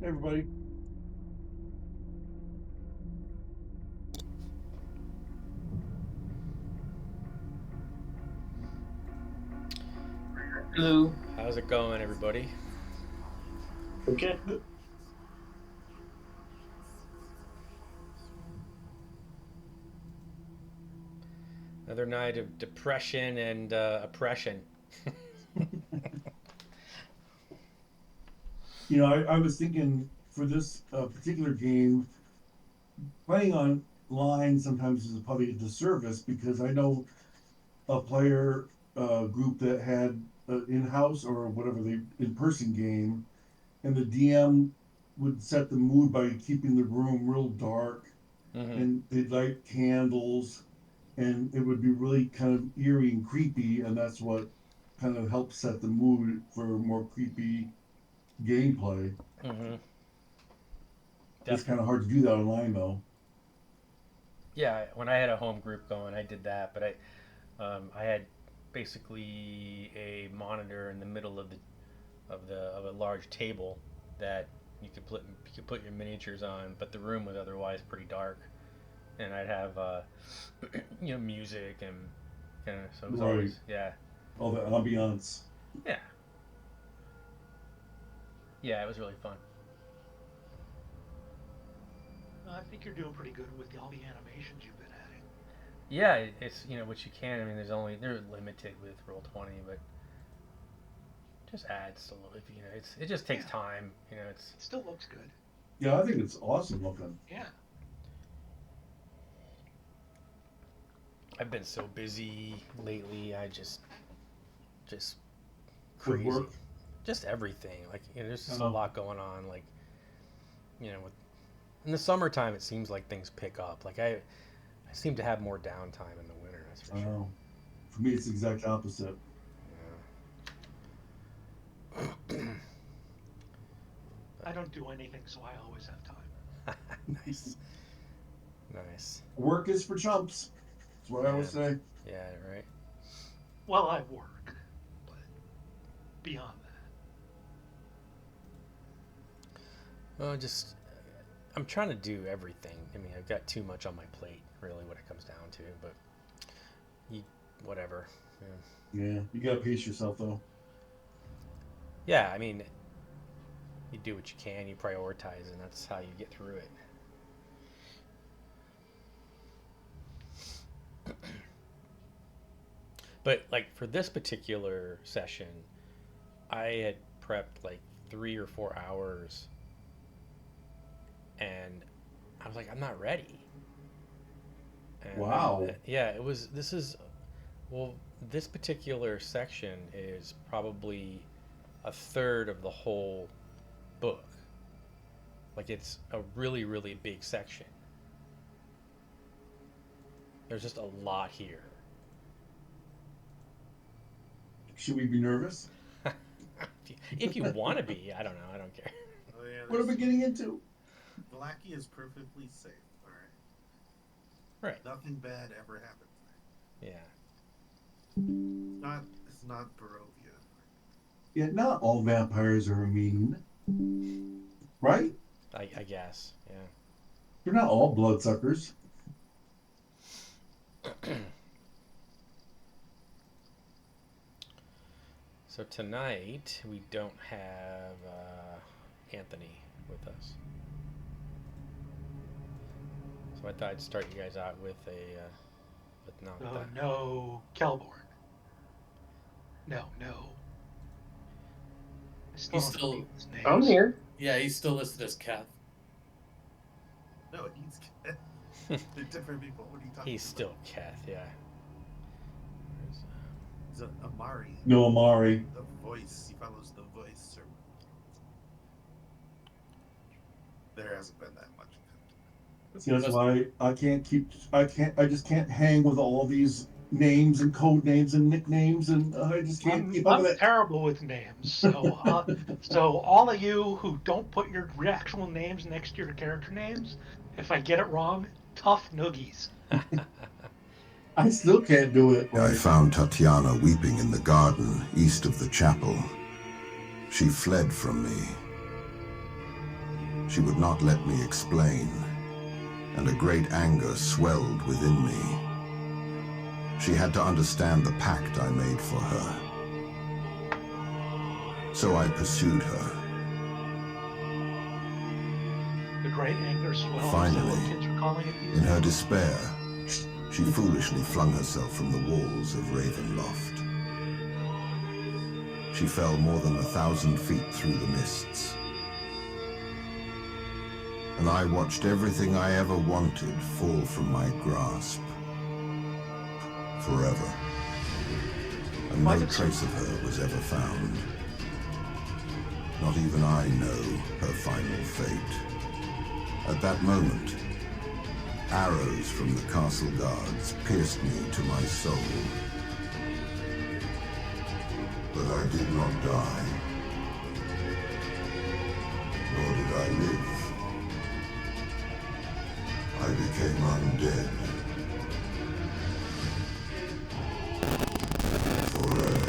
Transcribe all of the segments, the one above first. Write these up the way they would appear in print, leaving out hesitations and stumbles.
everybody. Hello. How's it going, everybody? Okay. Another night of depression and oppression. I was thinking for this particular game, playing online sometimes is probably a disservice because I know a player group that had an in-house or whatever the in-person game, and the DM would set the mood by keeping the room real dark, Mm-hmm. and they'd light candles, and it would be really kind of eerie and creepy, and that's what kind of helps set the mood for more creepy gameplay. Mm-hmm. It's kind of Definitely. hard to do that online though. Yeah, when I had a home group going, I did that, but I had basically a monitor in the middle of a large table that you could put your miniatures on, but the room was otherwise pretty dark, and I'd have music and so it was Right. always yeah All the ambiance. yeah yeah it was really fun. I think you're doing pretty good with all the animations you've been adding. Yeah, it's what you can. I mean, they're limited with Roll 20, but just adds a little. If it just takes Yeah, time. It's it still looks good. Yeah, I think it's awesome looking. Yeah. I've been so busy lately. I just With crazy, work. just everything. Like there's just a Uh, lot going on. Like with in the summertime, it seems like things pick up. Like I seem to have more downtime in the winter. That's for sure. uh, for me, it's the exact opposite. Yeah. I don't do anything, so I always have time. Nice, nice. Work is for chumps. That's what I Yeah, always say. yeah, right. Well, I work, but beyond Well, just I'm trying to do everything. I mean, I've got too much on my plate, really, what it comes down to. But you, whatever. Yeah, Yeah, you gotta pace yourself though. yeah. I mean, you do what you can. You prioritize, and that's how you get through it. But like for this particular session, I had prepped like 3 or 4 hours, and I was like, I'm not ready. And then Wow. yeah, it was. This is well, this particular section is probably a third of the whole book. Like it's a really, really big section. There's just a lot here. Should we be nervous? If you want to be, I don't know. I don't care. Oh yeah, What are we there's getting into? Vallacki is perfectly safe. All right, Right. nothing bad ever happens Yeah. there. It's not Barovia. Yeah, not all vampires are mean, right? I guess. Yeah. They're not all bloodsuckers. So tonight we don't have Anthony with us. So I thought I'd start you guys out with with not that. that. No, Kelborn. No, no. I still He's don't know still. people's names. I'm here. Yeah, he's still listed as Kath. No, he's they're different people. What are you talking He's about? still Keth. Yeah. He's Amari. No Amari. The voice. He follows the voice. Or... There hasn't been that much of him. That's why I just can't hang with all these names and code names and nicknames, and I just can't keep up I'm with it. terrible with names, so all of you who don't put your actual names next to your character names, if I get it wrong, tough noogies. I still can't do it. I found Tatiana weeping in the garden east of the chapel. She fled from me. She would not let me explain, and a great anger swelled within me. She had to understand the pact I made for her. So I pursued her. The great anger swells. Finally, Is that what kids are calling it these in her days? despair, she foolishly flung herself from the walls of Ravenloft. She fell more than 1,000 feet through the mists. And I watched everything I ever wanted fall from my grasp. Forever. And no trace of her was ever found. Not even I know her final fate. At that moment, arrows from the castle guards pierced me to my soul. But I did not die. Nor did I live. I became undead. Forever.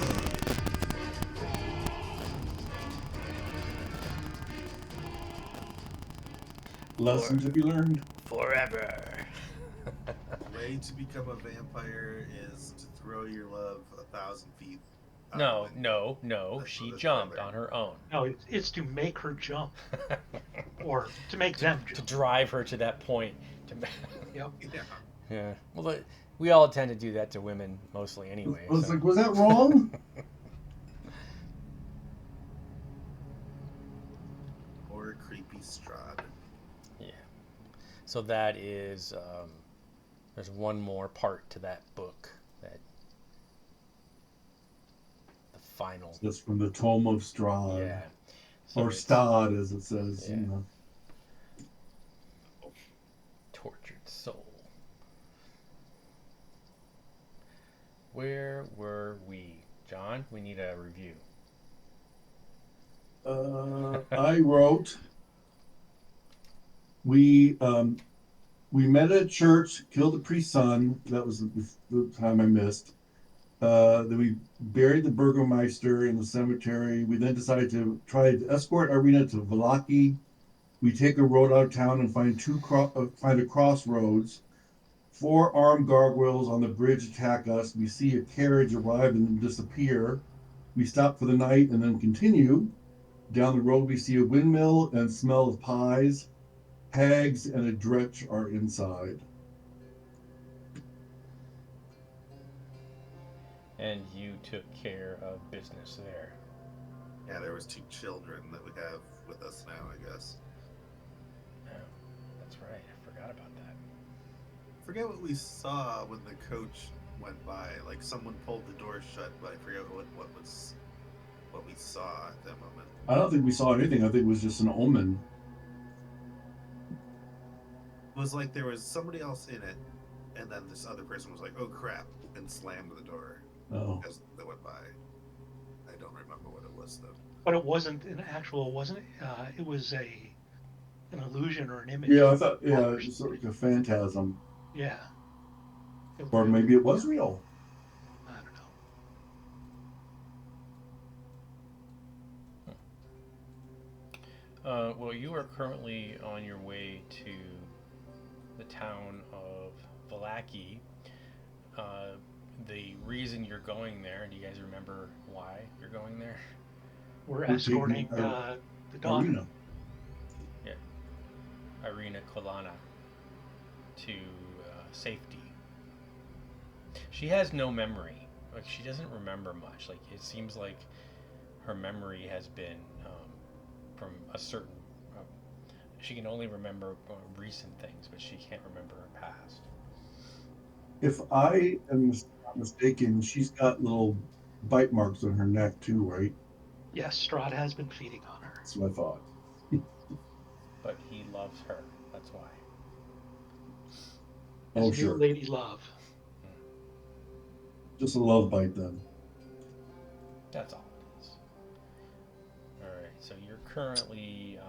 Lessons to be learned. Forever. The way to become a vampire is to throw your love 1,000 feet. out No, the window. no. That's She what- jumped that's on her own. No, it's to make her jump, or to make them To jump. drive her to that point. To... Yep. Yeah. Yeah. Well, we all tend to do that to women mostly anyway. I was so. like, was that wrong? Or a creepy Strahd. Yeah. So that is. There's one more part to that book. That. The final. Just from the Tome of Strahd. Yeah. So Or it's Stad, as it says. Yeah. You know. Tortured soul. Where were we, John? We need a review. I wrote. We met at church, killed the priest's son. That was the time I missed. Then we buried the burgomeister in the cemetery. We then decided to try to escort Irina to Vallacki. We take a road out of town and find find a crossroads. 4 armed gargoyles on the bridge attack us. We see a carriage arrive and then disappear. We stop for the night and then continue. Down the road, we see a windmill and smell of pies. Hags and a dretch are inside. And you took care of business there. Yeah, there was 2 children that we have with us now, I guess. Oh, that's right. I forgot about that. Forget what we saw when the coach went by. Like someone pulled the door shut, but I forget what we saw at that moment. I don't think we saw anything. I think it was just an omen. It was like there was somebody else in it, and then this other person was like, "Oh crap!" and slammed the door Oh. as they went by. I don't remember what it was though. But it wasn't an actual, wasn't it? It was an illusion or an image. Yeah, I thought, yeah, it was sort of a phantasm. Yeah. Or maybe it was real. I don't know. Well, you are currently on your way to the town of Vallacki. The reason you're going there, do you guys remember why you're going there? We're We're escorting taking the daughter. Irina. Irina Kolana to safety. She has no memory. Like, she doesn't remember much. Like, it seems like her memory has been from a certain. She can only remember recent things, but she can't remember her past. If I am not mistaken, she's got little bite marks on her neck too, right? Yes, Strahd has been feeding on her. That's what I thought. But he loves her. That's why. Oh, His new sure. lady love. Just a love bite then. That's all it is. All right. So you're currently.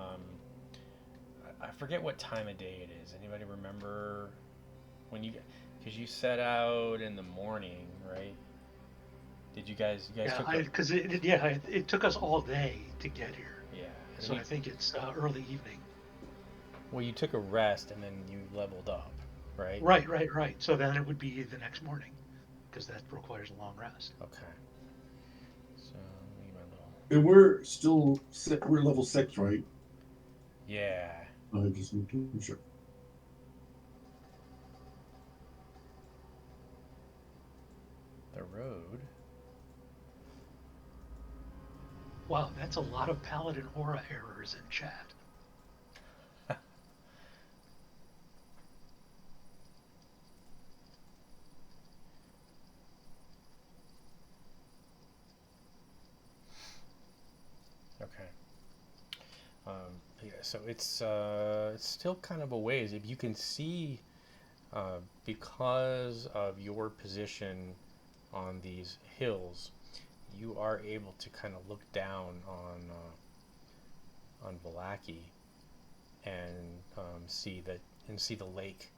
I forget what time of day it is. Anybody remember when you? Because you set out in the morning, right? Did you guys? You guys Yeah, took. The, because it took us all day to get here. yeah. So I think it's early evening. Well, you took a rest and then you leveled up, right? Right. So then it would be the next morning, because that requires a long rest. Okay. So let me get my little. And we're still we're level 6, right? Yeah. I just need to be sure. The road. Wow, that's a lot of Paladin aura errors in chat. Okay. Yeah, so it's still kind of a ways. If you can see, because of your position on these hills, you are able to kind of look down on Vallacki and see the lake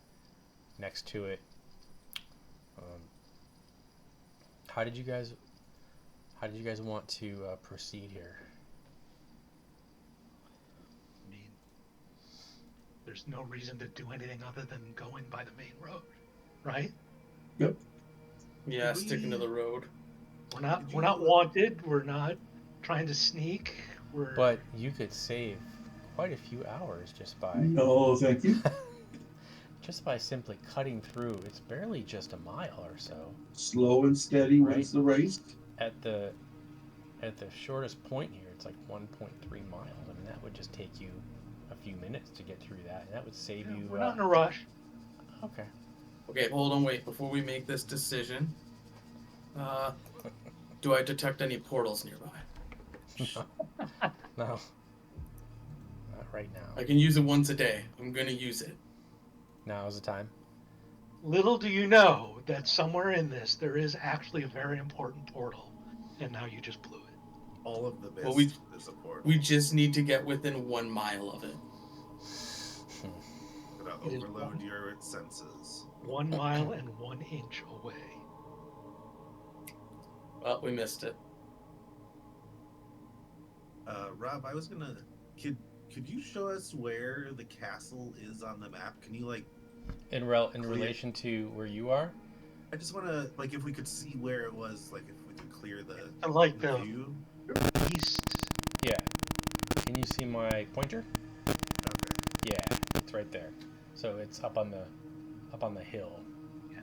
next to it. How did you guys want to proceed here? I mean, there's no reason to do anything other than going by the main road, right? Yep. Yeah, sticking to the road. We're not wanted. We're not trying to sneak. But you could save quite a few hours just by No, thank you. just by simply cutting through. It's barely just a mile or so. Slow and steady Right. wins the race. At the shortest point here, it's like 1.3 miles. I mean, that would just take you a few minutes to get through that, and that would save you. We're not in a rush. Okay. Okay, hold on, wait. Before we make this decision, do I detect any portals nearby? No. Not right now. I can use it once a day. I'm gonna use it. Now's the time. Little do you know that somewhere in this there is actually a very important portal, and now you just blew it. All of the mist Well, we- is a portal. We just need to get within 1 mile of it. Gonna It is overload one- your senses. 1 mile and 1 inch away. Well, we missed it. Rob, I was gonna. Could you show us where the castle is on the map? Can you like? In relation to where you are? I just want to like if we could see where it was, like if we could clear the I like the view. east. Yeah. Can you see my pointer? Okay. Yeah, it's right there. So it's up on the hill. Yeah.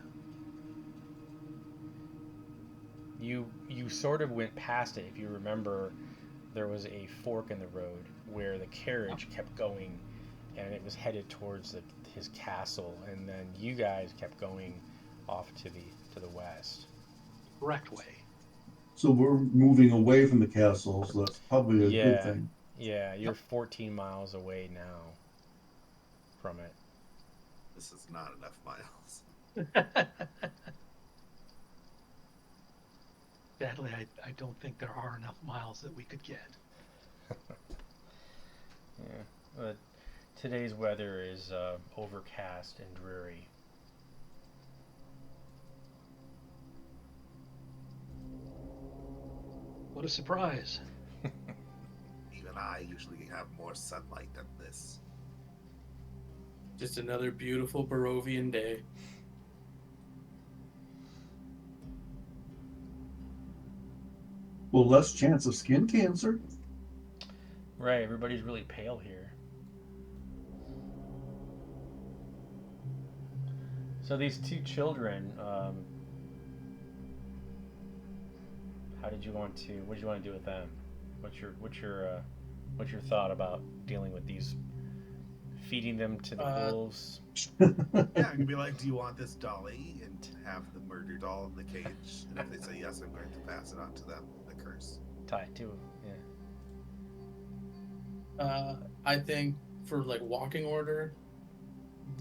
You sort of went past it. If you remember, there was a fork in the road where the carriage kept going, and it was headed towards his castle, and then you guys kept going off to the west. Correct way. So we're moving away from the castle, so that's probably a good thing. Yeah, you're 14 miles away now from it. This is not enough miles. Sadly, I don't think there are enough miles that we could get. Yeah, but today's weather is overcast and dreary. What a surprise. Even I usually have more sunlight than this. Just another beautiful Barovian day. Well, less chance of skin cancer. Right, everybody's really pale here. So these two children, what did you want to do with them? What's your thought about dealing with these, feeding them to the wolves? Yeah, I could be like, do you want this dolly? And have the murder doll in the cage. And if they say yes, I'm going to pass it on to them. The curse. Tie it to him, yeah. I think for like walking order,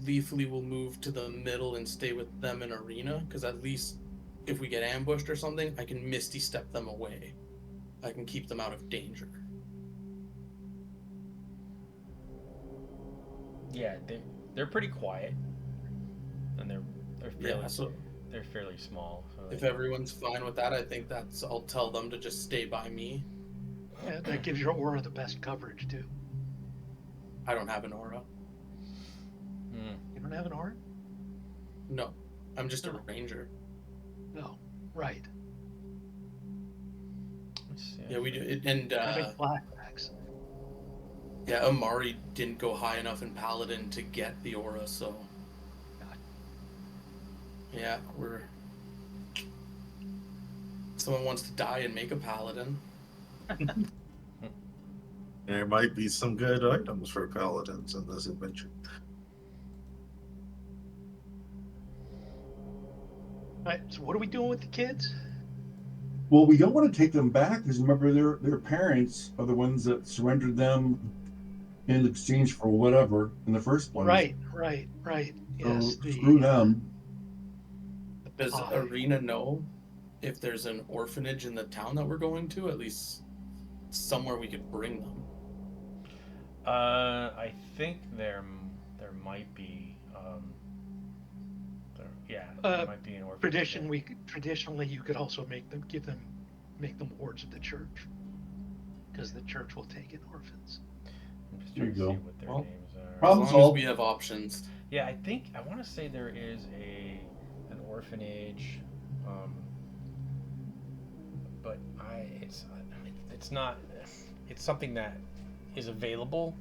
Leafly will move to the middle and stay with them in arena, because at least if we get ambushed or something, I can Misty Step them away. I can keep them out of danger. Yeah, they're pretty quiet, and they're fairly Yeah, so they're fairly small. So if everyone's fine with that, I think I'll tell them to just stay by me. Yeah, that gives your aura the best coverage too. I don't have an aura. You don't have an Orin? No, I'm just a No. ranger. No. Right. Let's see. Yeah, we do. And Having flashbacks. yeah, Amari didn't go high enough in Paladin to get the aura, so God. yeah, we're. Someone wants to die and make a Paladin. There might be some good items for paladins in this adventure. Right. So what are we doing with the kids? Well, we don't want to take them back because remember, their parents are the ones that surrendered them in exchange for whatever in the first place. Right. So Yes. screw them. The Does pie. Arena know if there's an orphanage in the town that we're going to? At least somewhere we could bring them. I think there might be. There might be an orphanage. Traditionally you could also make them wards of the church, because the church will take in orphans. I'm just There trying you to see go. what their Well, names are. Problem As long as solved. we have options. Yeah, I want to say there is an orphanage, but it's not. It's something that is available,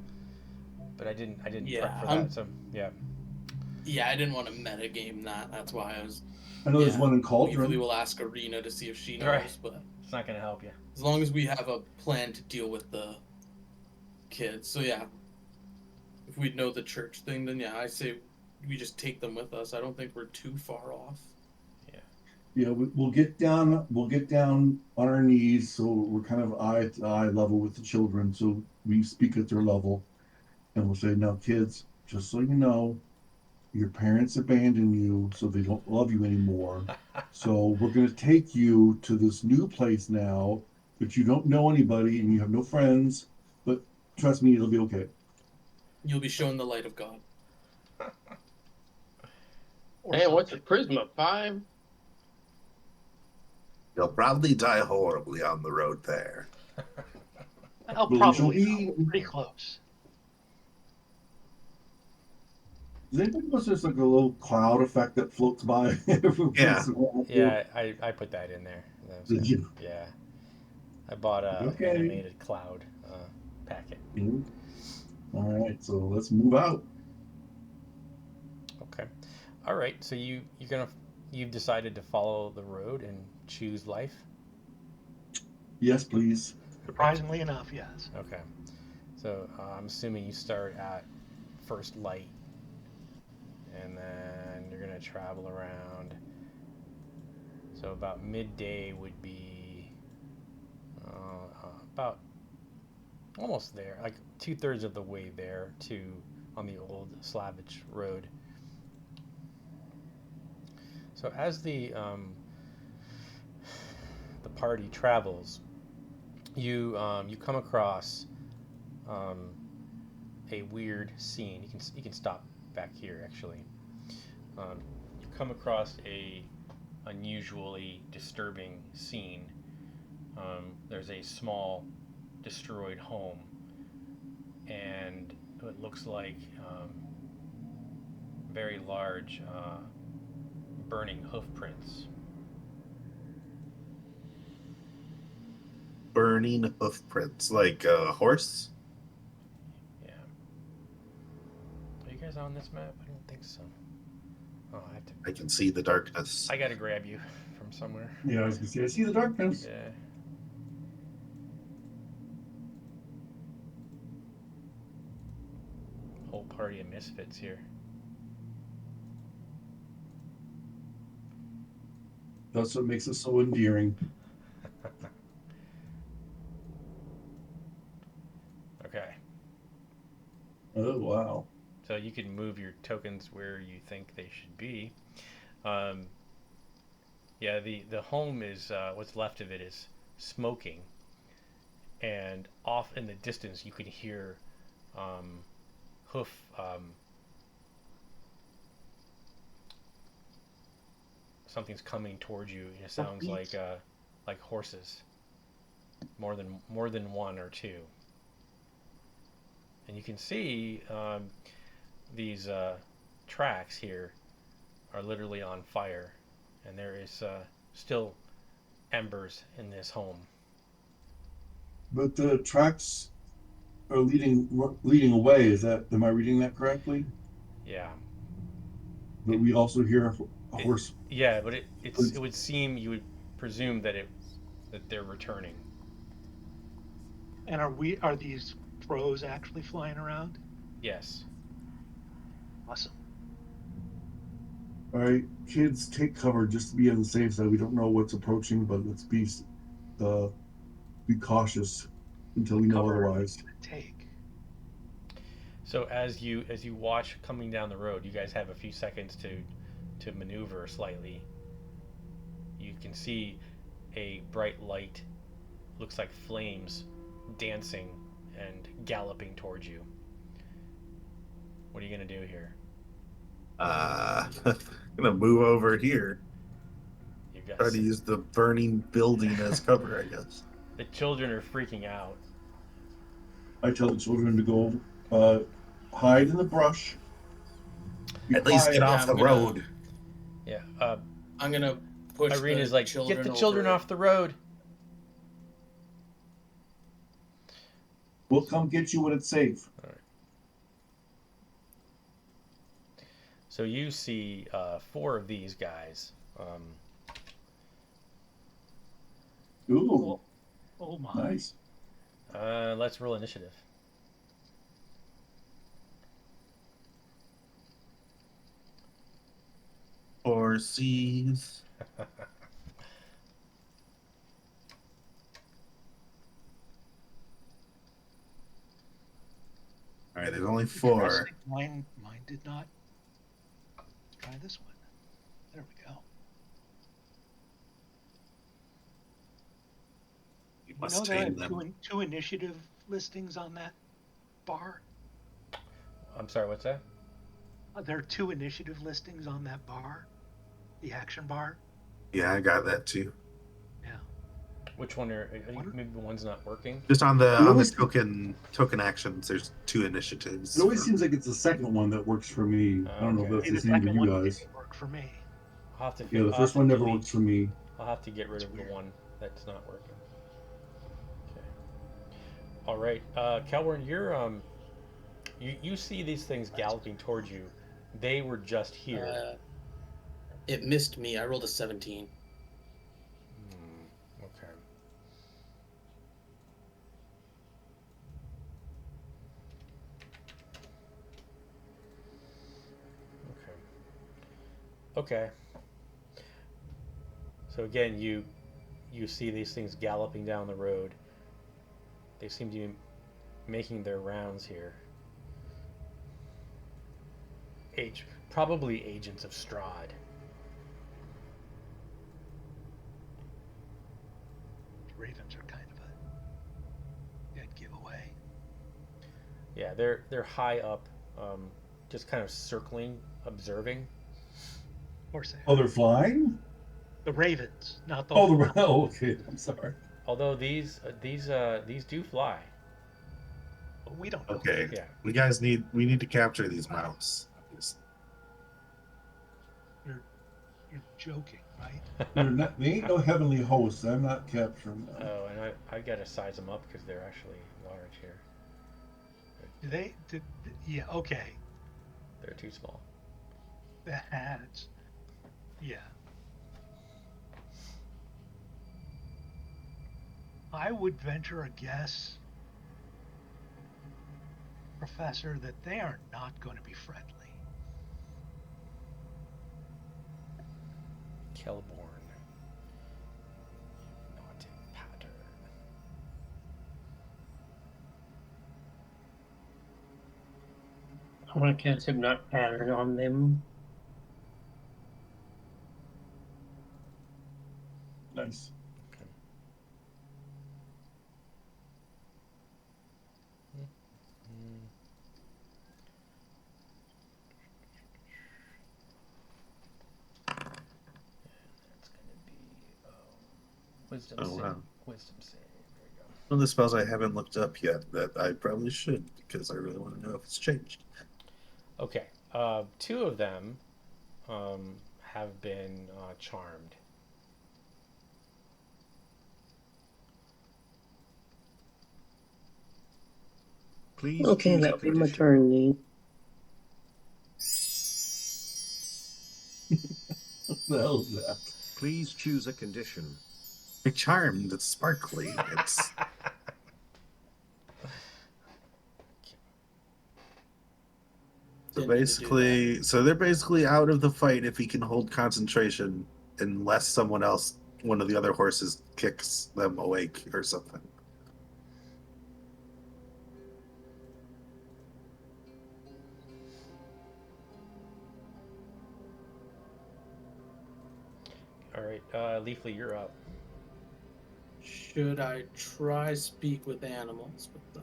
but I didn't Yeah, prep for that. So yeah. Yeah, I didn't want to metagame that. That's why I was. I know there's one in Hopefully Cauldron. we'll ask Arena to see if she knows, Right. but It's not going to help you. as long as we have a plan to deal with the kids. So yeah, if we know the church thing, then yeah, I say we just take them with us. I don't think we're too far off. Yeah, we'll get down. We'll get down on our knees, so we're kind of eye to eye level with the children. So we speak at their level, and we'll say, "Now, kids, just so you know, your parents abandoned you, so they don't love you anymore. So we're going to take you to this new place now, but you don't know anybody and you have no friends. But trust me, it'll be okay." You'll be shown the light of God. Hey, what's a Prisma? 5? You'll probably die horribly on the road there. Oh, Well, we shall probably be- pretty close. Does anybody notice there's like a little cloud effect that floats by every Yeah. once in a while? Yeah, I put that in there. Did you? Yeah. I bought a Okay. animated cloud packet. Mhm. All right, so let's move out. Okay. All right. So you've decided to follow the road and choose life. Yes, please. Surprisingly enough, yes. Okay. So I'm assuming you start at first light, and then you're gonna travel around. So about midday would be about almost there, like 2/3 of the way there to on the old Slavich road. So as the party travels, you come across a weird scene. You can stop back here actually. You come across a unusually disturbing scene. There's a small destroyed home, and it looks like very large burning hoof prints. Burning hoof prints, like a horse. Yeah. Are you guys on this map? I don't think so. Oh, I can see the darkness. I gotta grab you from somewhere. Yeah, I was gonna say, I see the darkness. Yeah. Whole party of misfits here. That's what makes it so endearing. Okay. Oh, wow. So you can move your tokens where you think they should be. Yeah, the home is what's left of it is smoking, and off in the distance you can hear hoof. Something's coming towards you. It sounds like horses, more than one or two. And you can see these tracks here are literally on fire, and there is still embers in this home. But the tracks are leading away. Am I reading that correctly? Yeah. But we also hear a horse. Yeah, but it would seem, you would presume that they're returning. And are these crows actually flying around? Yes. Awesome. All right, kids, take cover just to be on the safe side. We don't know what's approaching, but let's be cautious until we know Cover otherwise. take. So as you watch coming down the road, you guys have a few seconds to maneuver slightly. You can see a bright light, looks like flames, dancing and galloping towards you. What are you gonna do here? I'm gonna move over here. You guys, Try to use the burning building as cover, I guess. the children are freaking out. I tell the children to go hide in the brush. Be At least quiet. get off the road. Yeah. I'm gonna push. Irena's the like, children get the children over. off the road. We'll come get you when it's safe. All right. So you see 4 of these guys. Ooh, Oh my. nice. Let's roll initiative. Horses. All right, there's only 4. Interesting. Mine did not. Let's try this one. There we go. You You must know there tame are them. two initiative listings on that bar? I'm sorry, what's that? There are 2 initiative listings on that bar, the action bar. Yeah, I got that too. Yeah. Which one are maybe one's not working? Just on the always- token actions, there's 2 initiatives. It always seems like it's the second one that works for me. I don't know Okay. if Hey, that's the the same for second you one guys. didn't work for me. I'll have to. Yeah, the I'll first have one to never delete- works for me. I'll have to get rid That's of weird. the one that's not working. Okay. All right, Kelwyn, you're you see these things galloping towards you. They were just here. It missed me. I rolled a 17. Okay. Okay. So again, you see these things galloping down the road. They seem to be making their rounds here. Probably agents of Strahd. Ravens are kind of a dead giveaway. Yeah, they're high up, just kind of circling, observing. Of course they are. Oh, they're flying? The Ravens, not the. Oh, okay. I'm sorry. Although these do fly. But we don't know. Okay. Yeah. We need to capture these mouse. You're joking, right? They ain't no heavenly hosts. I'm not capturing them. Oh, and I gotta size them up because they're actually large here. Do they? Yeah. Okay. They're too small. That's. Yeah. I would venture a guess, Professor, that they are not going to be friendly. Kelborn. Not pattern. I want to cast Hypnotic Pattern on them. Nice. That's gonna be wisdom Oh, save. wow. Wisdom save. There you go. One of the spells I haven't looked up yet that I probably should because I really want to know if it's changed. Okay. Two of them have been charmed. Please Okay, choose a that'll be my condition. turn then. What the hell is that? Please choose a condition. They're charmed. It's sparkly. It's so Didn't mean to do that. so they're basically out of the fight if he can hold concentration, unless someone else, one of the other horses, kicks them awake or something. All right, Leafly, you're up. Should I try speak with animals with them?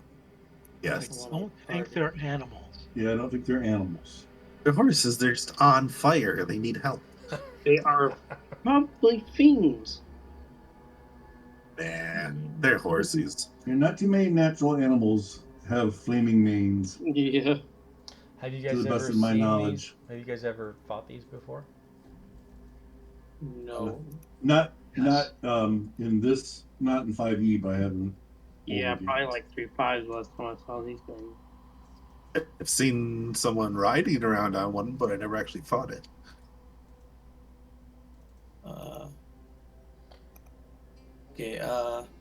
Yes, I don't think they're animals. Yeah, I don't think they're animals. they're horses. They're just on fire. They need help. They are probably fiends. Nah, they're horses. And not too many natural animals have flaming manes, Yeah. Have you to guys the ever best of my seen knowledge. these? Have you guys ever fought these before? No. Not Yes. in this, not in 5e, but I haven't. Yeah, older probably games. like 3.5 last time I saw these things. I've seen someone riding around on one, but I never actually fought it. Okay,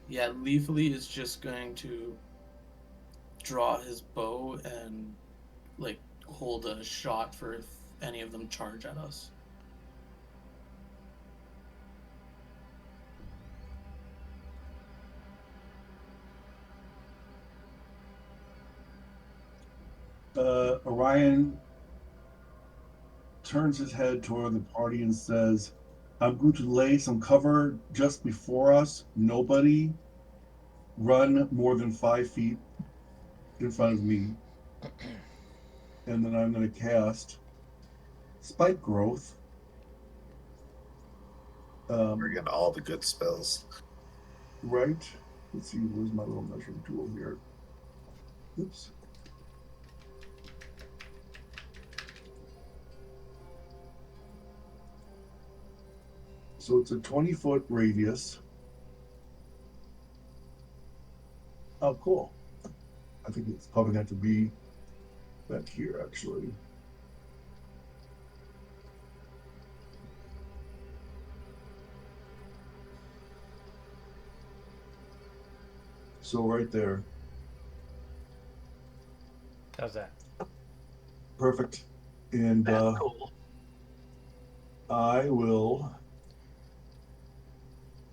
yeah, Leafly is just going to draw his bow and, like, hold a shot for if any of them charge at us. Orion turns his head toward the party and says, I'm going to lay some cover just before us. Nobody run more than 5 feet in front of me. And then I'm going to cast Spike Growth. We're getting all the good spells. Right. Let's see, where's my little measuring tool here? Oops. So it's a 20-foot radius. Oh, cool. I think it's probably going to be back here, actually. So right there. How's that? Perfect. And That's cool. I will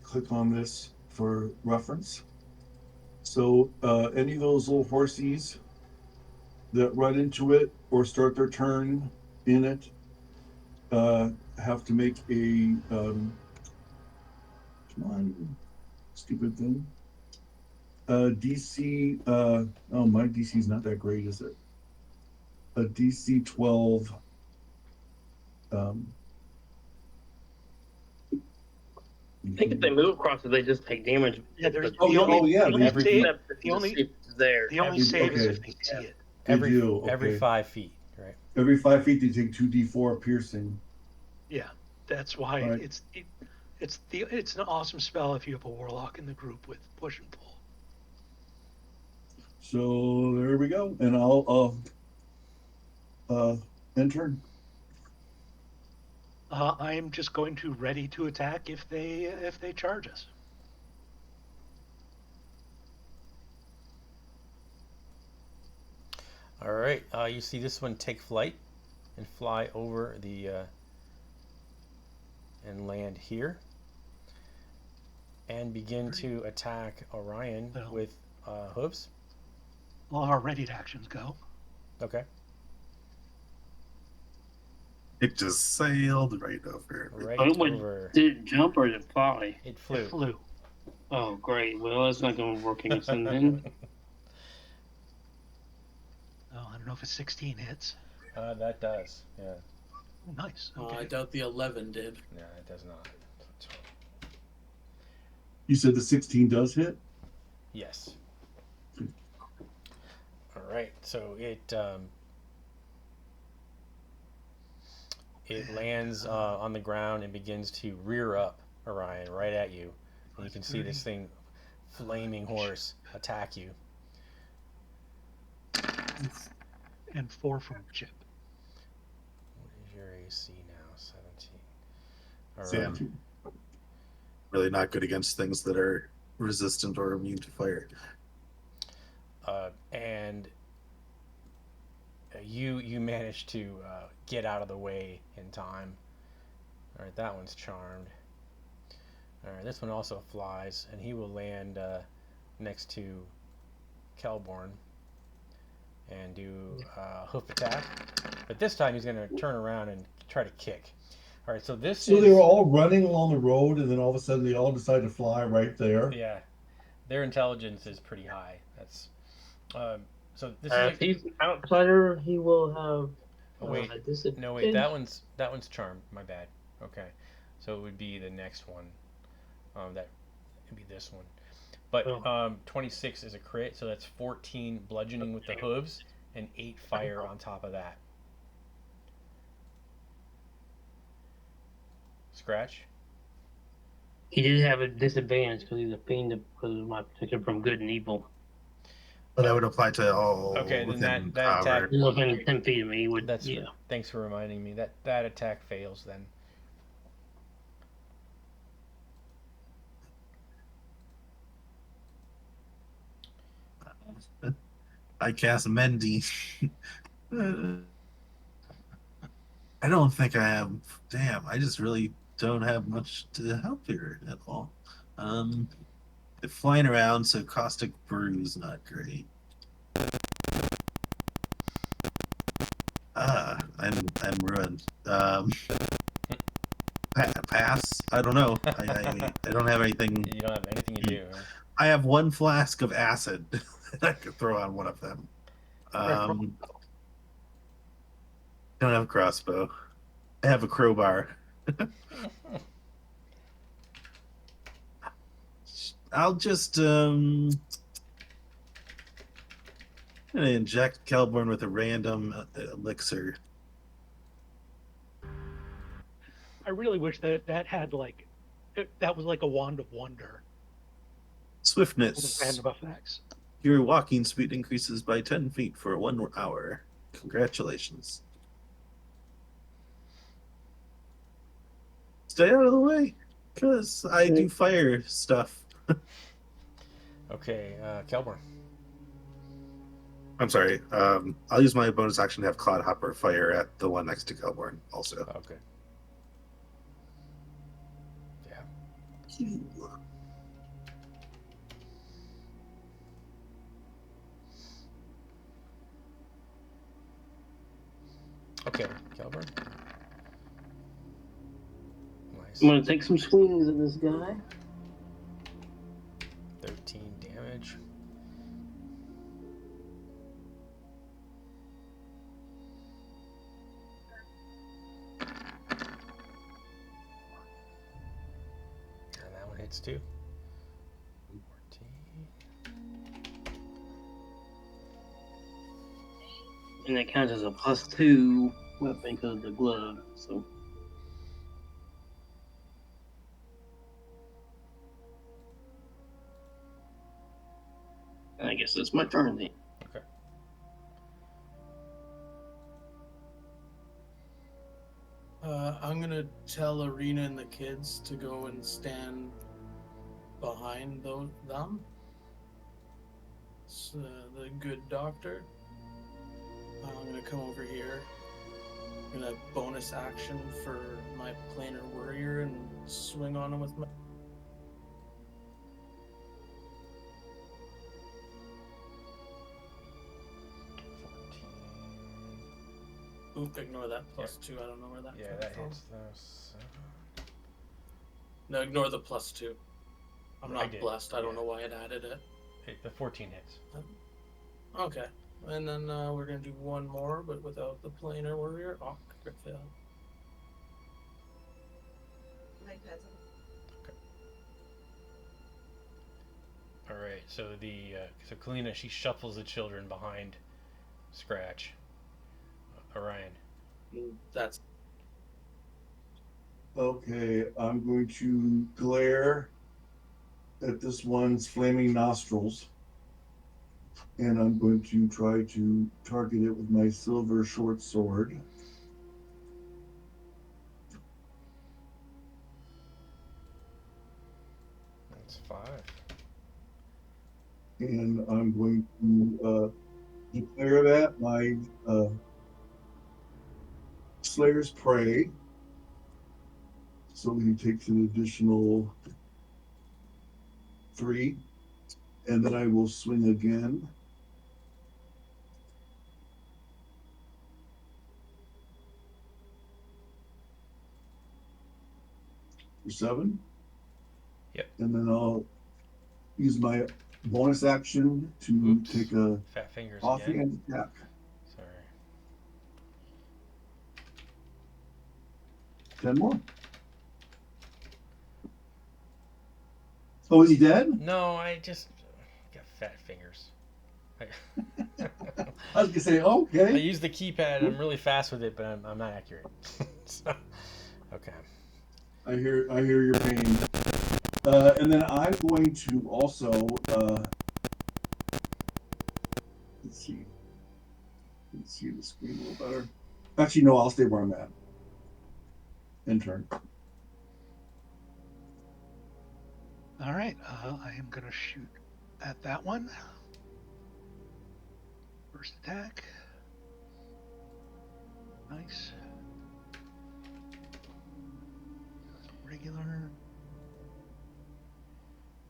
click on this for reference. So any of those little horsies that run into it or start their turn in it have to make a come on, stupid thing. DC oh, my DC is not that great, is it? A DC 12 I think if they move across it, they just take damage. Yeah, there's Oh, yeah, oh, yeah, the only every- save, the only it's there. the only Every- save is okay. if they see it. They Every do, every okay. 5 feet, right? Every 5 feet they take 2d4 piercing. Yeah, that's why Right. it's an awesome spell if you have a warlock in the group with push and pull. So there we go, and I'll enter. I am just going to ready to attack if they charge us. All right. You see this one take flight and fly over the and land here, and begin to attack Orion Well. with hooves. All our readied actions go. Okay. It just sailed right over. Right But over. did it jump or did it fly? It flew. It flew. Oh, great. Well, that's not going to work against them then. Oh, I don't know if a 16 hits. That does. Yeah. Oh, nice. I Okay. doubt the 11 did. No, it does not. You said the 16 does hit? Yes. All right. So it it lands on the ground and begins to rear up, Orion, right at you. And you can see this thing, flaming horse, attack you. And 4 from Chip. What is your AC now? 17. All right. 17. Really not good against things that are resistant or immune to fire. And you managed to get out of the way in time. All right, that one's charmed. All right, this one also flies, and he will land next to Kelborn and do hoof attack. But this time he's going to turn around and try to kick. All right, so this So is... they were all running along the road, and then all of a sudden they all decide to fly right there. Yeah, their intelligence is pretty high. That's so this If he's outsider, he will have. Oh, wait, disadvantage. no, wait, that one's charmed. My bad. Okay, so it would be the next one. That would be this one. But 26 is a crit, so that's 14 bludgeoning with the hooves and 8 fire on top of that. Scratch. He did have a disadvantage because he's a fiend because of my protection from good and evil. But that would apply to all. Okay, then within that cover. attack. He's within 10 feet of me. Would That's yeah. Thanks for reminding me that attack fails then. I cast Mendy. I don't think I have. Damn, I just really don't have much to help here at all. They're flying around, so caustic bruise not great. I'm ruined. Pass. I don't know. I don't have anything. You don't have anything to do. Huh? I have one flask of acid that I could throw on one of them. Don't have a crossbow. I have a crowbar. I'll just gonna inject Kelborn with a random elixir. I really wish that had that was like a wand of wonder with Swiftness. random effects. Your walking speed increases by 10 feet for 1 hour. Congratulations. Stay out of the way, because I do fire stuff. Okay, Kelborn. I'm sorry. I'll use my bonus action to have Cloudhopper fire at the one next to Kelborn also. Okay. Yeah. Okay, Kelborn. Nice. I'm gonna take some swings at this guy. 13 damage. And that one hits too. 14. And that counts as a +2 weapon because of the glove. So I guess it's my turn then. Okay. I'm gonna tell Arena and the kids to go and stand behind them. It's the good doctor. I'm gonna come over here. I'm gonna bonus action for my planar warrior and swing on him with my. Oop, ignore that +2. I don't know where that Yeah, came that from. hits those. No, ignore the +2. I'm I not did, blessed. I don't yeah. know why it added it. The 14 hits. Okay. And then we're going to do one more, but without the planar warrior. Oh, crit fail. All right. So so Kalina, she shuffles the children behind Scratch. Orion. That's Okay, I'm going to glare at this one's flaming nostrils. And I'm going to try to target it with my silver short sword. That's 5. And I'm going to declare that my Slayer's Prey. So he takes an additional 3. And then I will swing again. For 7. Yep. And then I'll use my bonus action to Oops. take a Fat fingers again. offhand attack. Sorry. 10 more. Oh, is he dead? No, I just got fat fingers. I was gonna say, I okay. use the keypad. I'm really fast with it, but I'm not accurate. So, okay. I hear your pain. And then I'm going to also let's see the screen a little better. Actually, no, I'll stay where I'm at. In turn. All right, I am gonna shoot at that one. First attack. Nice. Regular.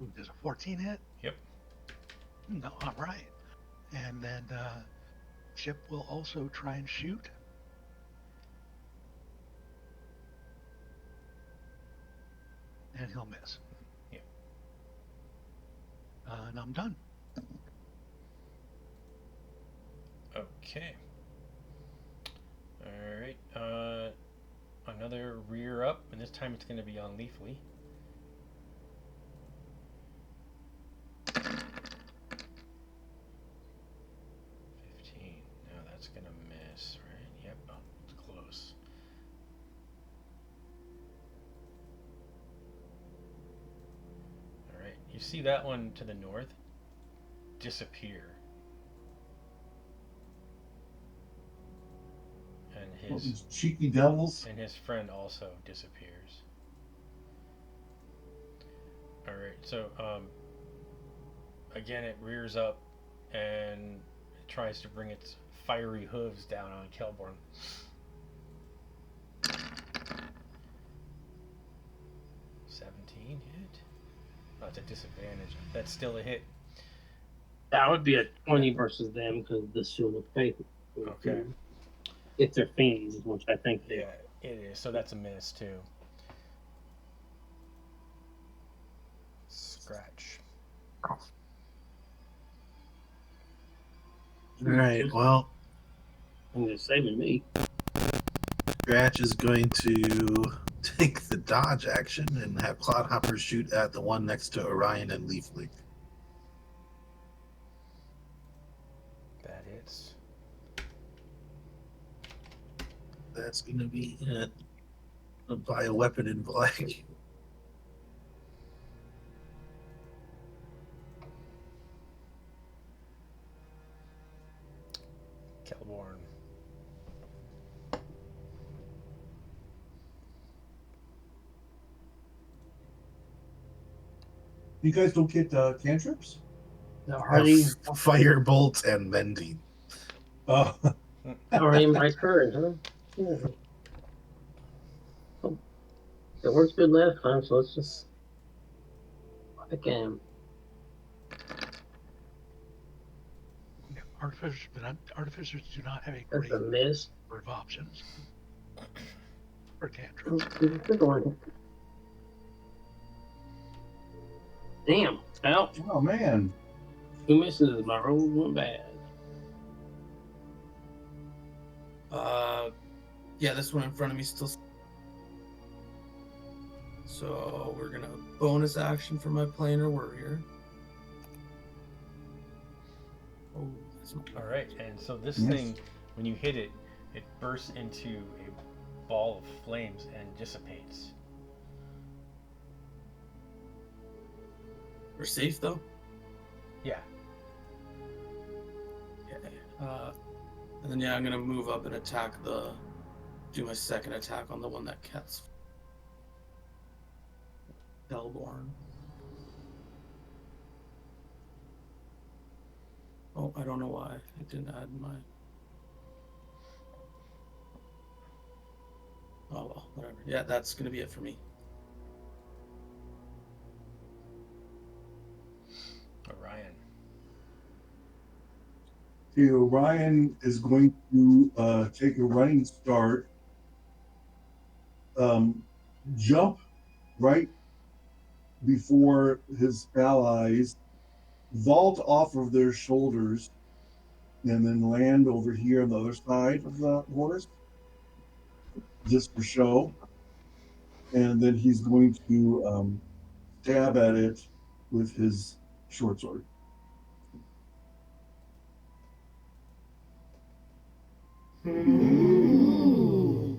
Ooh, does a 14 hit? Yep. No, all right. And then Chip will also try and shoot. And he'll miss. Yep. And I'm done. Okay. All right. Another rear up, and this time it's going to be on Leafly. No, that's going to miss, right? Yep. Oh, it's close. All right. You see that one to the north disappear. And These cheeky devils. And his friend also disappears. All right, so again, it rears up and it tries to bring its fiery hooves down on Kelborn. 17 hit. Oh, it's a disadvantage. That's still a hit. That would be a 20 versus them because the shield of faith. Okay. If they're fiends, which I think they Yeah, it is. So that's a miss too. Scratch. All right. Well, And they're saving me. Scratch is going to take the dodge action and have Clodhopper shoot at the one next to Orion and Leafly. That hits. That's going to be it. I'll buy a weapon in black. Kelborn. You guys don't get cantrips? Already, Fire bolt and mending. Oh, already my turn, huh? Yeah. Oh, it worked good last time, so let's just whack him. Yeah, artificers do not have a That's great a miss. number of options for cantrips. Good one. Damn. Ouch. oh man. 2 misses. My roll went bad. Yeah, this one in front of me still. So we're gonna bonus action for my planar warrior. Oh, that's not All right, and so this Yes. thing, when you hit it, it bursts into ball of flames and dissipates. We're safe though. Yeah. Okay. And then I'm gonna move up and do my second attack on the one that cat's Hellborn. Oh, I don't know why I didn't add my. Oh well, whatever. Yeah, that's gonna be it for me. Orion. Okay, Orion is going to take a running start, jump right before his allies, vault off of their shoulders, and then land over here on the other side of the horse, just for show. And then he's going to stab at it with his short sword. Nine.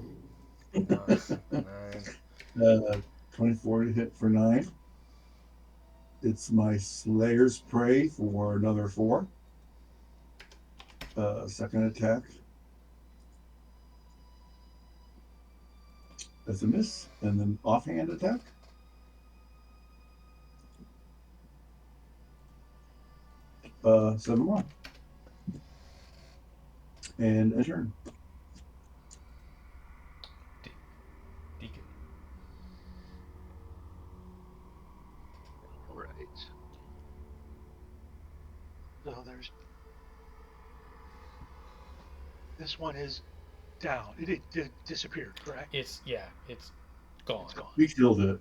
24 to hit for 9. It's my Slayer's Prey for another 4. Second attack. That's a miss. And then offhand attack. Seven more. And a turn. Deacon. Right. So this one is down. It disappeared, correct? It's gone. It's gone. We killed it.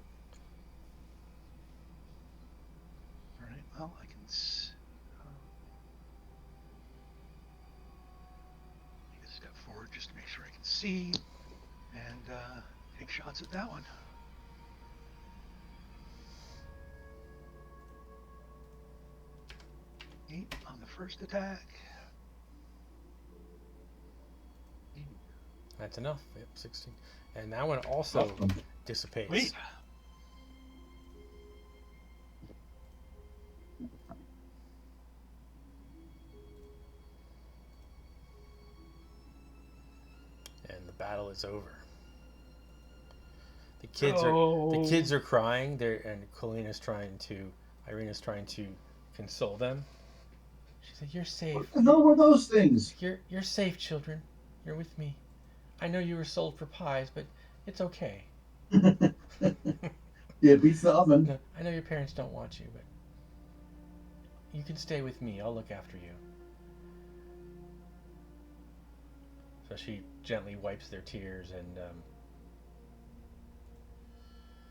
All right. Well, I can. Take a step forward just to make sure I can see, and take shots at that one. Eight on the first attack. That's enough. Yep, 16. And that one also dissipates. Wait. And the battle is over. The kids are crying. And Irina's trying to console them. She said, "You're safe. What the hell were those things? You're safe, children. You're with me. I know you were sold for pies, but it's okay. Yeah, it beats the oven. No, I know your parents don't want you, but you can stay with me. I'll look after you." So she gently wipes their tears, and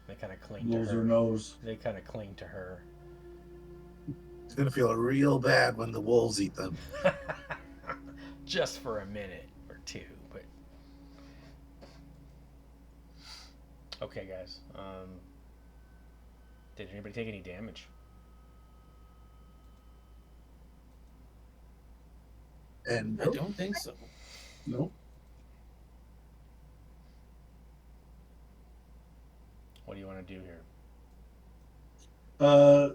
they kind of cling Blows to her. her nose. They kind of cling to her. It's gonna feel real bad when the wolves eat them. Just for a minute or two, but okay, guys. Did anybody take any damage? And I don't think so. Nope. What do you want to do here?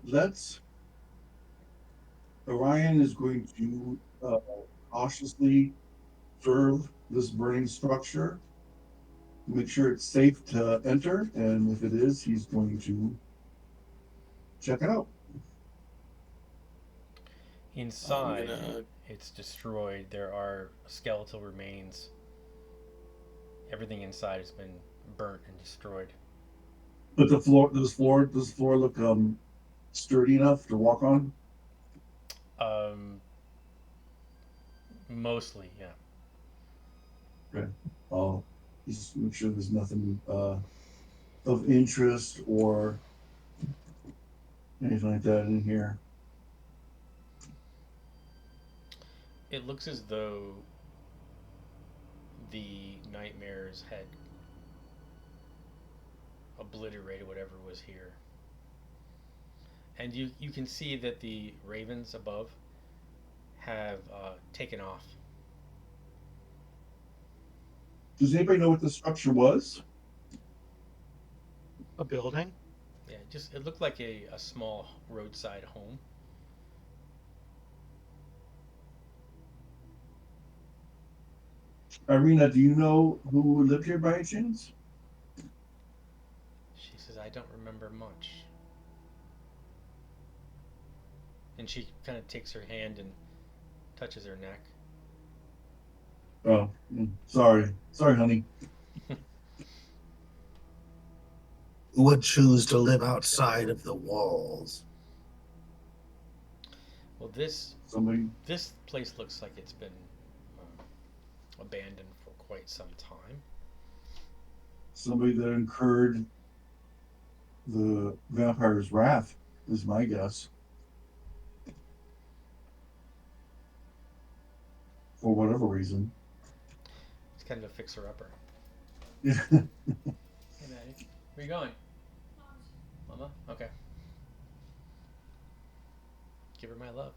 Let's. Orion is going to cautiously observe this burning structure, make sure it's safe to enter, and if it is, he's going to check it out. Inside, it's destroyed. There are skeletal remains. Everything inside has been burnt and destroyed. But the floor, does the floor look sturdy enough to walk on? Mostly, yeah. Okay. I'll just make sure there's nothing of interest or anything like that in here. It looks as though the nightmares had obliterated whatever was here. And you can see that the ravens above have taken off. Does anybody know what the structure was? A building. Yeah, just it looked like a small roadside home. Irina, do you know who lived here by any chance? She says, I don't remember much. And she kind of takes her hand and touches her neck. Oh, sorry. Sorry, honey. Who would choose to live outside of the walls? Well, Somebody. this place looks like it's been abandoned for quite some time. Somebody that incurred the vampire's wrath is my guess. For whatever reason. It's kind of a fixer-upper. Yeah. Hey, Maddie. Where you going? Mama? Okay. Give her my love.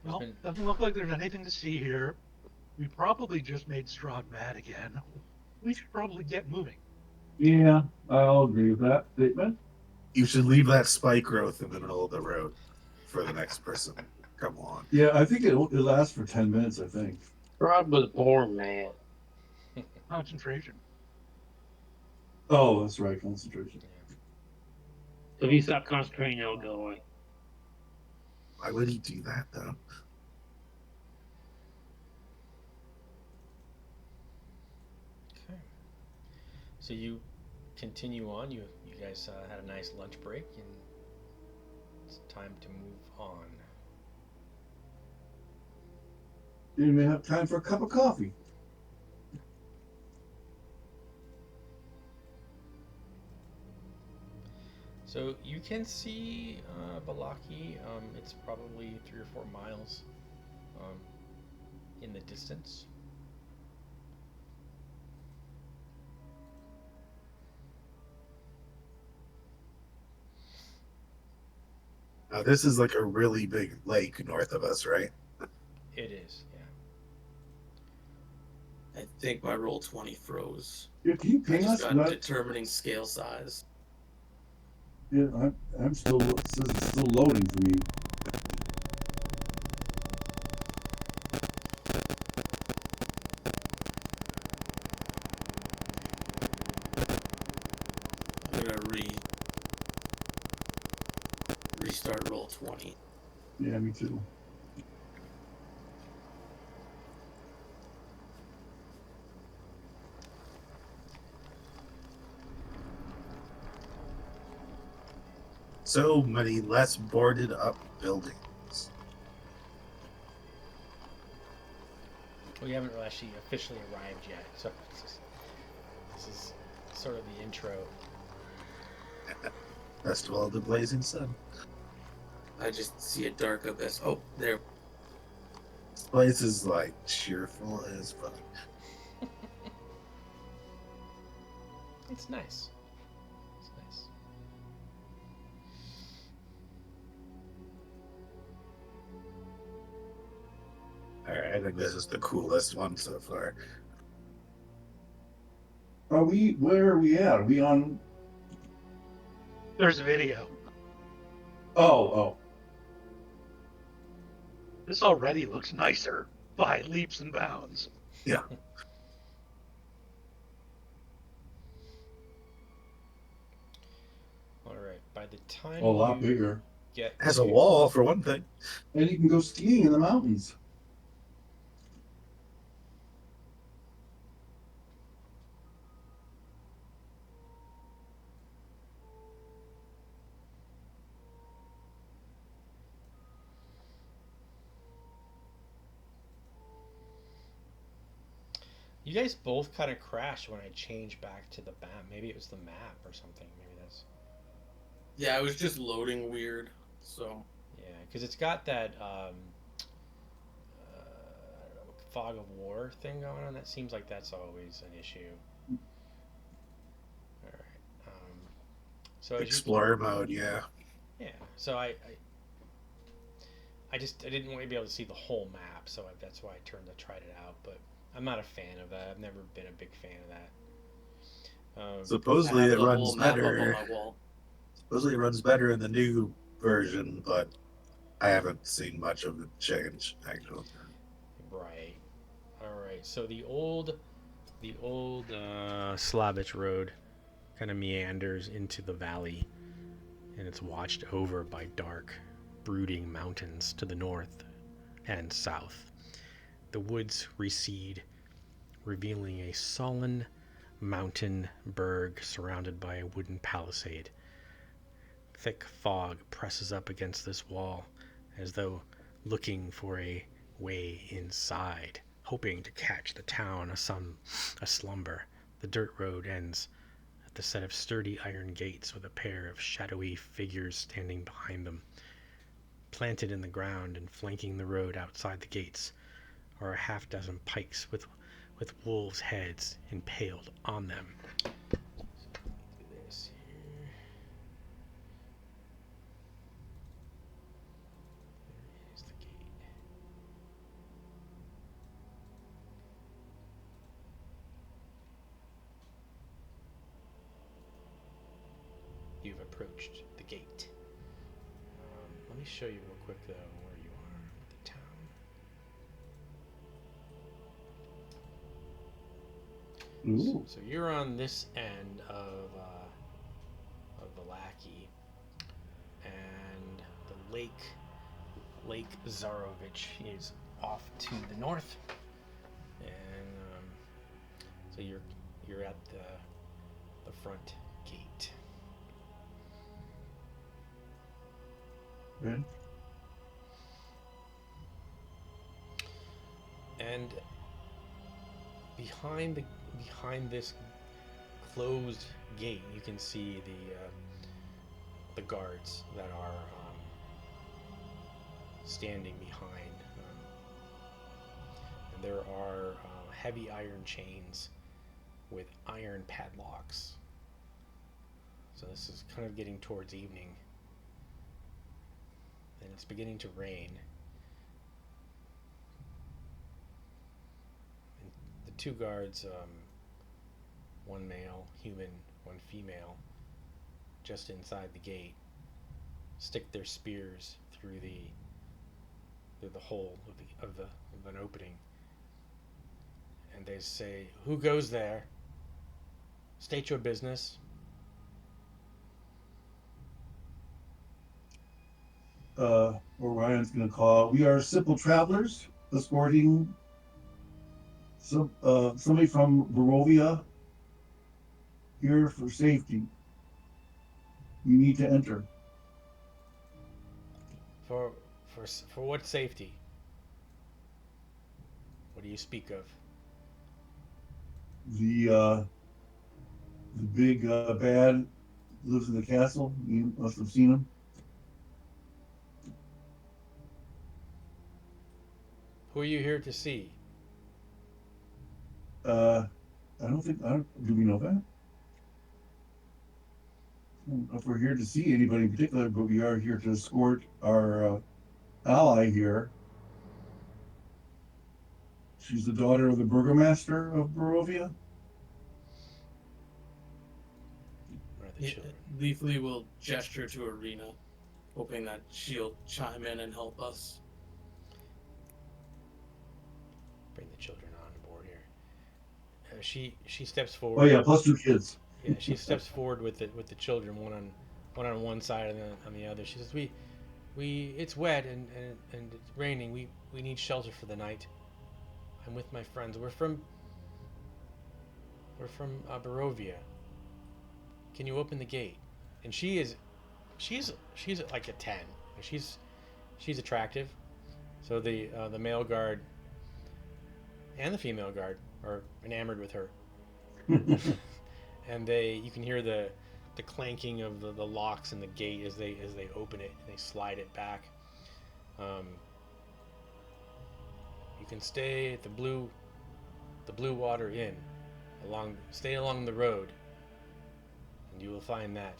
Well, been- doesn't look like there's anything to see here. We probably just made Strahd mad again. We should probably get moving. Yeah, I'll agree with that statement. You should leave that spike growth in the middle of the road for the next person. Come on. Yeah, I think it lasts for 10 minutes, I think. Strahd was born mad. Concentration. Oh, that's right, concentration. If you stop concentrating, it'll go away. Why would he do that, though? Okay. So you continue on. You guys had a nice lunch break, and it's time to move on. You may have time for a cup of coffee. So you can see Vallacki. It's probably 3 or 4 miles in the distance. Now, this is like a really big lake north of us, right? It is, yeah. I think my roll 20 froze. Yeah, can you I ping just us? got determining scale size. Yeah, I'm still, it says it's still loading for me. I'm gonna restart roll 20. Yeah, me too. So many less boarded up buildings. We haven't actually officially arrived yet, so this is sort of the intro. Festival of the Blazing Sun. I just see a dark abyss. Oh, there. This place is like cheerful as fuck. It's nice. It's nice. Alright, I think this is the coolest one so far. Where are we at? Are we on? There's a video. Oh. This already looks nicer by leaps and bounds. Yeah. Alright, by the time A lot you bigger. get Has a to- wall for one thing. And you can go skiing in the mountains. You guys both kind of crashed when I changed back to the map. Maybe it was the map or something. Maybe that's... Yeah, it was just loading weird. So Yeah, because it's got that I don't know, fog of war thing going on. That seems like that's always an issue. All right. So as you, Explorer mode, yeah. yeah. So I I didn't want to be able to see the whole map, so that's why I tried it out. But I'm not a fan of that. I've never been a big fan of that. I Supposedly have it the runs whole map up on better. my wall. Supposedly it runs better in the new version, but I haven't seen much of it change actually. Right. All right. So the old Slavich Road kind of meanders into the valley, and it's watched over by dark, brooding mountains to the north and south. The woods recede, revealing a sullen mountain berg surrounded by a wooden palisade. Thick fog presses up against this wall, as though looking for a way inside, hoping to catch the town aslumber. The dirt road ends at the set of sturdy iron gates with a pair of shadowy figures standing behind them. Planted in the ground and flanking the road outside the gates are a half dozen pikes with wolves' heads impaled on them. So do this here. There is the gate. You've approached the gate. Let me show you real quick though where you are with the town. Ooh. So you're on this end of Vallacki, and the Lake Zarovich is off to the north, and so you're at the front gate. Good. And behind this closed gate, you can see the guards that are standing behind, and there are heavy iron chains with iron padlocks. So this is kind of getting towards evening, and it's beginning to rain. And the two guards, one male human, one female, just inside the gate, stick their spears through the hole of an opening, and they say, "Who goes there? State your business." Orion's gonna call. We are simple travelers escorting somebody from Barovia here for safety. You need to enter. For what safety? What do you speak of? The big bad lives in the castle. You must have seen him. Who are you here to see? I don't think. Do we know that? I don't know if we're here to see anybody in particular, but we are here to escort our ally here. She's the daughter of the burgomaster of Barovia. Where are the children? Leafly will gesture to Arena, hoping that she'll chime in and help us. Bring the children on board here. She steps forward. Oh yeah, plus 2 kids. Yeah, she steps forward with the children, one on one side and then on the other. She says, "We it's wet and it's raining. We need shelter for the night. I'm with my friends. We're from Barovia. Can you open the gate?" And she's like a 10. She's attractive. So the male guard and the female guard are enamored with her. And you can hear the clanking of the locks in the gate as they open it and they slide it back. You can stay at the Blue Water Inn. Stay along the road, and you will find that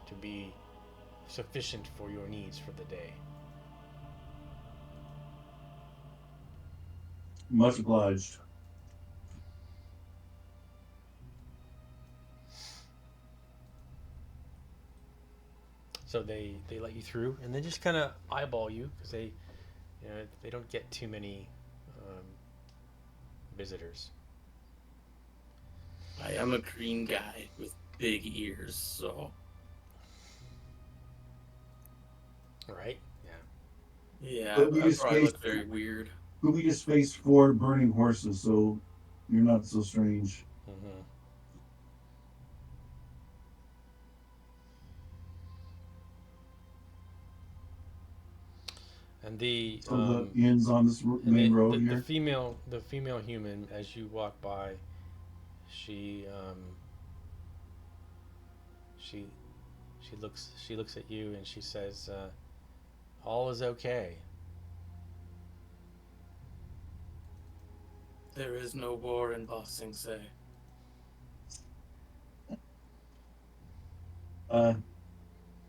to be sufficient for your needs for the day. Much obliged. So they let you through, and they just kind of eyeball you because they don't get too many visitors. I am a green guy with big ears, so. All right. Yeah, But we I just probably faced, look very weird. but we just faced 4 burning horses, so you're not so strange. Mm-hmm. And the So the inns on this main road the here. female human, as you walk by, she she she looks at you and she says, "All is okay." There is no war in Ba Sing Se.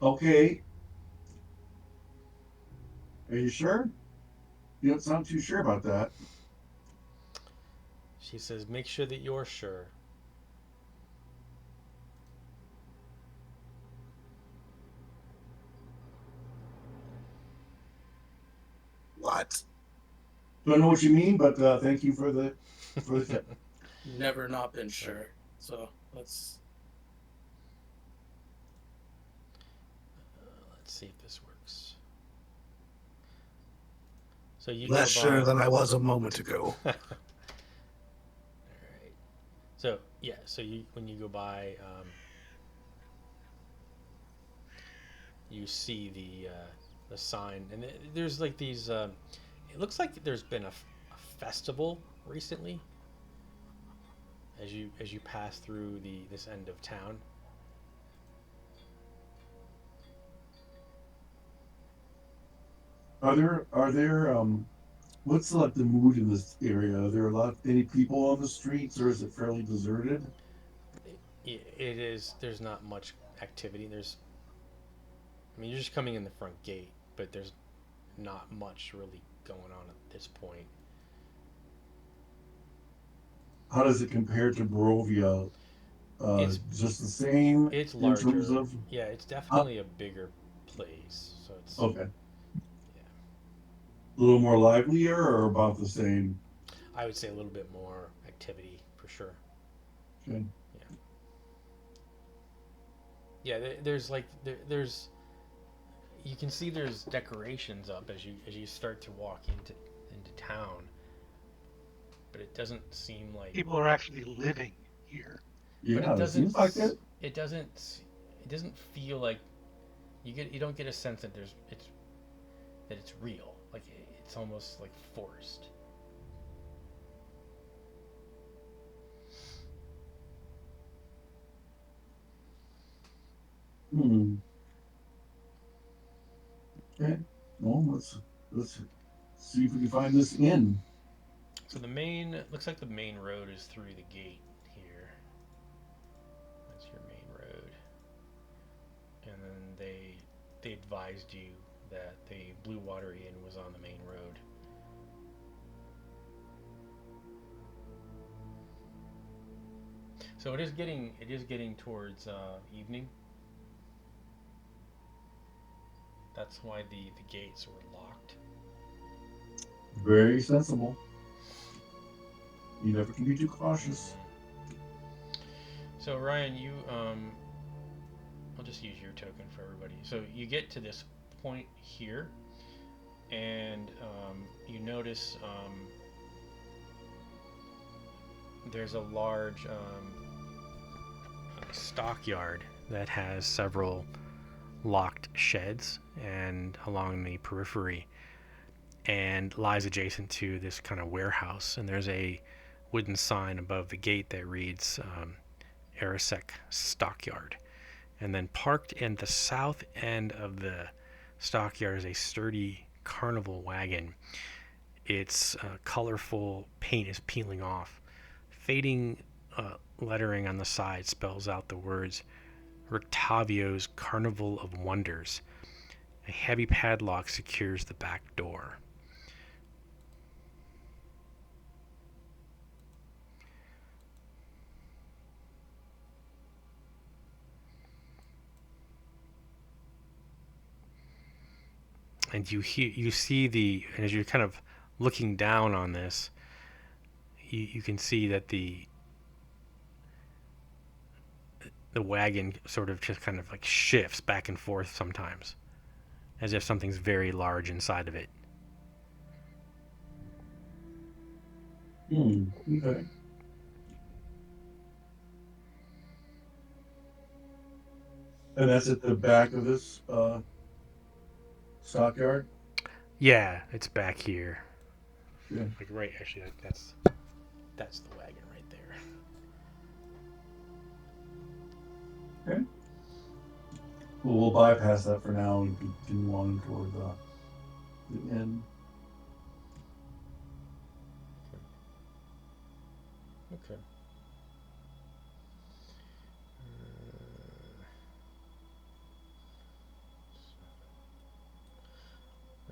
Okay. Are you sure? You don't sound too sure about that. She says, "Make sure that you're sure." What? Don't know what you mean, but thank you for the tip. Never not been sure. So let's. Let's see if this works. So you Less go sure by. than I was a moment ago. All right. So yeah. So when you go by, you see the sign, and there's like these. It looks like there's been a festival recently. As you pass through this end of town. Are there what's like the mood in this area? Are there any people on the streets, or is it fairly deserted? It is. There's not much activity. I mean, you're just coming in the front gate, but there's not much really going on at this point. How does it compare to Barovia? It's Just the same It's in terms larger. of. Yeah, it's definitely a bigger place. So it's Okay. yeah. A little more livelier, or about the same? I would say a little bit more activity for sure. Okay. Yeah, there's like there's you can see there's decorations up as you start to walk into town, but it doesn't seem like People are actually living here. but Yeah, it seems like it. it doesn't feel like you don't get a sense that it's real. Like it's almost like forced. Hmm. Okay. Well, let's see if we can find this inn. So looks like the main road is through the gate here. That's your main road. And then they advised you that the Blue Water Inn was on the main road. So it is getting towards evening. That's why the gates were locked. Very sensible. You never can be too cautious. So Ryan, I'll just use your token for everybody. So you get to this point here, and you notice there's a large stockyard that has several locked sheds and along the periphery, and lies adjacent to this kind of warehouse. And there's a wooden sign above the gate that reads Arisek Stockyard. And then parked in the south end of the stockyard is a sturdy carnival wagon. Its colorful paint is peeling off. Fading lettering on the side spells out the words Rictavio's Carnival of Wonders. A heavy padlock secures the back door. And you see and as you're kind of looking down on this, you can see that the wagon sort of just kind of like shifts back and forth sometimes, as if something's very large inside of it. Okay. And that's at the back of this stockyard? Yeah, it's back here. Yeah. Like right, actually, that's the wagon right there. Okay. Well, we'll bypass that for now and continue on toward the end. Okay.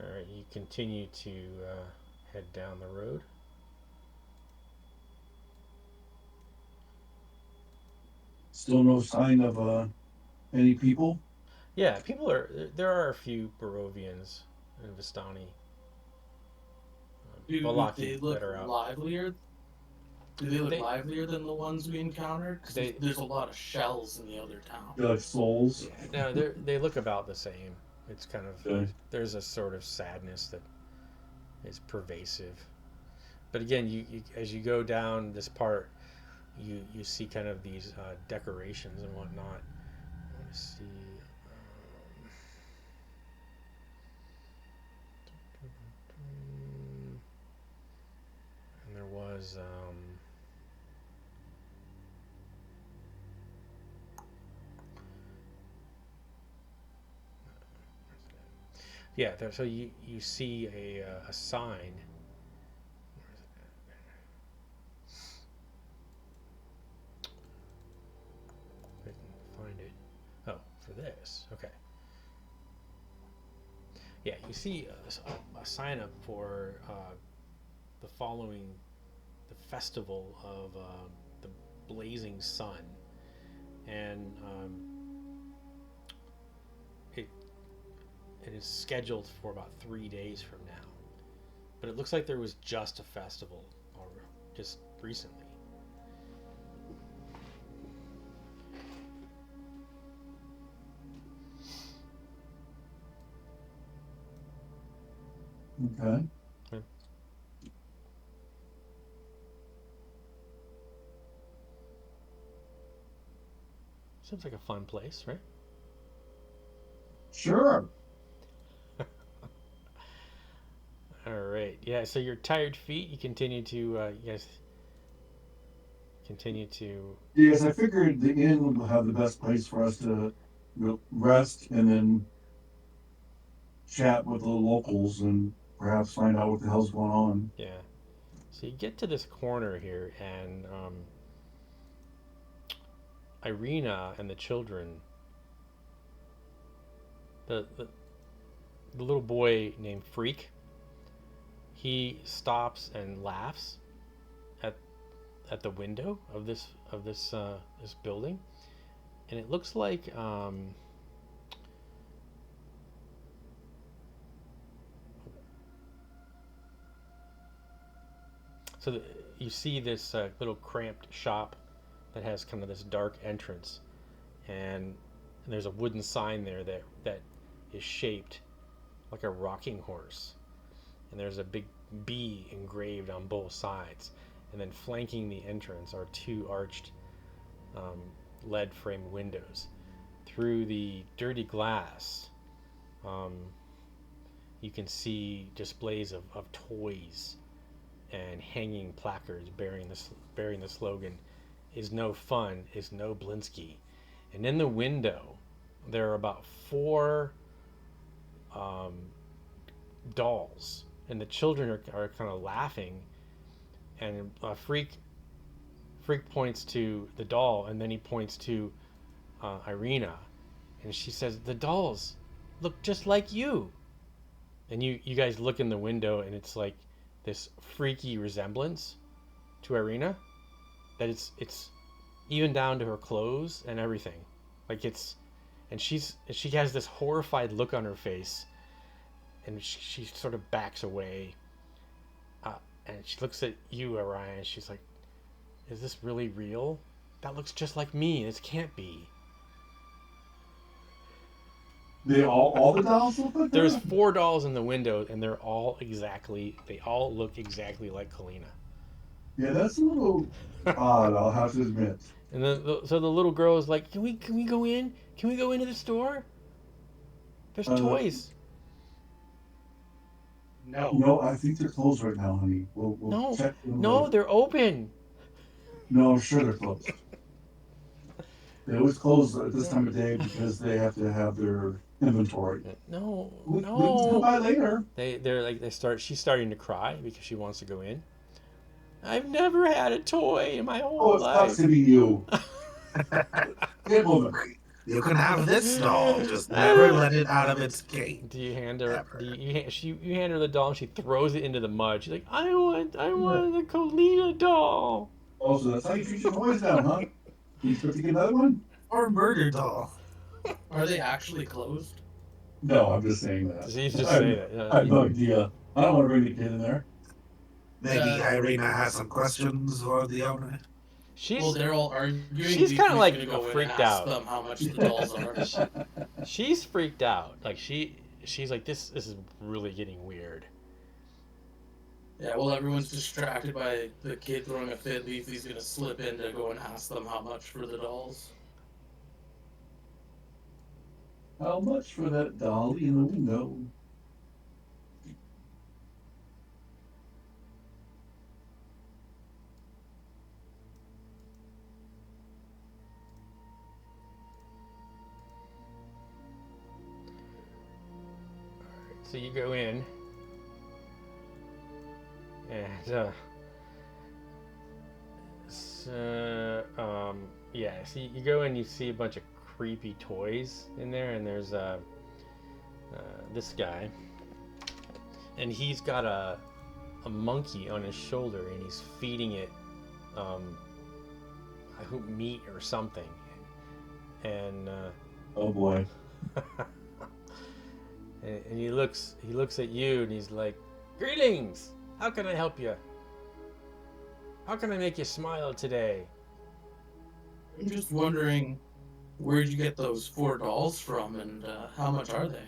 All right, you continue to head down the road. Still no sign of any people? Yeah, there are a few Barovians in Vistani. Do Vallacki they look that are out. livelier? Do they look livelier than the ones we encountered? Because there's a lot of shells in the other town. They're like souls? Yeah, no, they look about the same. It's kind of Okay. there's a sort of sadness that is pervasive. But again, you as you go down this part, you see kind of these decorations and whatnot. I want to see. And there was. Yeah, so you see a sign. Where is it at? I can find it. Oh, for this. Okay. Yeah, you see a sign up for the festival of the blazing sun, and it is scheduled for about 3 days from now. But it looks like there was just a festival just recently. Okay. Seems like a fun place, right? Sure. All right. Yeah. So your tired feet, you continue to, you guys continue to. Yes, I figured the inn will have the best place for us to rest and then chat with the locals and perhaps find out what the hell's going on. Yeah. So you get to this corner here, and Irina and the children, the little boy named Freak, he stops and laughs at the window of this building, and it looks like you see this little cramped shop that has kind of this dark entrance, and there's a wooden sign there that is shaped like a rocking horse, and there's a big B engraved on both sides, and then flanking the entrance are two arched lead framed windows. Through the dirty glass, you can see displays of toys and hanging placards bearing the slogan, "Is no fun, is no Blinsky." And in the window, there are about 4 dolls, and the children are kind of laughing. And Freak points to the doll, and then he points to Irina, and she says the dolls look just like you. And you guys look in the window, and it's like this freaky resemblance to Irina, that it's even down to her clothes and everything, like it's, and she has this horrified look on her face, and she sort of backs away, and she looks at you, Orion, and she's like, "Is this really real? That looks just like me. This can't be." They all the dolls look like There's that? 4 dolls in the window, and they all look exactly like Kalina. Yeah, that's a little odd, I'll have to admit. And then so the little girl is like, "Can we go in? Can we go into the store? There's toys." No. No, I think they're closed right now, honey. We'll No, check them no, later. they're open. No, I'm sure they're closed. They always close at this time of day because they have to have their inventory. No, We can come by later. They're like she's starting to cry because she wants to go in. I've never had a toy in my Oh, whole it life. sucks to be you. Get moving. You can have this doll, just never let it out of its gate. Do you hand her? Ever. You hand her the doll, and she throws it into the mud. She's like, I want the Colina doll. Oh, so that's how you treat your toys now, huh? You expect to get another one? Or murder doll. Are they actually closed? No, I'm just saying that. He's just saying it. I have no idea. I don't want to bring the kid in there. Maybe Irina has some questions for the owner. Well, they're all arguing. She's kinda, like, gonna go in freaked and ask out. them how much the dolls are. She's freaked out. Like she's like, this is really getting weird. Yeah, well, everyone's distracted by the kid throwing a fit. Leafy's gonna slip in to go and ask them how much for the dolls. How much for that dolly in the window? So you go in, and yeah. So you go in, you see a bunch of creepy toys in there, and there's this guy, and he's got a monkey on his shoulder, and he's feeding it I hope meat or something, and Oh boy. and he looks at you, and he's like, "Greetings! How can I help you? How can I make you smile today?" I'm just wondering, where'd you get those 4 dolls from, and how much are they?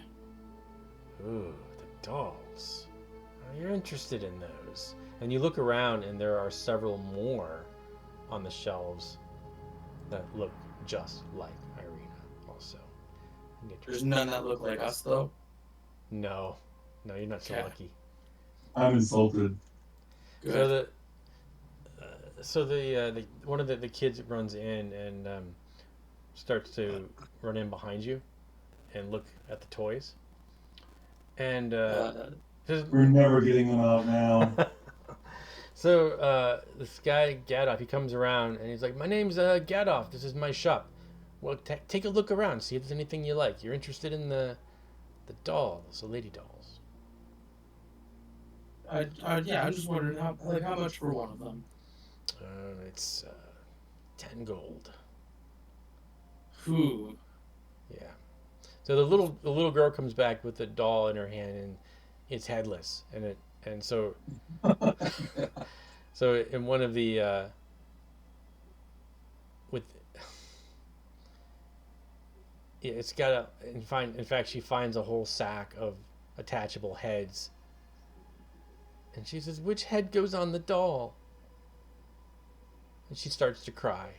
Ooh, the dolls. Oh, you're interested in those. And you look around, and there are several more on the shelves that look just like Irina also. There's none that look like us, though. No, you're not so Okay. lucky. I'm insulted. Good. So the one of the kids runs in and starts to run in behind you and look at the toys. And We're never getting them out now. so this guy Gadoff, he comes around and he's like, "My name's Gadoff. This is my shop. Well, take a look around, see if there's anything you like. You're interested in the dolls, the lady dolls." Yeah, I was just wondering how much for one of them. It's 10 gold. Ooh. Yeah. So the little girl comes back with the doll in her hand, and it's headless, and so so in one of the with yeah, it's got in fact she finds a whole sack of attachable heads, and she says, "Which head goes on the doll?" And she starts to cry.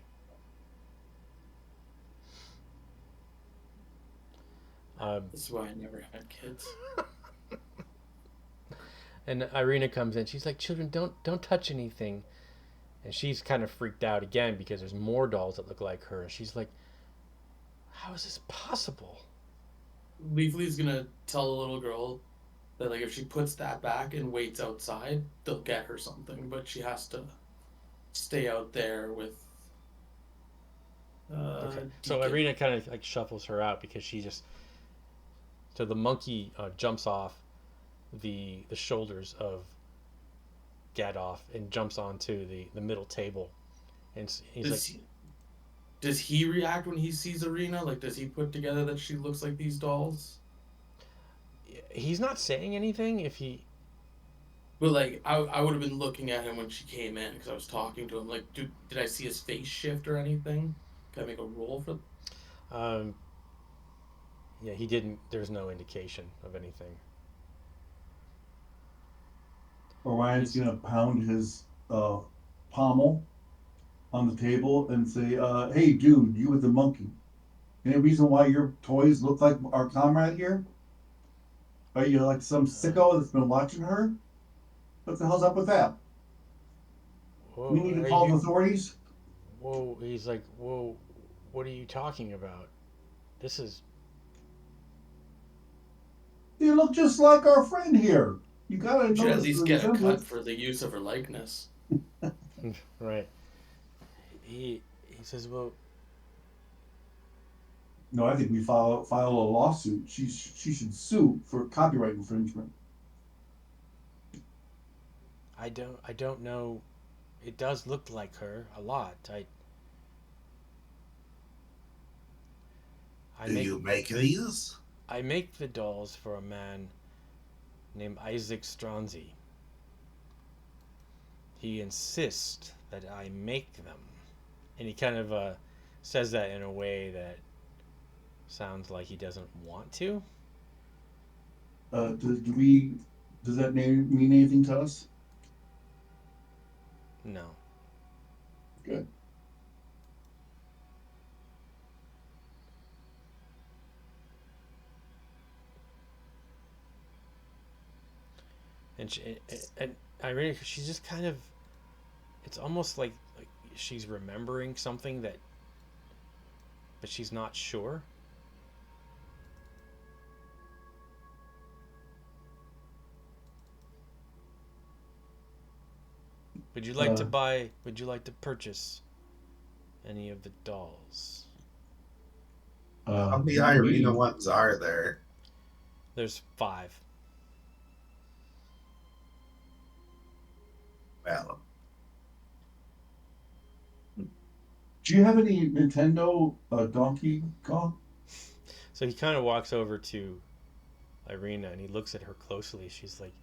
This is why I never had kids. And Irina comes in. She's like, "Children, don't touch anything." And she's kind of freaked out again because there's more dolls that look like her. And she's like, "How is this possible?" Leafly's gonna tell the little girl that, like, if she puts that back and waits outside, they'll get her something, but she has to stay out there with Okay. So Deacon. Irina kind of like shuffles her out because she just. So the monkey jumps off the shoulders of Gadolf and jumps onto the middle table, and he's like, Does he react when he sees Arena? Like, does he put together that she looks like these dolls? he's not saying anything. If he, But like, I would have been looking at him when she came in because I was talking to him. Like, did I see his face shift or anything? Can I make a roll for? um, yeah, he didn't. There's no indication of anything. Orion's He's gonna pound his pommel on the table and say, "Hey, dude, you with the monkey. Any reason why your toys look like our comrade here? Are you like some sicko that's been watching her? What the hell's up with that? We whoa, need to are call the you? authorities." Whoa, he's like, whoa, what are you talking about? This is You look just like our friend here. You gotta We should at notice the least get a cut resemblance. for the use of her likeness. right. He says, well, No, I think we file a lawsuit. She should sue for copyright infringement. I don't know. It does look like her a lot. I Do make you make these? I make the dolls for a man named Isaac Stronzi. He insists that I make them, and he kind of says that in a way that sounds like he doesn't want to. Does that name mean anything to us? No. Good. And and Irene, she's just kind of. It's almost like she's remembering something that, but she's not sure. Would you like to Uh, buy? Would you like to purchase any of the dolls? How many not Irina me. ones are there? There's 5. Well, Do you have any Nintendo Donkey Kong? So he kind of walks over to Irina and he looks at her closely. She's like,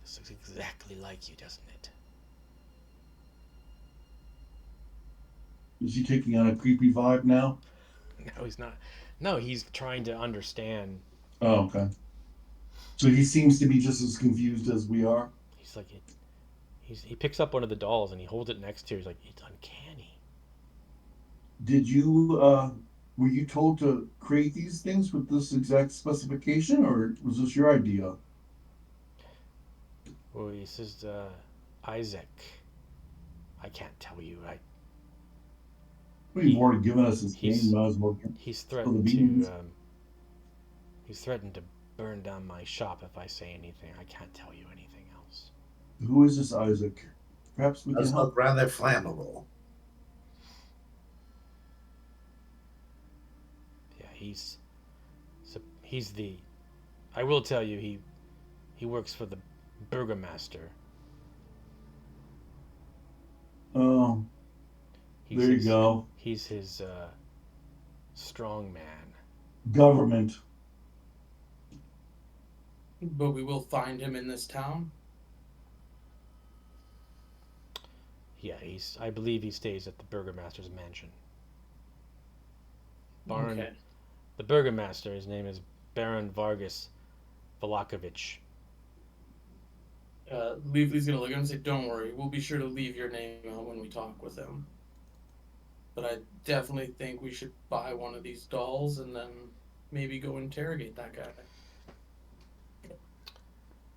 "This looks exactly like you, doesn't it?" Is he taking on a creepy vibe now? No, he's not. No, he's trying to understand. Oh, okay. So he seems to be just as confused as we are. He's like, he picks up one of the dolls and he holds it next to her. He's like, it's uncanny. Did you were you told to create these things with this exact specification, or was this your idea? Well, he says, Isaac, I can't tell you. Well, you've He already given us this game. he's Might as well he's spill the threatened to beans. he's threatened to burn down my shop if I say anything. I can't tell you anything else. Who is this Isaac? Perhaps we can does look help. rather flammable. Yeah, he's the. I will tell you, he works for the burgomaster. Oh, He's there you his, go. He's his strong man. Government. But we will find him in this town. Yeah, I believe he stays at the burgomaster's mansion. Baron, Okay. the burgomaster, his name is Baron Vargas Vallackovich. Leafly's gonna look at him and say, "Don't worry, we'll be sure to leave your name out when we talk with him." But I definitely think we should buy one of these dolls and then maybe go interrogate that guy.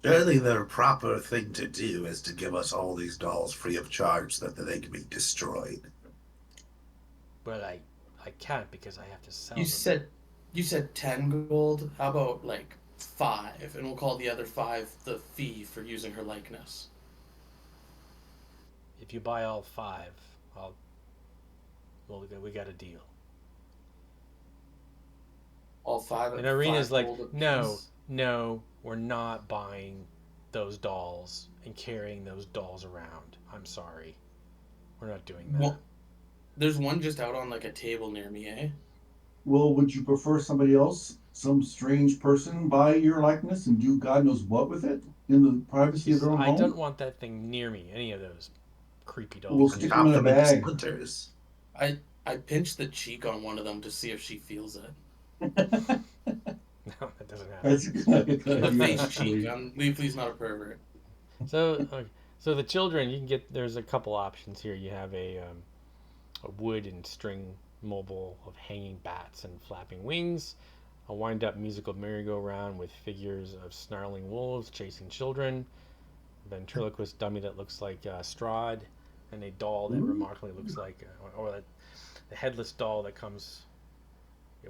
Surely the proper thing to do is to give us all these dolls free of charge so that they can be destroyed. But I can't because I have to sell You them. said 10 gold. How about like 5, and we'll call the other 5 the fee for using her likeness. If you buy all 5, I'll Well, we got a deal. All five And at Arena's 5 like, gold no, apiece. no, we're not buying those dolls and carrying those dolls around. I'm sorry. We're not doing that. Well, there's one just out on like a table near me, eh? Well, would you prefer somebody else, some strange person, buy your likeness and do God knows what with it in the privacy She of says, their own I don't home? want that thing near me, any of those creepy We'll dolls. And stick them chop in a them into bag. splinters. I pinched the cheek on one of them to see if she feels it. No, that doesn't happen. That's a good The idea, face cheek. actually. Leafly's not a pervert. So, so the children, you can get. There's a couple options here. You have a wood and string mobile of hanging bats and flapping wings, a wind-up musical merry-go-round with figures of snarling wolves chasing children, a ventriloquist dummy that looks like Strahd, and a doll that Ooh. remarkably looks like, the headless doll that comes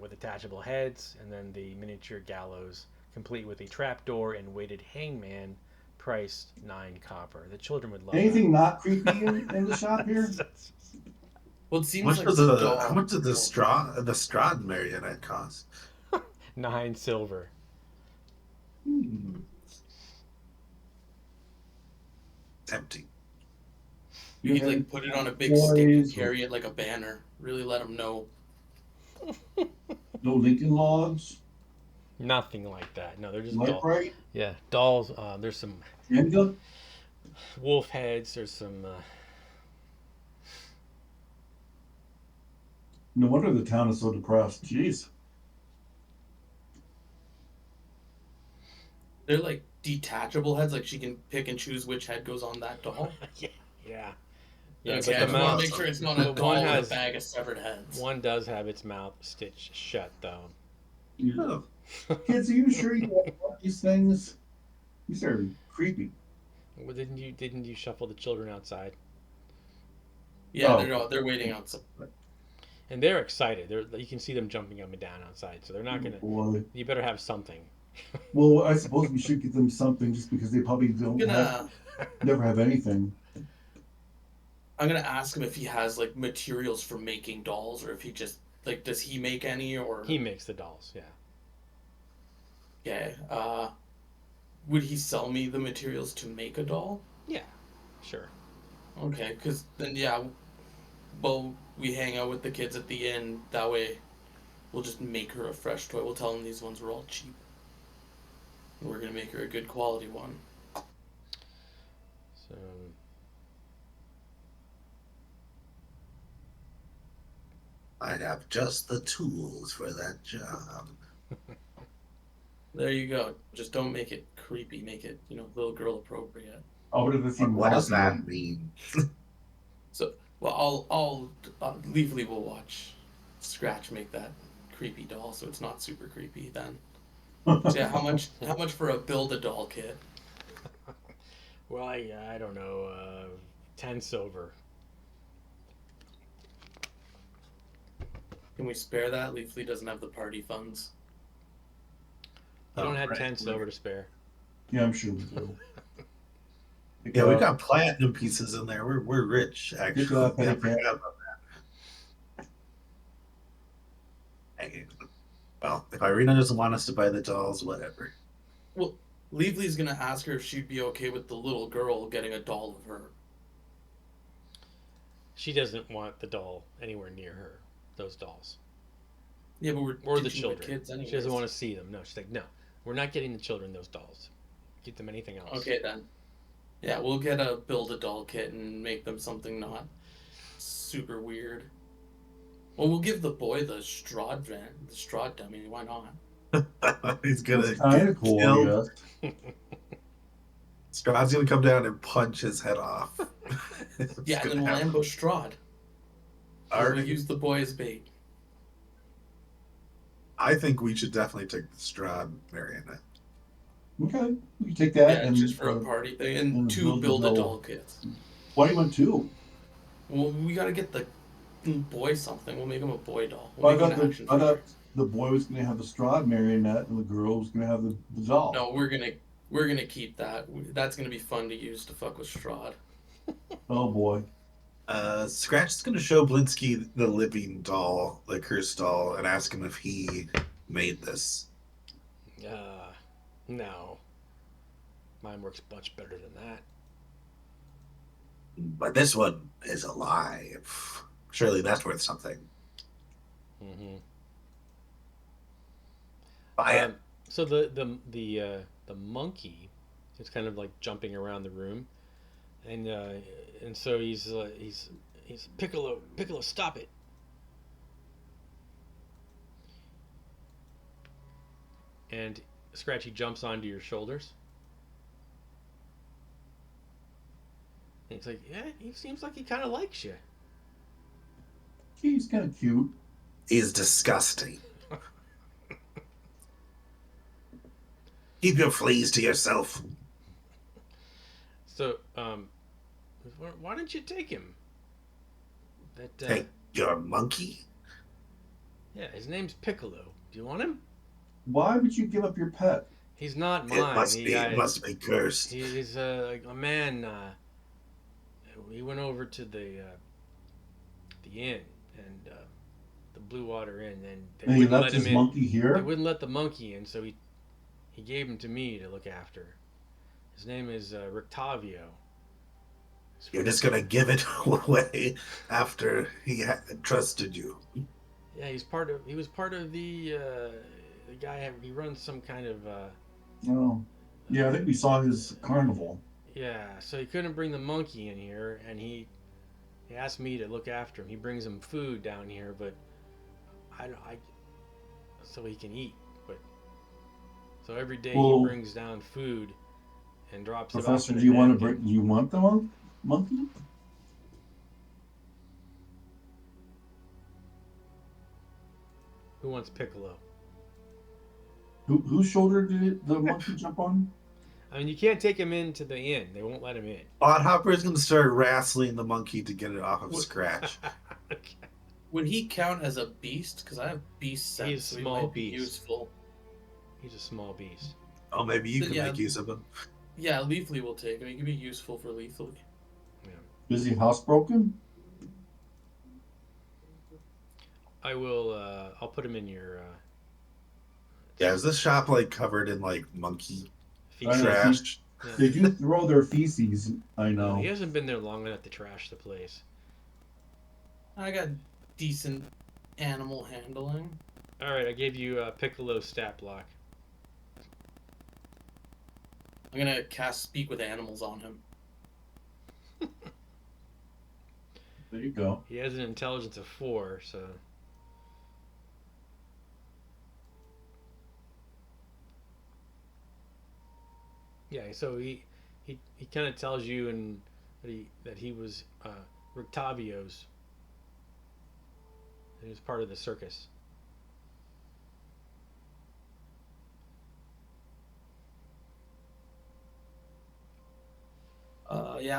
with detachable heads, and then the miniature gallows, complete with a trapdoor and weighted hangman, priced 9 copper. The children would love Anything that. not creepy in the shop here? Well, it How seems much like does the how doll. much did the Strahd marionette cost? 9 silver. Hmm. Tempting. You could Yeah, like put it on a big stick and boys, carry it like a banner. Really let them know. no Lincoln Logs, Nothing like that. No, they're just Light dolls. Bright, Yeah, dolls. There's some Jenga. wolf heads. There's some. No wonder the town is so depressed. Jeez. They're like detachable heads. Like she can pick and choose which head goes on that doll. Yeah, yeah, yeah. Okay, But I the just want to mouth. make sure it's not a But doll one with has a bag of severed heads. one does have its mouth stitched shut though. Oh, Kids, are you sure you want these things? These are creepy. Well, didn't you shuffle the children outside? Yeah, Oh. they're waiting outside. And they're excited. You can see them jumping up and down outside. So they're not gonna. Boy. You better have something. Well, I suppose we should get them something just because they probably I'm don't have, gonna never have anything. I'm gonna ask him if he has like materials for making dolls, or if he just like does he make any, or He makes the dolls. Yeah. yeah. Would he sell me the materials to make a doll? Yeah. Sure. Okay, because then yeah, well we hang out with the kids at the inn. That way, we'll just make her a fresh toy. We'll tell them these ones were all cheap. And we're gonna make her a good quality one. So. I have just the tools for that job. There you go. Just don't make it creepy. Make it little girl appropriate. Oh, but if it's even What does wacky, that mean? So well, I'll Leafly will watch Scratch make that creepy doll, so it's not super creepy then. So yeah, how much for a build a doll kit? Well, I don't know. 10 silver. Can we spare that? Leafly doesn't have the party funds. You don't Oh, have right. 10 silver to spare. yeah, I'm sure we do. Yeah, we got platinum pieces in there. We're rich, actually. job, Yeah, I Petty forgot Cat. about that. Hey, well, if Irina doesn't want us to buy the dolls, whatever. Well, Leafly's gonna ask her if she'd be okay with the little girl getting a doll of her. She doesn't want the doll anywhere near her. Those dolls. Yeah, but we're Or the teaching children. kids anyways. She doesn't want to see them. No, she's like, no, we're not getting the children those dolls. Get them anything else. Okay then. Yeah, we'll get a build a doll kit and make them something not super weird. Well, we'll give the boy the Strahd dummy. Why not? He's gonna It's kind get of cool, killed. I guess. Strahd's gonna come down and punch his head off. It's Yeah, and gonna then we'll happen. ambush Strahd. Or Alright. we'll use the boy as bait. I think we should definitely take the Strahd marionette. Okay, we can take that Yeah, and just for a party thing. And and 2 build a doll kits. Why do you want two? Well, we gotta get the boy something. We'll make him a boy doll. Well, We'll make him an action I thought figure. the boy was going to have the Strahd marionette and the girl was going to have the doll. No, we're gonna keep that. That's gonna be fun to use to fuck with Strahd. Oh boy. Scratch is going to show Blinsky the living doll, the cursed doll, and ask him if he made this. No. Mine works much better than that. But this one is alive. Surely that's worth something. Mm-hmm. Buy it. So the monkey is kind of like jumping around the room, and so he's Piccolo, stop it! And Scratchy jumps onto your shoulders. And he's like, yeah, he seems like he kind of likes you. He's kind of cute. He's disgusting. Keep your fleas to yourself. So, why don't you take him? Take your monkey? Yeah, his name's Piccolo. Do you want him? Why would you give up your pet? He's not mine. It must be cursed. He's like a man. He went over to the inn and the Blue Water Inn, and they And he wouldn't left let his him in. monkey here? They wouldn't let the monkey in, so he gave him to me to look after. His name is Rictavio. You're just gonna give it away after he trusted you. Yeah, he was part of the guy. He runs some kind of. Oh. Yeah, I think we saw his carnival. Yeah, so he couldn't bring the monkey in here, and he asked me to look after him. He brings him food down here, but I so he can eat. But so every day he brings down food and drops it off. Professor, do you want the monkey? Who wants Piccolo? Whose shoulder did the monkey jump on? I mean, you can't take him into the inn. They won't let him in. Oddhopper is going to start wrestling the monkey to get it off of Scratch. Okay. Would he count as a beast? Because I have beast sense. He's so small he might be beast. useful. He's a small beast. Oh, maybe you can Yeah. make use of him. Yeah, Leafly will take him. He can be useful for Leafly. Is he housebroken? I will. I'll put him in your. Yeah, is this shop like covered in like monkey I know. trash? Yeah. They do throw their feces, I know. He hasn't been there long enough to trash the place. I got decent animal handling. All right, I gave you Piccolo stat block. I'm gonna cast Speak with Animals on him. There you go. He has an intelligence of 4, so. Yeah, so he kind of tells you and that he was Rictavio's. He was part of the circus. Yeah,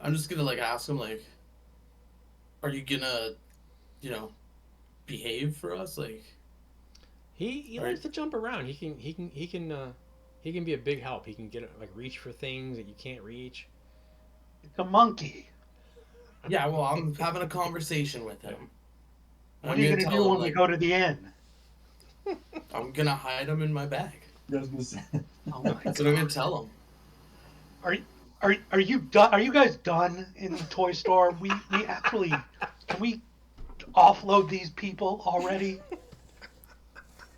I'm just gonna like ask him like, are you gonna, behave for us? Like, He likes to jump around. He can be a big help. He can get like reach for things that you can't reach. It's a monkey. yeah, well, I'm having a conversation with him. What are you gonna do when we go to the inn? I'm gonna hide him in my bag. I was gonna say. Oh my That's what I'm gonna tell him. Are you done? Are you guys done in the toy store? We actually can we offload these people already?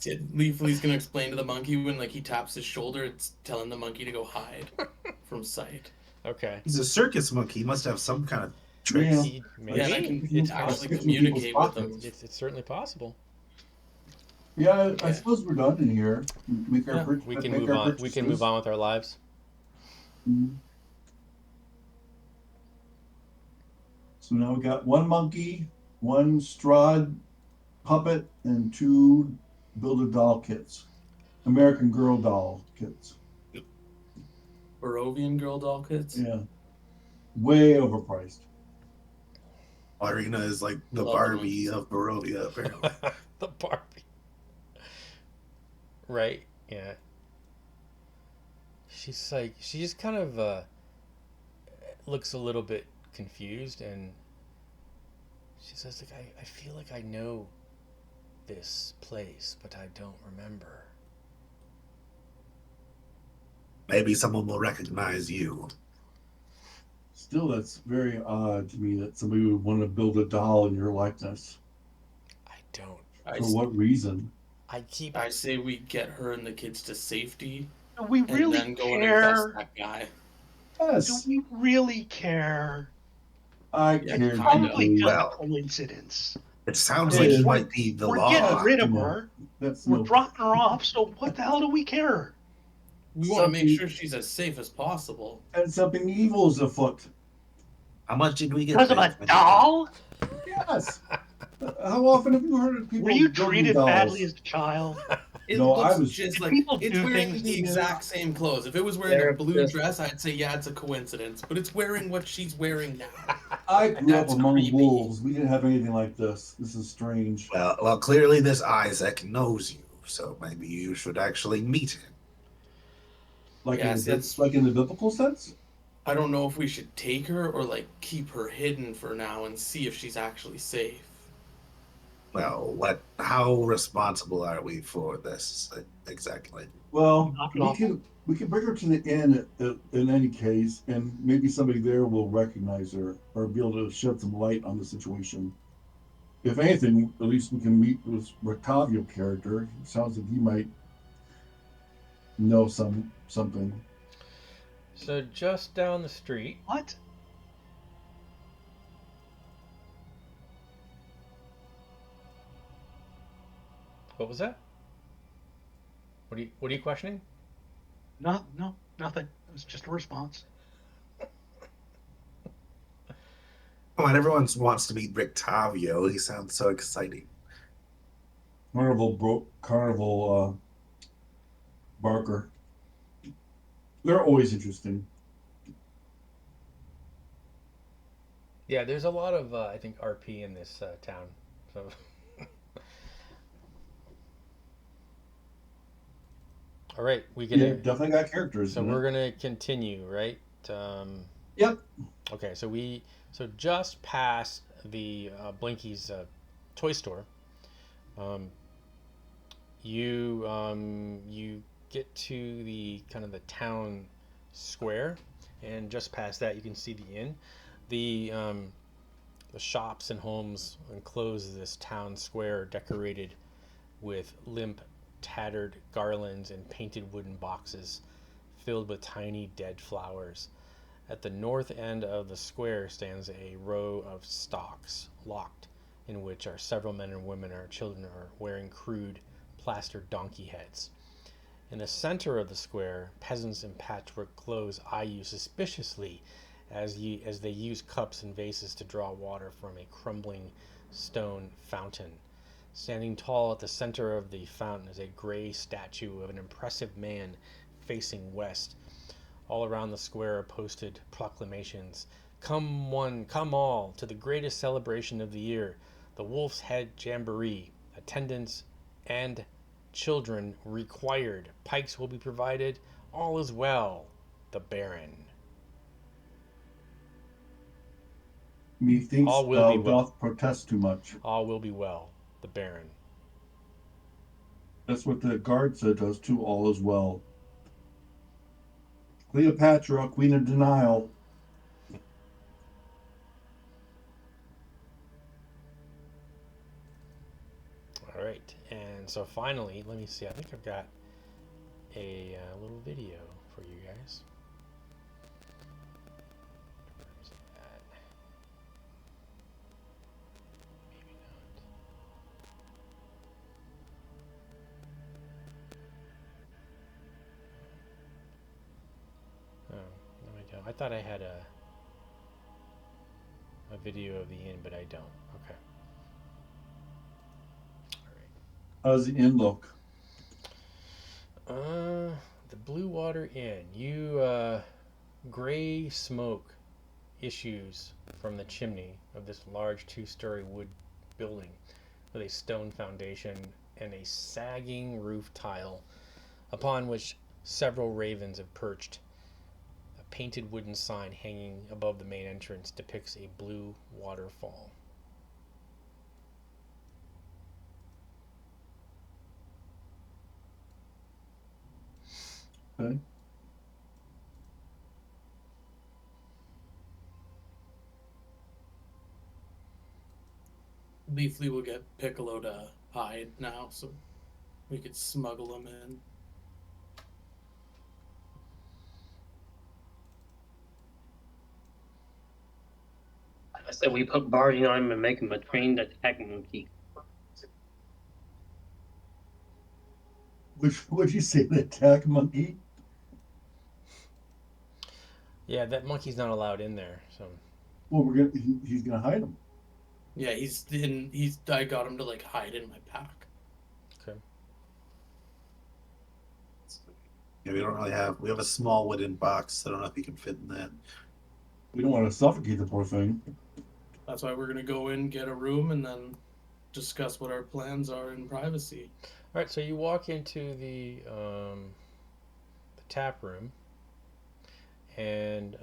Leafly's gonna explain to the monkey when like he taps his shoulder, it's telling the monkey to go hide from sight. Okay. He's a circus monkey. He must have some kind of tricks. Yeah. Maybe. Yeah, and I can It's actually people's communicate with him. pockets. It's certainly possible. Yeah, I suppose we're done in here. Make our Yeah. We can make move our on. We can move purchases. on with our lives. Mhm. So now we got one monkey, one Strahd puppet, and 2 Build-A-Doll kits. American Girl doll kits. Barovian girl doll kits. Yeah. Way overpriced. Irina is like the Love Barbie of Barovia, apparently. The Barbie. Right. Yeah. She just kind of looks a little bit confused, and She says, like, I feel like I know this place, but I don't remember. Maybe someone will recognize you. Still, that's very odd to me that somebody would want to build a doll in your likeness. I don't. For what reason? I say we get her and the kids to safety Do we and really then go and invest care? that guy. Do Yes, we really care? I Yeah, care kinda. Probably deeply. just a Well, coincidence. it sounds It like is. you might be the We're law. getting rid of No, her. that's We're no. dropping her off. So what the hell do we care? We want to make Something- sure she's as safe as possible. And something evil is afoot. How much did we get Because of paid a when you got- doll? Yes. How often have you heard of people Were you building treated dolls? badly as a child? It No, I looks was- just Did like people it's do wearing things the to you? exact same clothes. If it was wearing They're a blue just- dress, I'd say yeah, it's a coincidence. But it's wearing what she's wearing now. I grew up That's among creepy. wolves. We didn't have anything like this. This is strange. Well, clearly this Isaac knows you, so maybe you should actually meet him. Like, Yes, in, the, that's- like in the biblical sense? I don't know if we should take her or like keep her hidden for now and see if she's actually safe. Well, how responsible are we for this exactly? Well, Knock it we off. can bring her to the inn in any case, and maybe somebody there will recognize her or be able to shed some light on the situation. If anything, at least we can meet with Rictavio character. It sounds like he might know something. So just down the street, What? what was that? What are you questioning? No, nothing. It was just a response. Come on, everyone wants to meet Rictavio. He sounds so exciting. Carnival Barker. They're always interesting. Yeah, there's a lot of I think RP in this town. So all right, we Yeah, gonna definitely got characters. so in we're it. gonna continue, right? Yep. Okay, so just past the Blinky's toy store, you get to the kind of the town square, and just past that you can see the inn. The shops and homes enclose this town square decorated with limp, tattered garlands and painted wooden boxes filled with tiny dead flowers. At the north end of the square stands a row of stocks, locked, in which are several men and women or children are wearing crude, plastered donkey heads. In the center of the square, peasants in patchwork clothes eye you suspiciously as they use cups and vases to draw water from a crumbling stone fountain. Standing tall at the center of the fountain is a gray statue of an impressive man facing west. All around the square are posted proclamations. Come one, come all, to the greatest celebration of the year, the Wolf's Head Jamboree. Attendance and children required. Pikes will be provided. All is well. The Baron. Methinks All will thou be well. doth protest too much. All will be well. The Baron. That's what the guard said to us too. All is well. Cleopatra, Queen of Denial. All right. And so finally, let me see. I think I've got a little video for you guys. Where's that? Maybe not. Oh, no, I don't. I thought I had a video of the inn, but I don't. Okay. All right. How's the inn look? The Blue Water Inn. You gray smoke issues from the chimney of this large two-story wood building with a stone foundation and a sagging roof tile upon which several ravens have perched. A painted wooden sign hanging above the main entrance depicts a blue waterfall. Okay. Leafly will get Piccolo to hide now, so we could smuggle him in. I said we put Barney on him and make him a trained attack monkey. Which would you say, the attack monkey? Yeah, that monkey's not allowed in there. So Well, he's gonna hide him. Yeah, he's in. He's. I got him to like hide in my pack. okay. Yeah, we have a small wooden box. I don't know if you can fit in that. We don't want to suffocate the poor thing. That's why we're gonna go in, get a room, and then discuss what our plans are in privacy. All right, so you walk into the tap room, and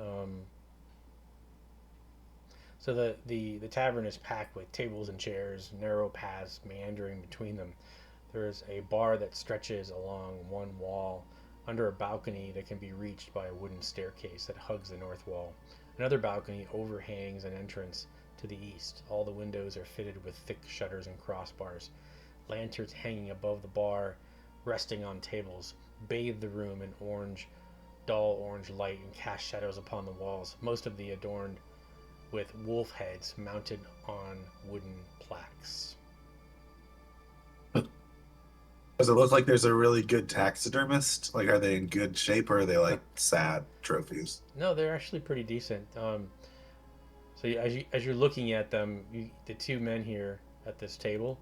so the tavern is packed with tables and chairs, narrow paths meandering between them. There's a bar that stretches along one wall under a balcony that can be reached by a wooden staircase that hugs the north wall. Another balcony overhangs an entrance to the east. All the windows are fitted with thick shutters and crossbars. Lanterns hanging above the bar, resting on tables, bathe the room in dull orange light and cast shadows upon the walls, most of the adorned with wolf heads mounted on wooden plaques. Does it look like there's a really good taxidermist? Like, are they in good shape, or are they like sad trophies? No, they're actually pretty decent. So as you're looking at them, the two men here at this table,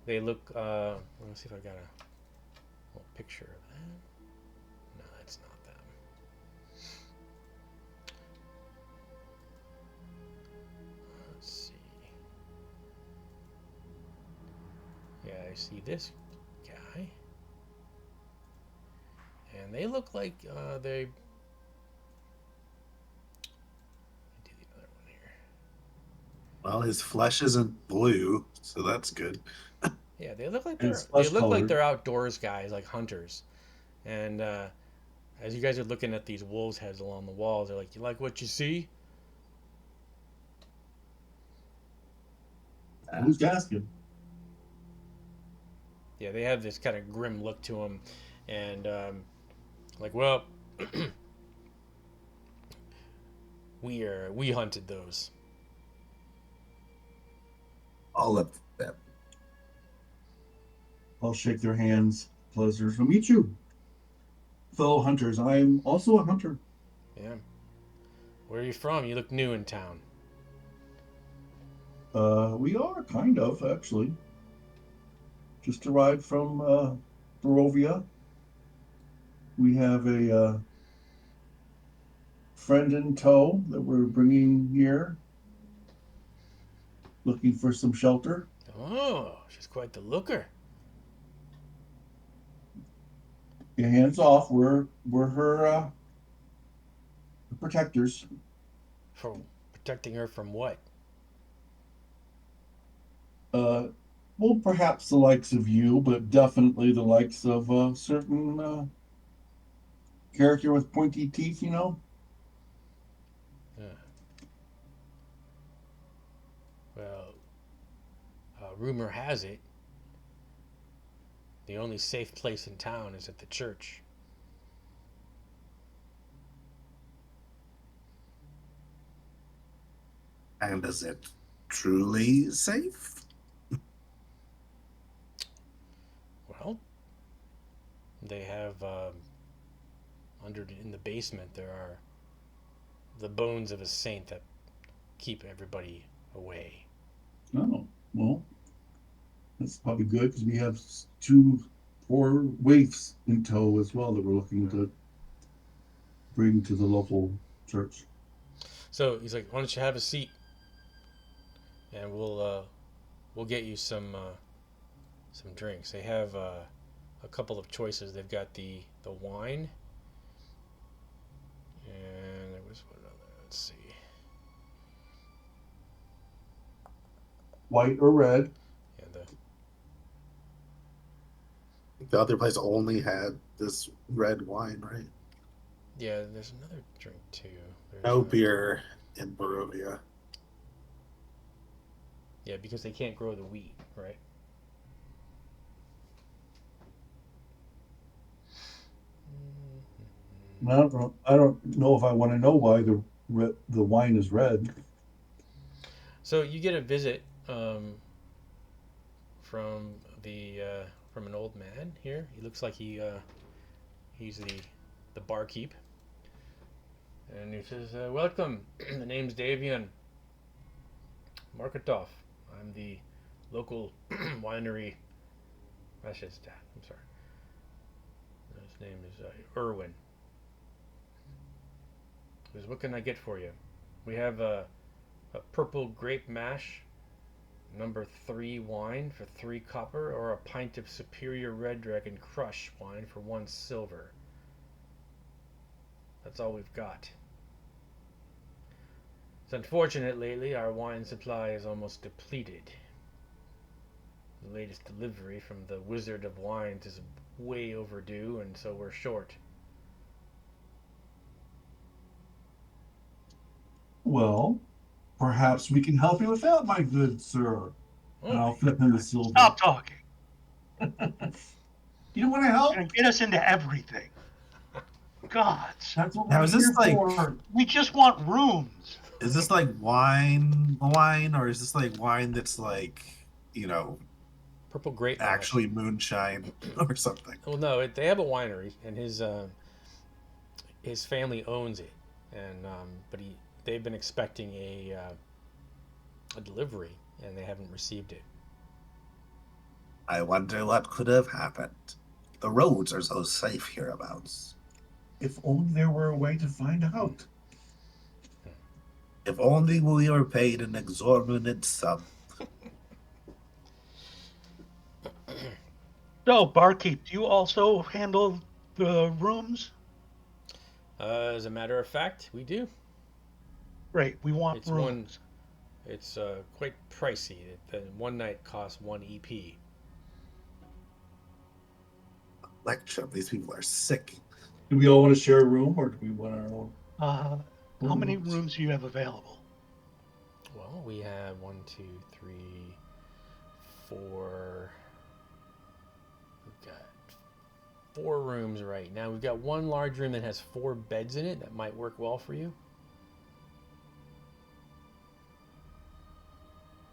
they look. Let me see if I got a little picture of that. No, it's not them. Let's see. Yeah, I see this guy, and they look like they. Do the other one here. Well, his flesh isn't blue, so that's good. Yeah, they look like And it's they flesh look like colored. they're outdoors guys, like hunters. And as you guys are looking at these wolves' heads along the walls, they're like, "You like what you see?" Who's asking? Yeah, they have this kind of grim look to them, and like, well, we hunted those. All of them. I'll shake their hands. Pleasure to meet you, fellow hunters. I'm also a hunter. Yeah. Where are you from? You look new in town. We are kind of actually. Just arrived from Barovia. We have a friend in tow that we're bringing here, looking for some shelter. Oh, she's quite the looker. Your hands off. We're her protectors. For protecting her from what? Well, perhaps the likes of you, but definitely the likes of a certain character with pointy teeth. You know. Yeah. Well, rumor has it the only safe place in town is at the church. And is it truly safe? Well, they have in the basement there are the bones of a saint that keep everybody away. Oh, well, that's probably good because we have two poor waifs in tow as well that we're looking to bring to the local church. So he's like, "Why don't you have a seat, and we'll get you some drinks." They have a couple of choices. They've got the wine, and there was one other. Let's see. White or red? Yeah, the other place only had this red wine, right? Yeah, there's another drink too. There's, No beer in Barovia. Yeah, because they can't grow the wheat, right? I don't know if I want to know why the wine is red. So you get a visit from the from an old man here. He looks like he's the barkeep, and he says, "Welcome. The name's Davian Marketoff. I'm the local winery. Rashestad. I'm sorry. His name is Irwin. He says, what can I get for you? We have a purple grape mash, number 3 wine for 3 copper, or a pint of superior red dragon crush wine for 1 silver. That's all we've got. It's unfortunate lately our wine supply is almost depleted. The latest delivery from the Wizard of Wines is way overdue, and so we're short. Well, perhaps we can help you with that, my good sir. And I'll flip him the silver. Stop talking. You don't want to help? You're gonna get us into everything. God. That's what Now, we're is this here like- for. We just want rooms. Is this like wine, or is this like wine that's like, you know, Purple grape mash. actually moonshine or something? Well, no, they have a winery, and his family owns it, and but they've been expecting a delivery, and they haven't received it. I wonder what could have happened. The roads are so safe hereabouts. If only there were a way to find out. If only we were paid an exorbitant sum. So, barkeep, do you also handle the rooms? As a matter of fact, we do. Right, we want It's rooms. It's quite pricey. The one night costs 1 EP. Lecture, these people are sick. Do we all want to share a room, or do we want our own? How many rooms do you have available? Well, we have 1, 2, 3, 4. We've got 4 rooms right now. We've got one large room that has 4 beds in it. That might work well for you.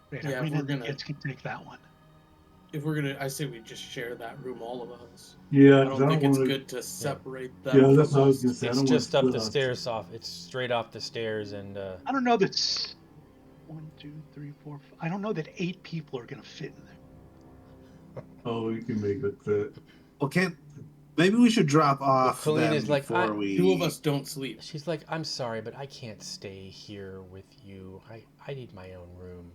Right, Yeah, if Arena we're and the gonna- kids can take that one. If we're gonna, I say we just share that room, all of us. Yeah, I 'cause don't think it's wanna- good to separate them. Yeah, that's from what I was us. gonna say. I It's don't just want up the split stairs off. It's straight off the stairs, and I don't know that's 1, 2, 3, 4. I don't know that 8 people are going to fit in there. Oh, you can make it fit. Well, maybe we should drop off Colleen them is like, before we... 2 of us don't sleep. she's like, I'm sorry, but I can't stay here with you. I need my own room.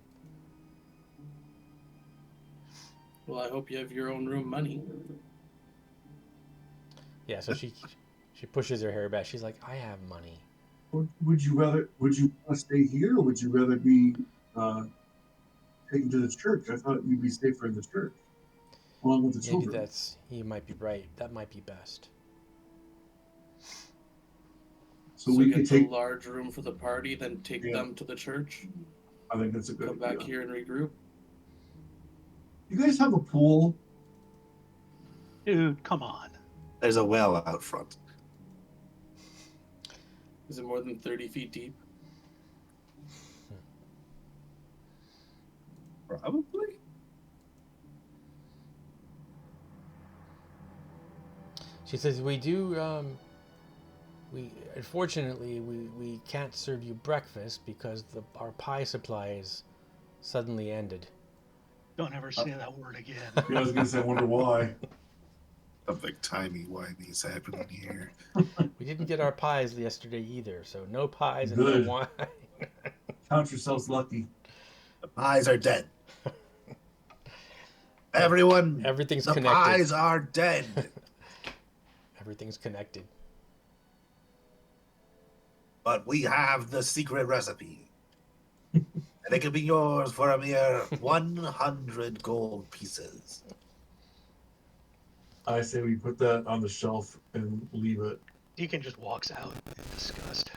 Well, I hope you have your own room money. Yeah, so she pushes her hair back. She's like, I have money. Would you want to stay here, or would you rather be taken to the church? I thought you'd be safer in the church, along with the Maybe children. you might be right. That might be best. So we get could the take. large room for the party, then take Yeah. them to the church. I think that's a good Come back idea. here and regroup. You guys have a pool? Dude, come on. There's a well out front. Is it more than 30 feet deep? Probably. She says, we do, unfortunately, we can't serve you breakfast because our pie supply is suddenly ended. Don't ever say that word again. Yeah, I was gonna say. I wonder why. Something timey-wimey's happening here. We didn't get our pies yesterday either, so no pies and Good. no wine. Count yourselves lucky. The pies are dead. Everyone, Everything's the connected. pies are dead. Everything's connected. But we have the secret recipe. And it can be yours for a mere 100 gold pieces. I say we put that on the shelf and leave it. Deacon just walks out in disgust.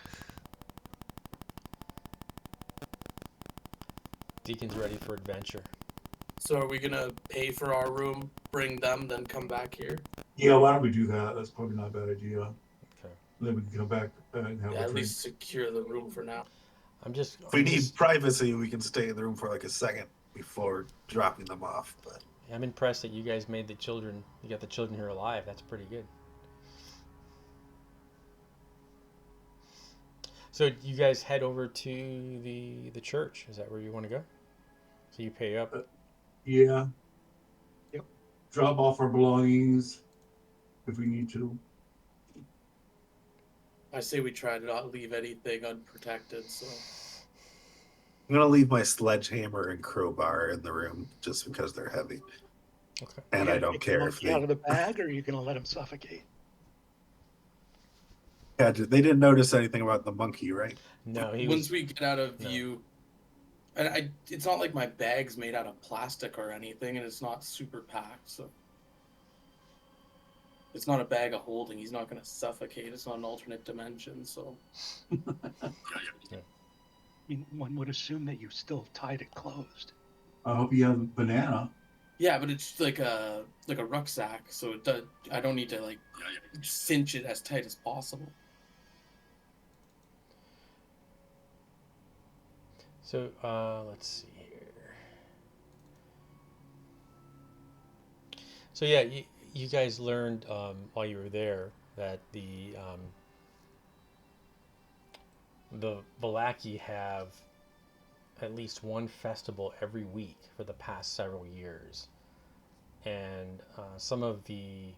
Deacon's ready for adventure. So are we gonna pay for our room, bring them, then come back here? Yeah, why don't we do that? That's probably not a bad idea. Okay. Then we can come back and have Yeah, a at drink. least secure the room for now. If we need privacy, we can stay in the room for like a second before dropping them off. But I'm impressed that you guys made the children. You got the children here alive. That's pretty good. So you guys head over to the church. Is that where you want to go? So you pay up. Yeah. Yep. Drop off our belongings if we need to. I say we try to not leave anything unprotected. So I'm gonna leave my sledgehammer and crowbar in the room just because they're heavy. Okay. And I don't Take the care if monkey they. out of the bag, or are you gonna let him suffocate? Yeah, they didn't notice anything about the monkey, right? No, he once was. we get out of No. view, and it's not like my bag's made out of plastic or anything, and it's not super packed, so it's not a bag of holding. He's not going to suffocate. It's not an alternate dimension, so. I mean, one would assume that you still tied it closed. I hope you have a banana. Yeah, but it's like a rucksack, so it does. I don't need to like cinch it as tight as possible. So let's see here. So yeah, you guys learned while you were there that the Vallacki have at least one festival every week for the past several years, and some of the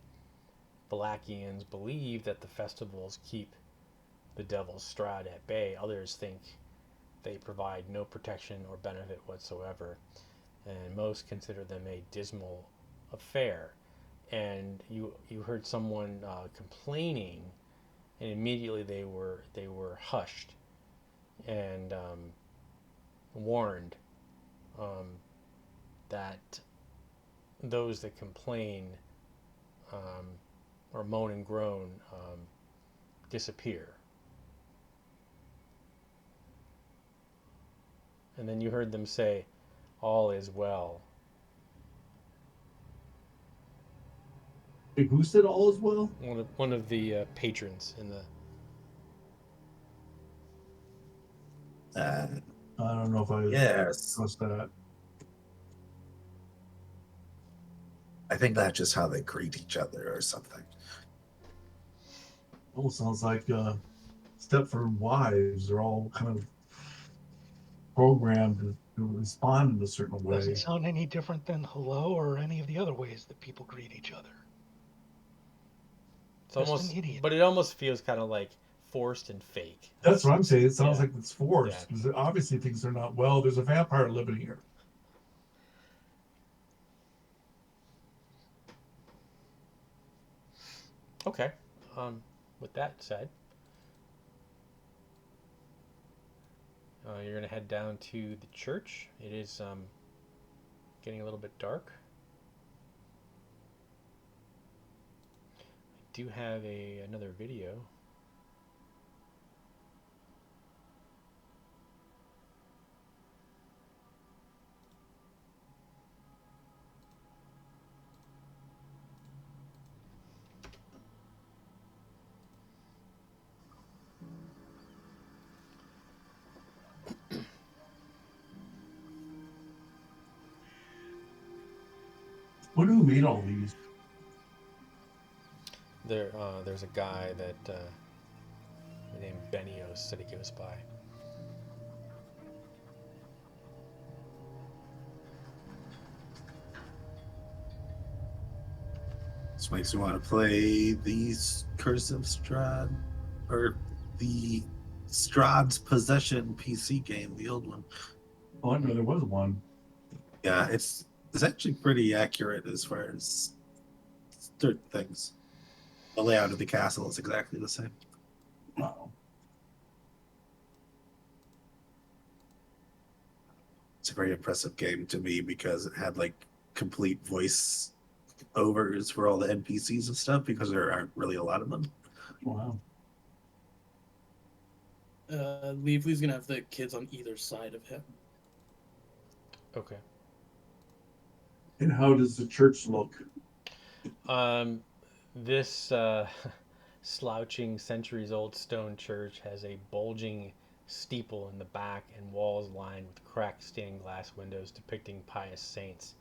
Vallackians believe that the festivals keep the devil's Strahd at bay. Others think they provide no protection or benefit whatsoever, and most consider them a dismal affair. And you heard someone complaining, and immediately they were hushed and warned that those that complain or moan and groan disappear. And then you heard them say, "All is well." Hey, who said all is well? One of the patrons in the. I don't know if I Yes. trust that. I think that's just how they greet each other or something. Almost sounds like Stepford Wives. They're all kind of programmed to respond in a certain way. Doesn't sound any different than hello or any of the other ways that people greet each other. It's almost, an idiot. but it almost feels kind of like forced and fake. That's what I'm saying. It sounds Yeah. like it's forced because obviously things are not well. There's a vampire living here. Okay. With that said, you're gonna head down to the church. It is getting a little bit dark. I do have another video. Wonder who made all these. There's a guy that named Benios said he goes by. This makes me want to play the Curse of Strahd, or the Strahd's Possession PC game, the old one. Oh, I know there was one. Yeah, it's actually pretty accurate as far as certain things. The layout of the castle is exactly the same. Wow. It's a very impressive game to me because it had like complete voice overs for all the NPCs and stuff because there aren't really a lot of them. Wow. Leafly's gonna have the kids on either side of him. Okay. And how does the church look? This slouching, centuries-old stone church has a bulging steeple in the back and walls lined with cracked stained glass windows depicting pious saints.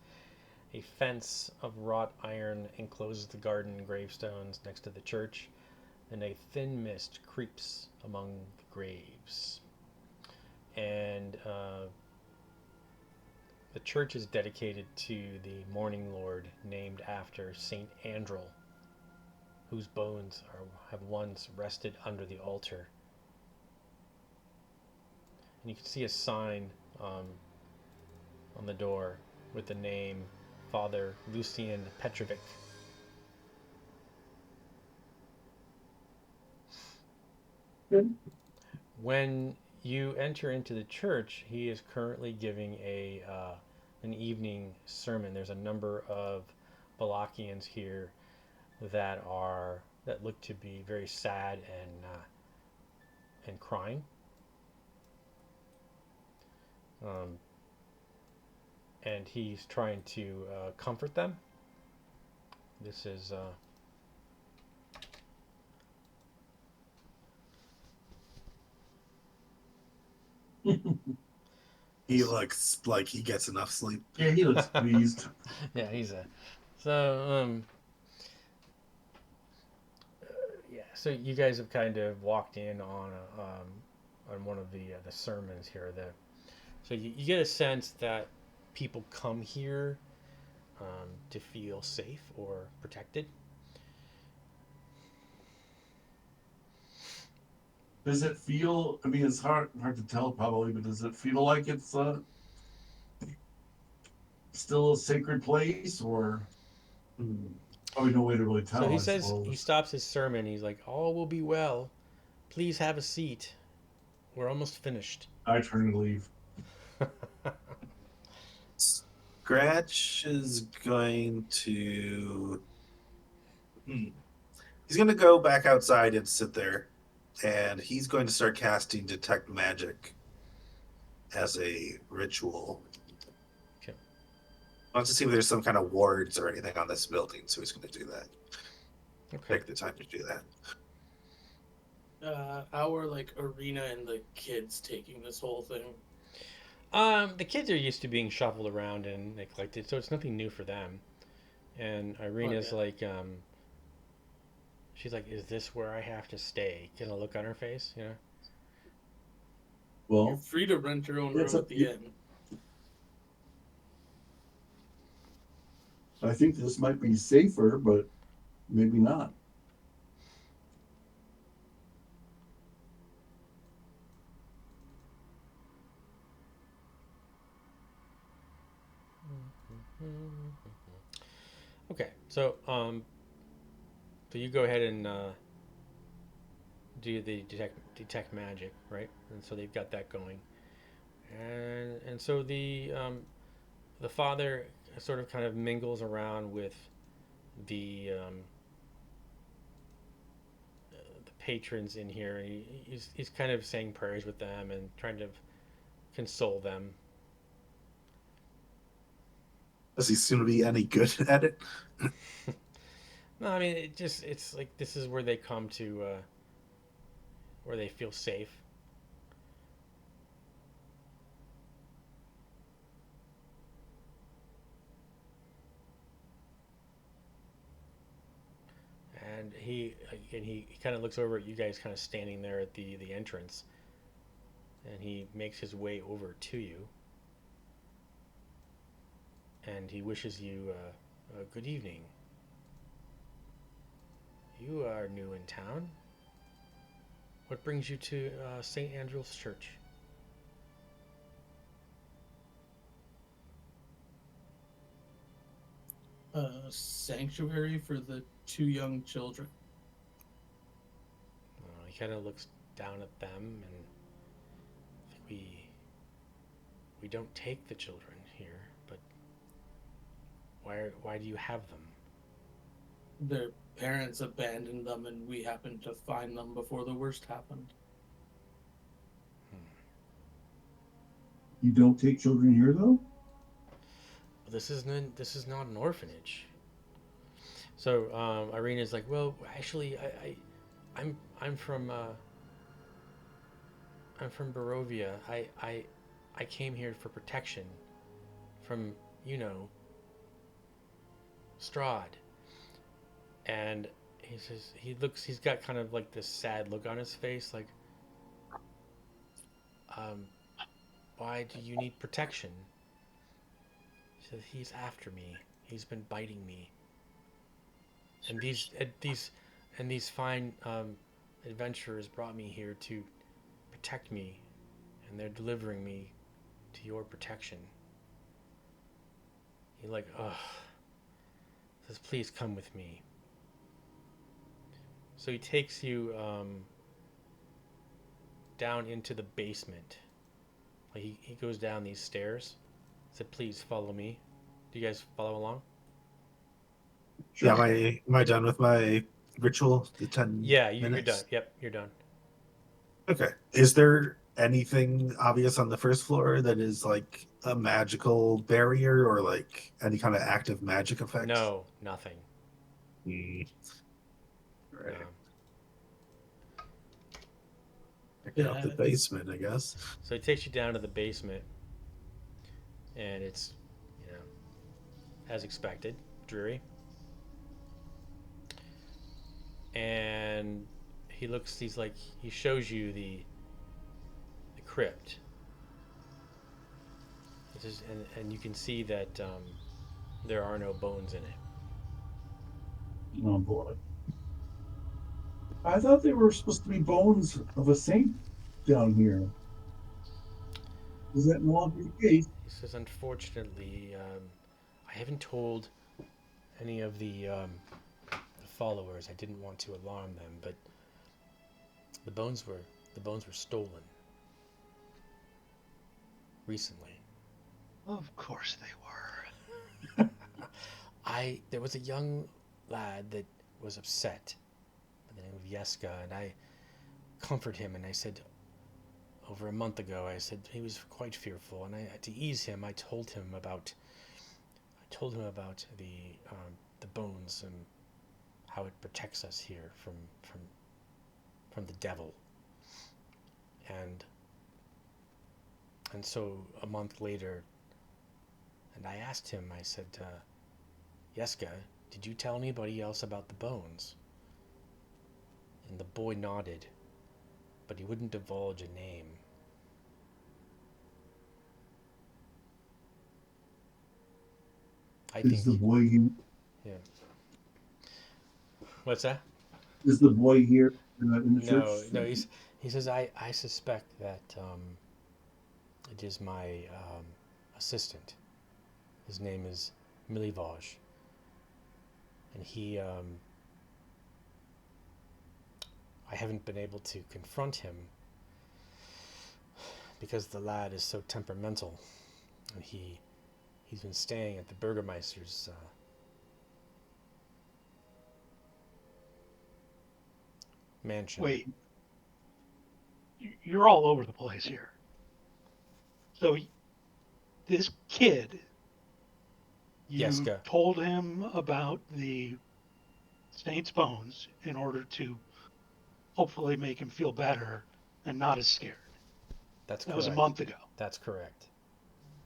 A fence of wrought iron encloses the garden and gravestones next to the church, and a thin mist creeps among the graves. And the church is dedicated to the Morning Lord, named after Saint Andrel, whose bones have once rested under the altar. And you can see a sign on the door with the name Father Lucian Petrovic. Good. When you enter into the church, he is currently giving an evening sermon. There's a number of Vallackians here that look to be very sad and crying. And he's trying to comfort them. This is He looks like he gets enough sleep. Yeah, he looks pleased. yeah, so yeah. So you guys have kind of walked in on one of the sermons here. So you get a sense that people come here to feel safe or protected. Does it feel? I mean, it's hard to tell probably, but does it feel like it's still a sacred place, or probably no way to really tell? So he I says suppose. he stops his sermon. He's like, "All will be well. Please have a seat. We're almost finished." I turn and leave. Scratch is going to. He's going to go back outside and sit there, and he's going to start casting Detect Magic as a ritual. Okay. Wants to see if there's some kind of wards or anything on this building, so he's going to do that. Okay. Take the time to do that. Our arena and the kids taking this whole thing. The kids are used to being shuffled around and neglected, so it's nothing new for them. And Irina's she's like, "Is this where I have to stay?" Get a look on her face, you know. You're Well, free to rent your own room it's at the inn. I think this might be safer, but maybe not. Okay, so you go ahead and do the detect magic, right? And so they've got that going, and so the father sort of kind of mingles around with the patrons in here. He's kind of saying prayers with them and trying to console them. Does he seem to be any good at it? No, I mean it's like this is where they come to where they feel safe. And he kind of looks over at you guys kind of standing there at the entrance, and he makes his way over to you, and he wishes you a good evening. You are new in town. What brings you to St. Andrew's Church? Sanctuary for the 2 young children. He kind of looks down at them, and we don't take the children here, but why do you have them? their parents abandoned them, and we happened to find them before the worst happened. You don't take children here, though? This is not an orphanage. So Irina's like, well, actually, I'm from I'm from Barovia. I came here for protection from, you know, Strahd. And he says he's got kind of like this sad look on his face, like, um, why do you need protection? He says he's after me. He's been biting me. And these fine adventurers brought me here to protect me, and they're delivering me to your protection. He like, ugh. Says, please come with me. So he takes you down into the basement. Like he goes down these stairs. Said, please follow me. Do you guys follow along? Yeah, am I done with my ritual? The 10 Yeah, you're minutes? done. Yep, you're done. Okay. Is there anything obvious on the first floor that is like a magical barrier or like any kind of active magic effect? No, nothing. Mm. Right. No. Check out the basement, I guess. So he takes you down to the basement, and it's, you know, as expected, dreary. And he shows you the crypt. And you can see that there are no bones in it. Oh boy. I thought they were supposed to be bones of a saint down here. Is that no longer the case? He says, unfortunately, I haven't told any of the followers. I didn't want to alarm them, but the bones were stolen recently. Of course they were. There was a young lad that was upset by the name of Yeska, and I comforted him, and I said, over a month ago, I said he was quite fearful, and to ease him, I told him about the bones and how it protects us here from the devil. And so a month later, and I asked him, I said, Yeska, did you tell anybody else about the bones? And the boy nodded, but he wouldn't divulge a name. Is the boy here? Yeah. What's that? Is the boy here in the church? No. He says I suspect that it is my assistant. His name is Milivaj, and I haven't been able to confront him because the lad is so temperamental, and he's been staying at the Burgermeister's mansion. Wait, you're all over the place here. So this kid, you Yeska. told him about the saint's bones in order to hopefully make him feel better and not as scared. That correct. Was a month ago. That's correct.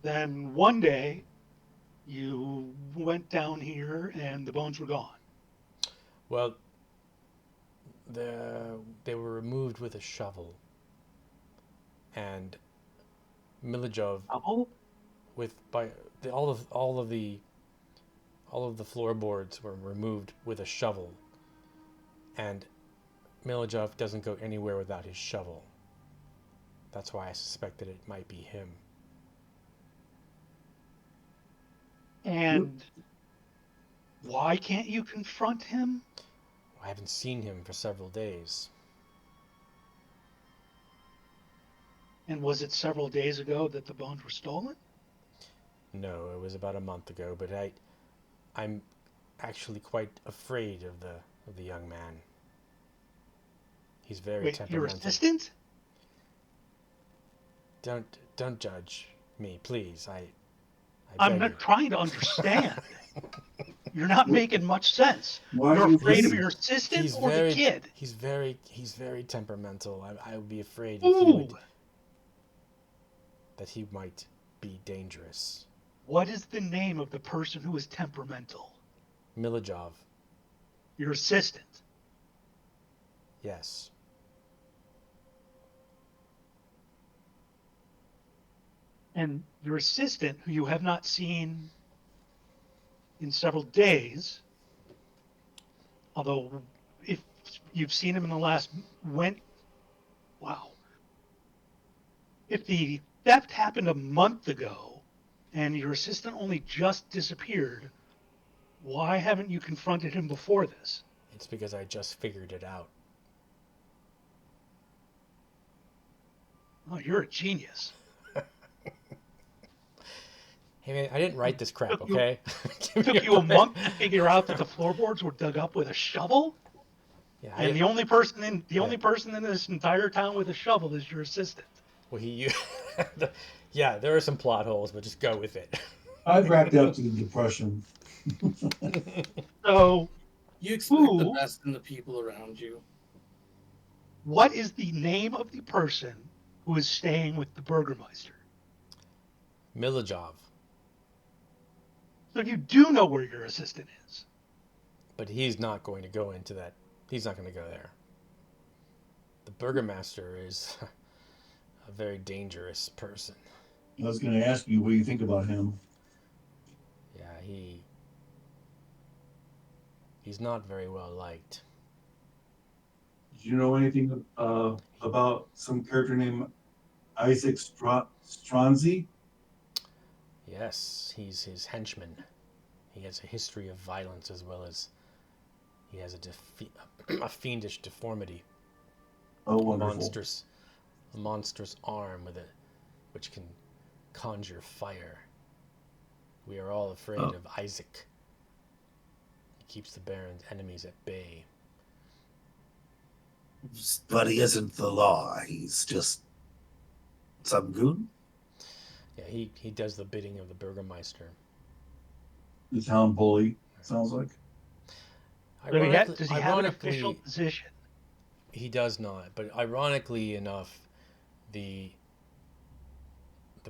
Then one day, you went down here and the bones were gone. Well, they were removed with a shovel, and Milajov all of the floorboards were removed with a shovel, and Milajov doesn't go anywhere without his shovel. That's why I suspected it might be him. And why can't you confront him? I haven't seen him for several days. And was it several days ago that the bones were stolen? No, it was about a month ago, but actually quite afraid of the young man. He's very Wait, your temperamental. assistant? Don't judge me, please. I I'm beg you. not trying to understand. You're not making much sense. Why are You're you afraid of afraid? your assistant He's or the very kid? he's very temperamental. I would be afraid if he would, Ooh, that he might be dangerous. what is the name of the person who is temperamental? Milajov, Your assistant. yes. And your assistant, who you have not seen in several days, although if you've seen him in the last wow. If the theft happened a month ago and your assistant only just disappeared, why haven't you confronted him before this? It's because I just figured it out. Oh, you're a genius. Hey man, I didn't write this crap, Took you- okay? Give me Took you a break. month to figure out that the floorboards were dug up with a shovel, Yeah, and the only person in this entire town with a shovel is your assistant. well, yeah, there are some plot holes, but just go with it. I've racked up to the depression. So, You expect the Who? best in the people around you. what is the name of the person who is staying with the Burgermeister? Milajov, So you do know where your assistant is. but he's not going to go into that. He's not going to go there. The Burgomaster is a very dangerous person. I was going to ask you what you think about him. Yeah, he's not very well liked. Did you know anything about some character named Isaac Stronzi? Yes, he's his henchman. He has a history of violence as well as he has a fiendish deformity. Oh, A wonderful. monstrous arm which can conjure fire. We are all afraid of Isaac. He keeps the Baron's enemies at bay. But he isn't the law. He's just some goon. Yeah, he does the bidding of the Burgermeister. The town bully, sounds like. Does he have an official Ironically, position? he does not. But ironically enough, the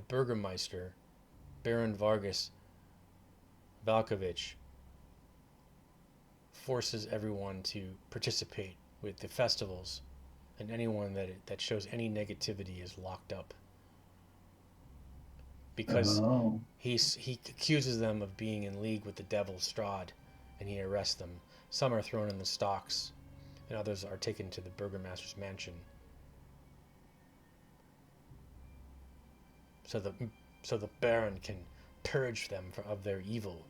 Burgermeister, Baron Vargas Valkovich, forces everyone to participate with the festivals, and anyone that shows any negativity is locked up. Because Oh. he accuses them of being in league with the devil Strahd, and he arrests them. Some are thrown in the stocks, and others are taken to the Burgomaster's mansion. So the Baron can purge them of their evil.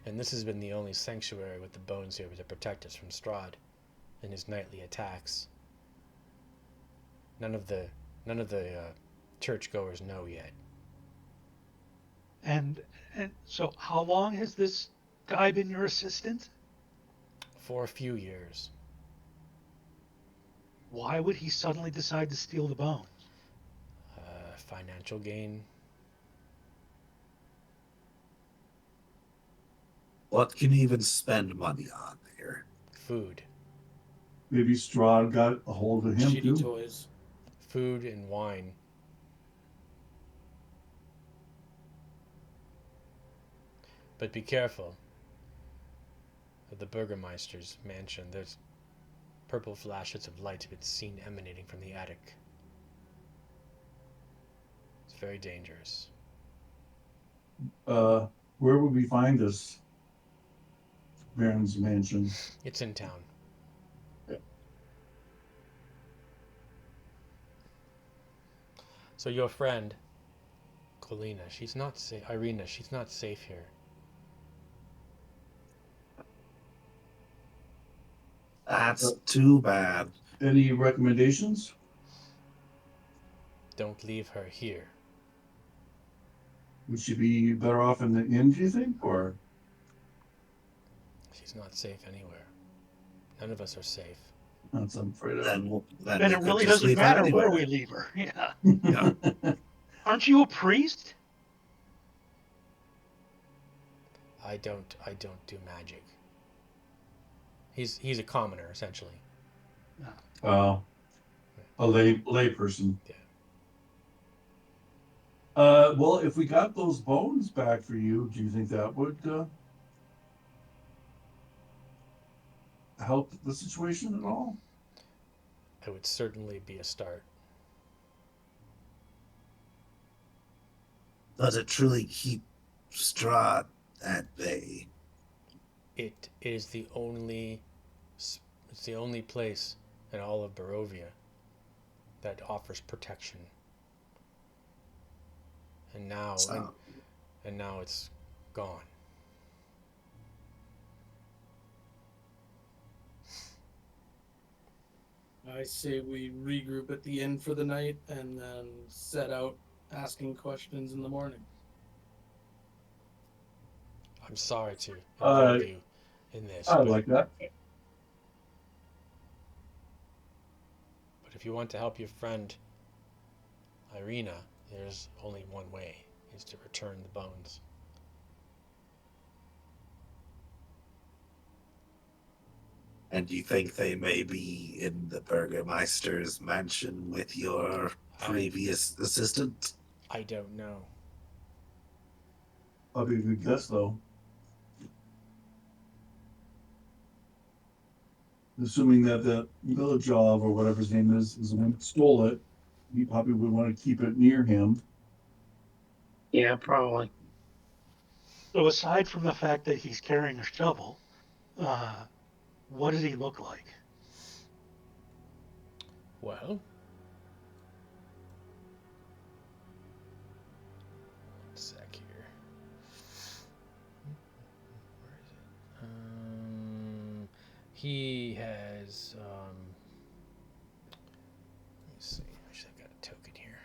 And this has been the only sanctuary with the bones here to protect us from Strahd in his nightly attacks. None of the churchgoers know yet. And so how long has this guy been your assistant? For a few years. Why would he suddenly decide to steal the bones? Financial gain. What can you even spend money on here? Food. Maybe Strahd got a hold of him Shitty too. toys. Food and wine. But be careful. At the Burgermeister's mansion, there's purple flashes of light been seen emanating from the attic. It's very dangerous. Where would we find this Baron's mansion? It's in town. So your friend, Colina, she's not safe. Irina, she's not safe here. That's too bad. Any recommendations? Don't leave her here. Would she be better off in the inn, do you think? Or She's not safe anywhere. None of us are safe. That's I'm afraid of. Then we it could really just doesn't leave her matter anywhere. where we leave her. Yeah. Yeah. Aren't you a priest? I don't do magic. He's a commoner essentially. A lay person. Yeah. Well, if we got those bones back for you, do you think that would help the situation at all? It would certainly be a start. Does it truly keep Strahd at bay? It is the only it's the only place in all of Barovia that offers protection. And now and now it's gone. I say we regroup at the inn for the night and then set out asking questions in the morning. I'm sorry to involve you in this, I but, like that. but if you want to help your friend Irina, there's only one way, is to return the bones. And you think they may be in the Burgermeister's mansion with your previous assistant? I don't know. I'll be a good guess, though. Assuming that the Villajov or whatever his name is the one that stole it, he probably would want to keep it near him. Yeah, probably. So aside from the fact that he's carrying a shovel, what does he look like? Well, one sec here. Where is it? He has let me see. Actually, I've got a token here.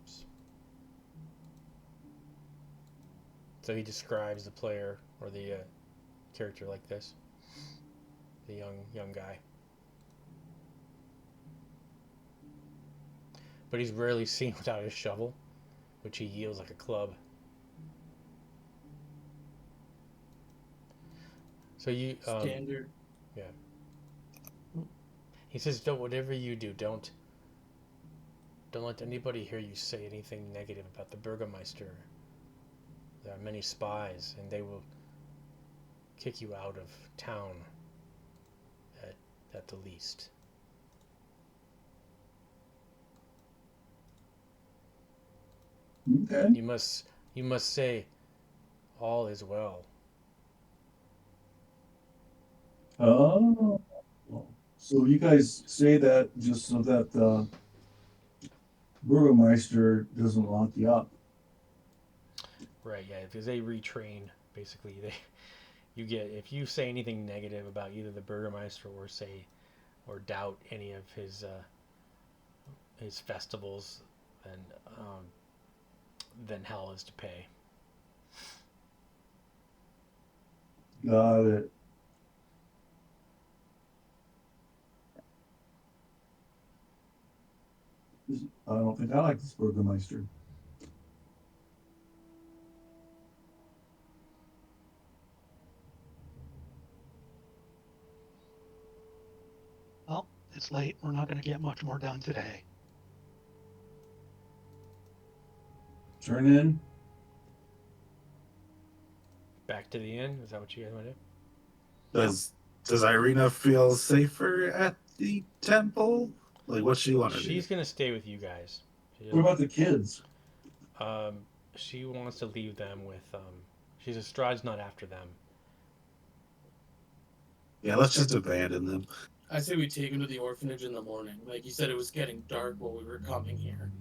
Oops. So he describes the player or the character like this: the young guy. But he's rarely seen without his shovel, which he yields like a club. So you Standard. yeah. He says, "Don't whatever you do, don't let anybody hear you say anything negative about the Burgermeister. There are many spies, and they will kick you out of town at the least." Okay. You must say, all is well. Oh. So you guys say that just so that the Burgermeister doesn't lock you up. Right, yeah, because they retrain, basically. You get, if you say anything negative about either the Burgermeister or doubt any of his festivals, then hell is to pay. Got it. I don't think I like this Burgermeister. Well, it's late. We're not going to get much more done today. Turn in. Back to the inn? Is that what you guys want to do? Does Irina feel safer at the temple? Like, what's she want to do? She's going to stay with you guys. What about the kids? She wants to leave them with, she's a Strahd's not after them. Yeah, let's just abandon them. I say we take him to the orphanage in the morning. Like you said, it was getting dark while we were coming here.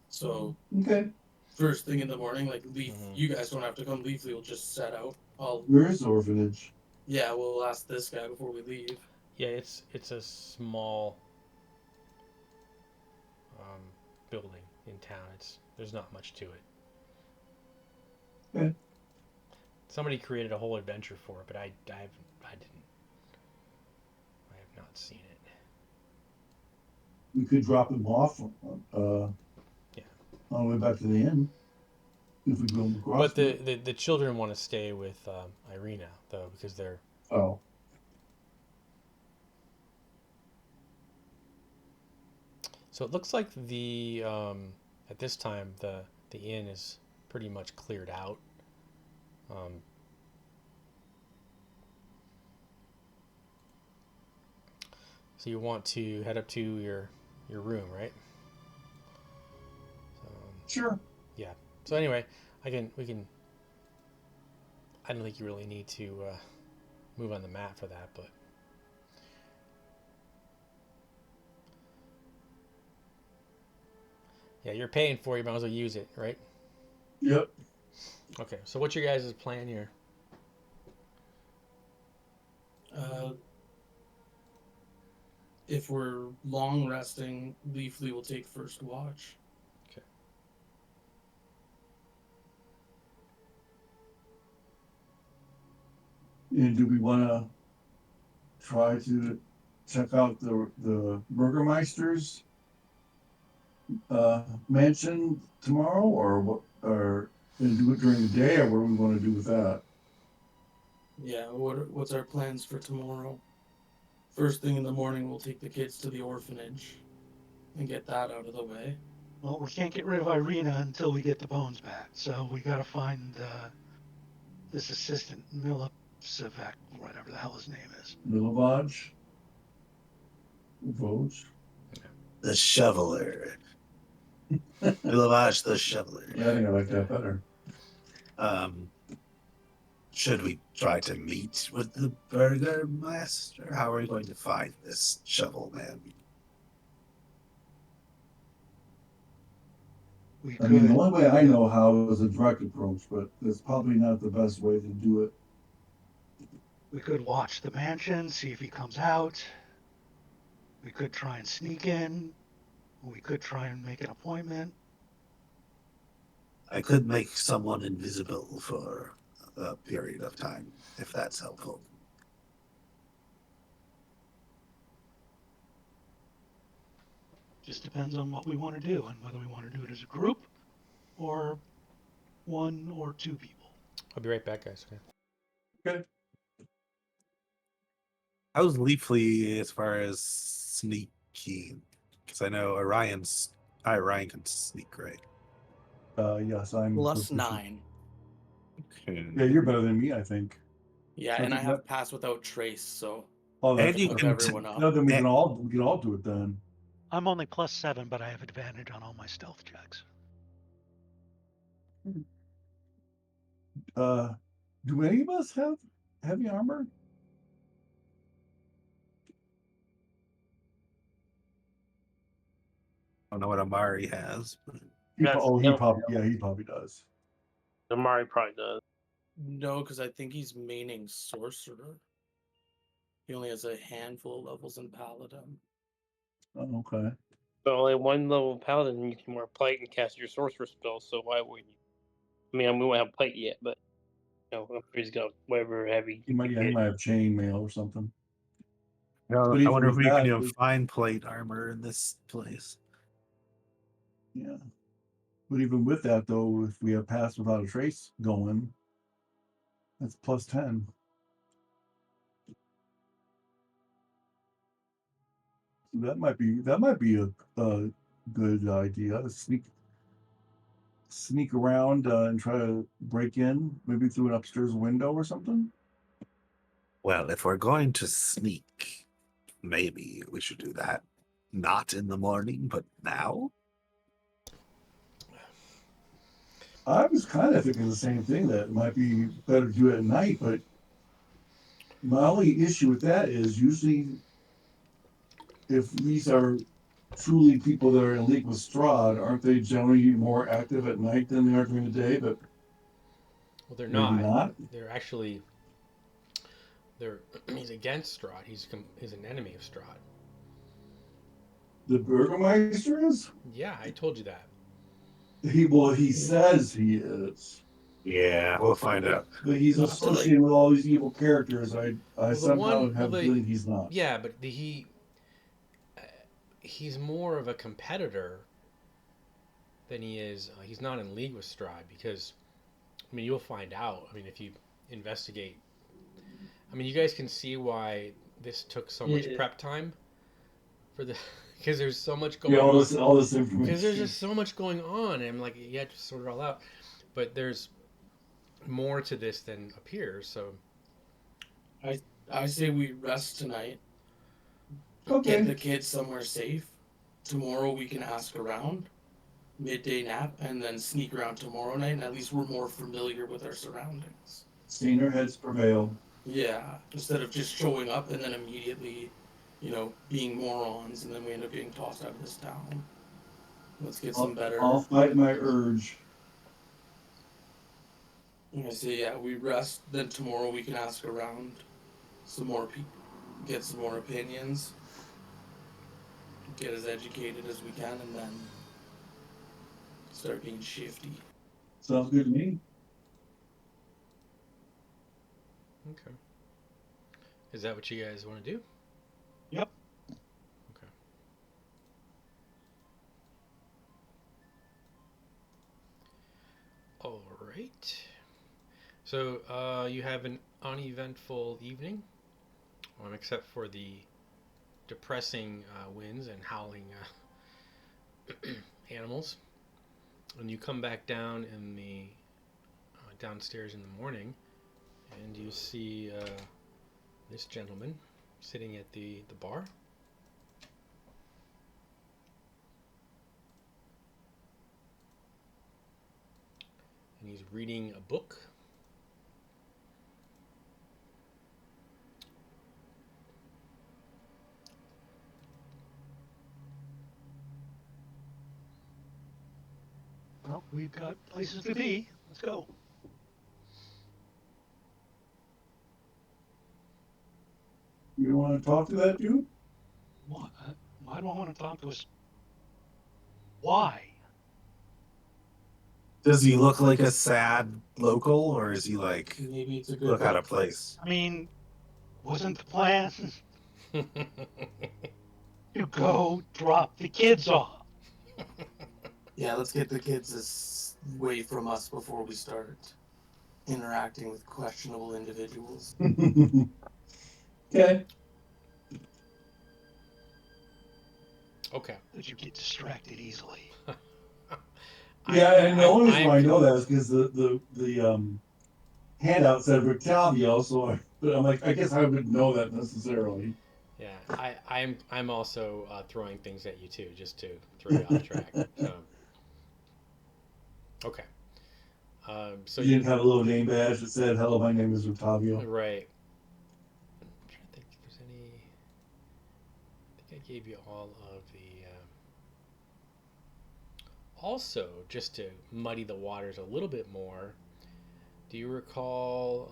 So, Okay. first thing in the morning, like Leaf, you guys don't have to come. Leafly will just set out. Where is the orphanage? Yeah, we'll ask this guy before we leave. Yeah, it's a small building. in town. There's not much to it. Yeah. Somebody created a whole adventure for it, but I have not seen it. We could drop them off Yeah. on the way back to the inn if we go across. But the children want to stay with Irina though, because they're Oh. So it looks like the at this time the inn is pretty much cleared out. So you want to head up to your room, right? Sure. Yeah. So anyway, we can. I don't think you really need to move on the map for that, but. Yeah, you're paying for it, you might as well use it, right? Yep. Okay, so what's your guys' plan here? If we're long resting, Leafly will take first watch. Okay. And do we want to try to check out the Burgermeister's mansion tomorrow, or what? Or and do it during the day, or what do we want to do with that? Yeah, what's our plans for tomorrow? First thing in the morning, we'll take the kids to the orphanage and get that out of the way. Well, we can't get rid of Irina until we get the bones back, so we gotta find this assistant, Milosevich, whatever the hell his name is. Milovaj? Voj? The Shoveler. Milovaj the Shoveler. Yeah, I think I like that better. Should we try to meet with the Burgermeister? How are we going to find this shovel man? I mean, the only way I know how is a direct approach, but that's probably not the best way to do it. We could watch the mansion, see if he comes out. We could try and sneak in. We could try and make an appointment. I could make someone invisible for a period of time, if that's helpful. Just depends on what we want to do and whether we want to do it as a group or one or two people. I'll be right back, guys. Okay. How's Leafly as far as sneaking? Because I know Orion can sneak, right? Yes, I'm +9. Okay. Yeah, you're better than me, I think. Yeah, So and I think have that- pass without trace, so Oh, that's And you put can everyone up. no, then we can all do it then. I'm only +7, but I have advantage on all my stealth checks. Do any of us have heavy armor? I don't know what Amari has. But... He That's probably does. Amari probably does. No, because I think he's maining sorcerer. He only has a handful of levels in paladin. Oh, okay. But only one level paladin, you can wear plate and cast your sorcerer spell. So why would you? I mean, we won't have plate yet, but I'm sure he's got whatever heavy. He might have chainmail or something. No, But I even wonder if with we can that, even find plate armor in this place. Yeah. But even with that, though, if we have pass without a trace going, that's +10. That might be a good idea to sneak around and try to break in, maybe through an upstairs window or something. Well, if we're going to sneak, maybe we should do that. Not in the morning, but now? I was kind of thinking the same thing, that it might be better to do it at night, but my only issue with that is usually if these are truly people that are in league with Strahd, aren't they generally more active at night than they are during the day? But Well, they're maybe not. They're actually. He's against Strahd. He's an enemy of Strahd. The Burgermeister is? Yeah, I told you that. he says he is, Yeah, we'll find out. but he's So, associated with all these evil characters. I Well, the somehow one, well, have a feeling he's not. yeah, but he's more of a competitor than he is. He's not in league with Strahd because, I mean, you'll find out. I mean, if you investigate, I mean, you guys can see why this took so much Yeah. prep time for the because there's so much Yeah, going on. all this Because there's information. just so much going on, and like you had to sort it all out. But there's more to this than appears. So I say we rest tonight. Okay. Get the kids somewhere safe. Tomorrow we can ask around. Midday nap and then sneak around tomorrow night, and at least we're more familiar with our surroundings. Saner heads prevail. Yeah, instead of just showing up and then immediately, being morons, and then we end up getting tossed out of this town. Let's get some better. I'll fight my urge. I say, yeah, we rest. Then tomorrow we can ask around some more people, get some more opinions, get as educated as we can, and then start being shifty. Sounds good to me. okay, is that what you guys want to do? Yep. Okay. All right. So you have an uneventful evening, except for the depressing winds and howling animals. And you come back down in the downstairs in the morning, and you see this gentleman sitting at the bar. And he's reading a book. Well, we've got places to be. Let's go. You want to talk to that dude? Why do I want to talk to us? Why? Does he look like a sad local, or is he like Maybe it's a good look out book. of place? I mean, wasn't the plan to go drop the kids off? Yeah, let's get the kids away from us before we start interacting with questionable individuals. Okay. Okay. That you get distracted easily. Yeah, and the only reason why I know that is because the handout said Rictavio, but I'm like, I guess I wouldn't know that necessarily. Yeah, I'm also throwing things at you too, just to throw you off track. So, okay. So You didn't have a little name badge that said, "Hello, my name is Rictavio." right. I'm trying to think if there's any. I think I gave you all of the. Also, just to muddy the waters a little bit more, do you recall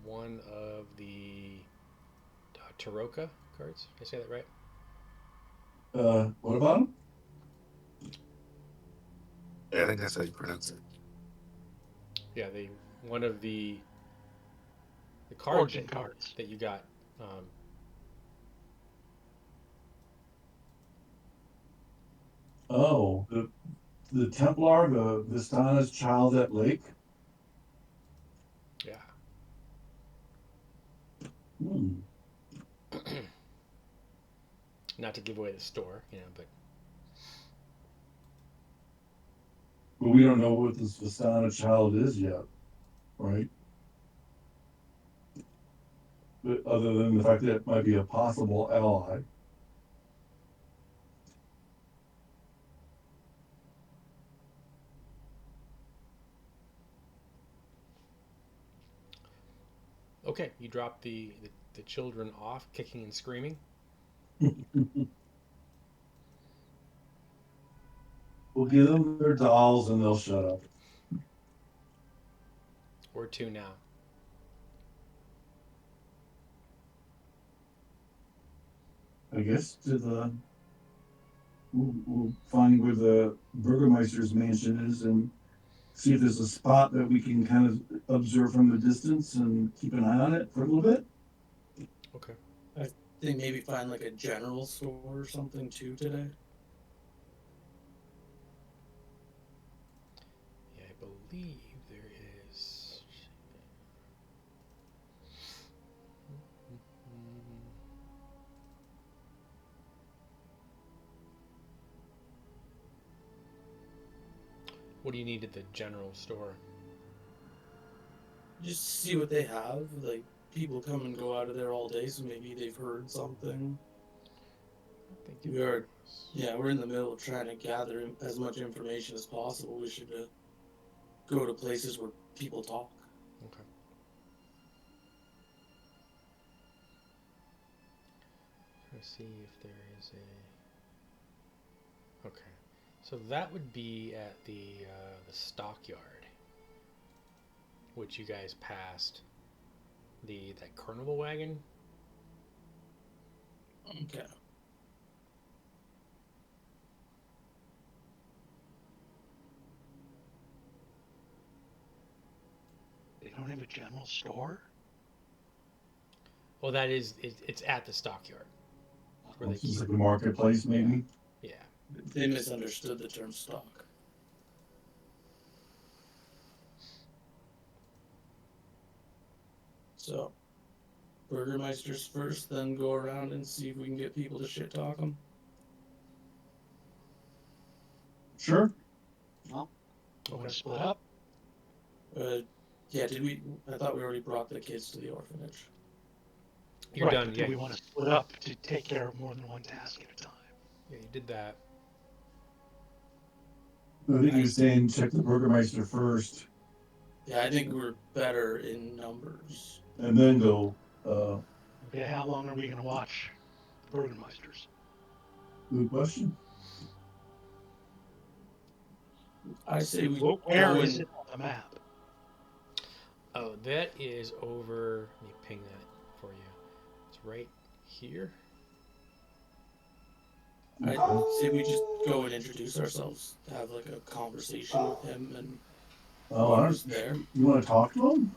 one of the Taroka cards? Did I say that right? What about him? Yeah, I think that's how you pronounce it. Yeah, one of the Origin cards. that you got. Oh, the Templar, the Vistana's child at Lake. Yeah. Hmm. Not to give away the store, but. But we don't know what this Vistana child is yet, right? But other than the fact that it might be a possible ally. Okay, you drop the children off, kicking and screaming. We'll give them their dolls and they'll shut up. Or two now. I guess to the we'll find where the Burgermeister's mansion is and see if there's a spot that we can kind of observe from the distance and keep an eye on it for a little bit. Okay. I think maybe find like a general store or something too today. Yeah, I believe there is. What do you need at the general store? Just see what they have. Like people come and go out of there all day, so maybe they've heard something. I think it We are, was. yeah, we're in the middle of trying to gather as much information as possible. We should go to places where people talk. Okay. Trying to see if there is a. Okay, so that would be at the stockyard, which you guys passed. That carnival wagon. Okay. They don't have a general store? Well, that is it's at the stockyard. Where they It's just keep. like a marketplace, maybe. Yeah. They misunderstood the term stock. So, Burgermeisters first, then go around and see if we can get people to shit talk them. Sure. Want to split up? Yeah, did we? I thought we already brought the kids to the orphanage. You're Right, done. but Yeah. do we want to split up to take care of more than one task at a time? Yeah, you did that. I think he was saying check the Burgermeister first Yeah, I think we're better in numbers. and then go. Okay, how long are we going to watch the Burgermeisters? Good question. I say we Where go is in. it on the map? Oh, that is over. Let me ping that for you. It's right here. I say we just go and introduce ourselves, have like a conversation with him, and Oh, who's there. you want to talk to him?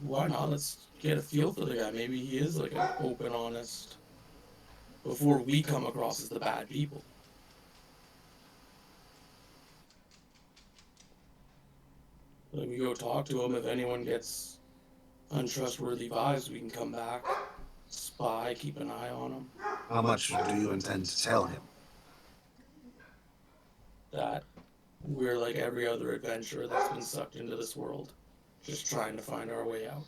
Why not? Let's get a feel for the guy. Maybe he is like an open, honest. Before we come across as the bad people. Like we go talk to him. If anyone gets untrustworthy vibes, we can come back, spy, keep an eye on him. How much do you intend to tell him? That we're like every other adventurer that's been sucked into this world, just trying to find our way out.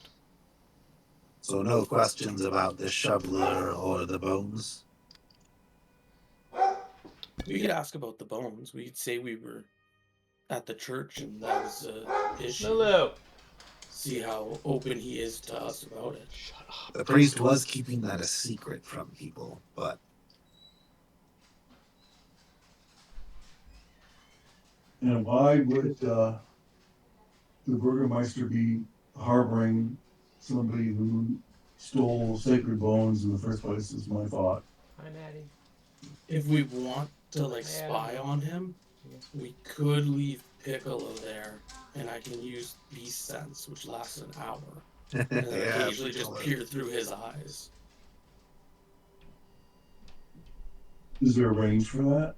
So no questions about the shoveler or the bones? We could ask about the bones. We could say we were at the church and that was an issue. Hello. See how open he is to us about it. Shut up. The priest was keeping that a secret from people, but And why would the Burgermeister be harboring somebody who stole sacred bones in the first place? Is my thought. Hi, Maddie. If we want to like spy on him, we could leave Piccolo there, and I can use Beast Sense, which lasts an hour, and then occasionally just peer through his eyes. Is there a range for that?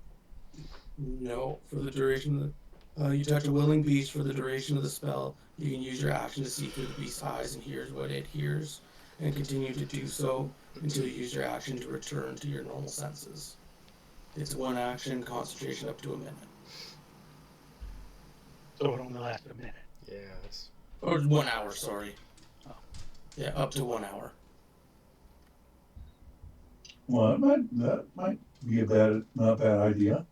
No, for the duration of the... you touch a willing beast for the duration of the spell. You can use your action to see through the beast's eyes and hears what it hears, and continue to do so until you use your action to return to your normal senses. It's one action, concentration up to a minute. So it only lasts a minute. Yeah, that's. Or 1 hour, sorry. Oh. Yeah, up to 1 hour. Well, that might be a not bad idea.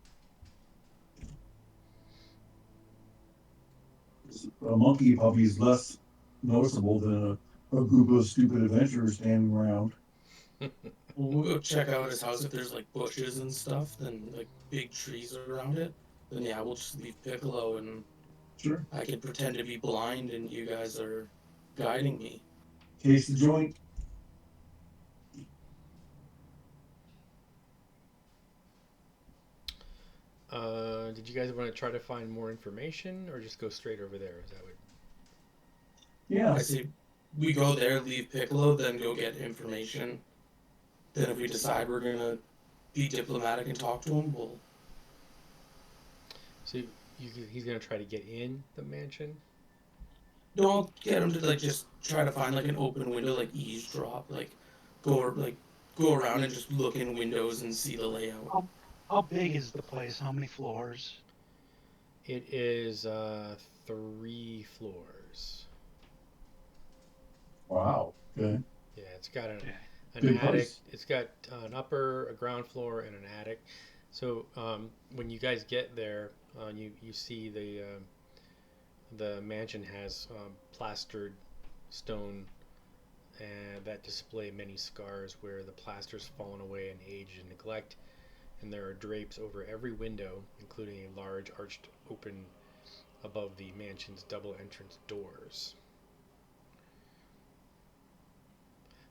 A monkey probably is less noticeable than a group of stupid adventurers standing around. We'll go check out his house if there's like bushes and stuff, then like big trees around it. Then yeah, we'll just leave Piccolo and Sure. I can pretend to be blind and you guys are guiding me. Case the joint. Did you guys want to try to find more information, or just go straight over there? Is that what? Yeah. I see. We go there, leave Piccolo, then go get information. Then if we decide we're gonna be diplomatic and talk to him, we'll. So he's gonna try to get in the mansion. No, I'll get him to like just try to find like an open window, like eavesdrop, go around and just look in windows and see the layout. How big is the place? How many floors? It is 3 floors. Wow. Okay. Yeah, it's got an Big attic. place. It's got an upper, a ground floor, and an attic. So when you guys get there, you see the mansion has plastered stone that display many scars where the plaster's fallen away in age and neglect, and there are drapes over every window, including a large arched open above the mansion's double entrance doors.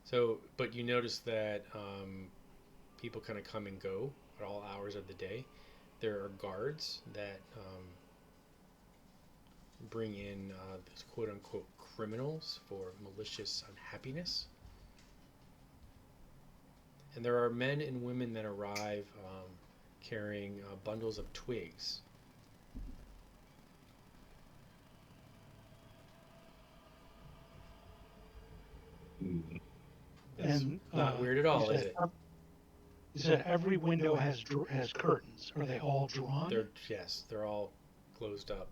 So, but you notice that people kind of come and go at all hours of the day. There are guards that bring in these quote unquote criminals for malicious unhappiness. And there are men and women that arrive carrying bundles of twigs. That's And not weird at all, is it? You said every window has curtains. Are they all drawn? They're all closed up.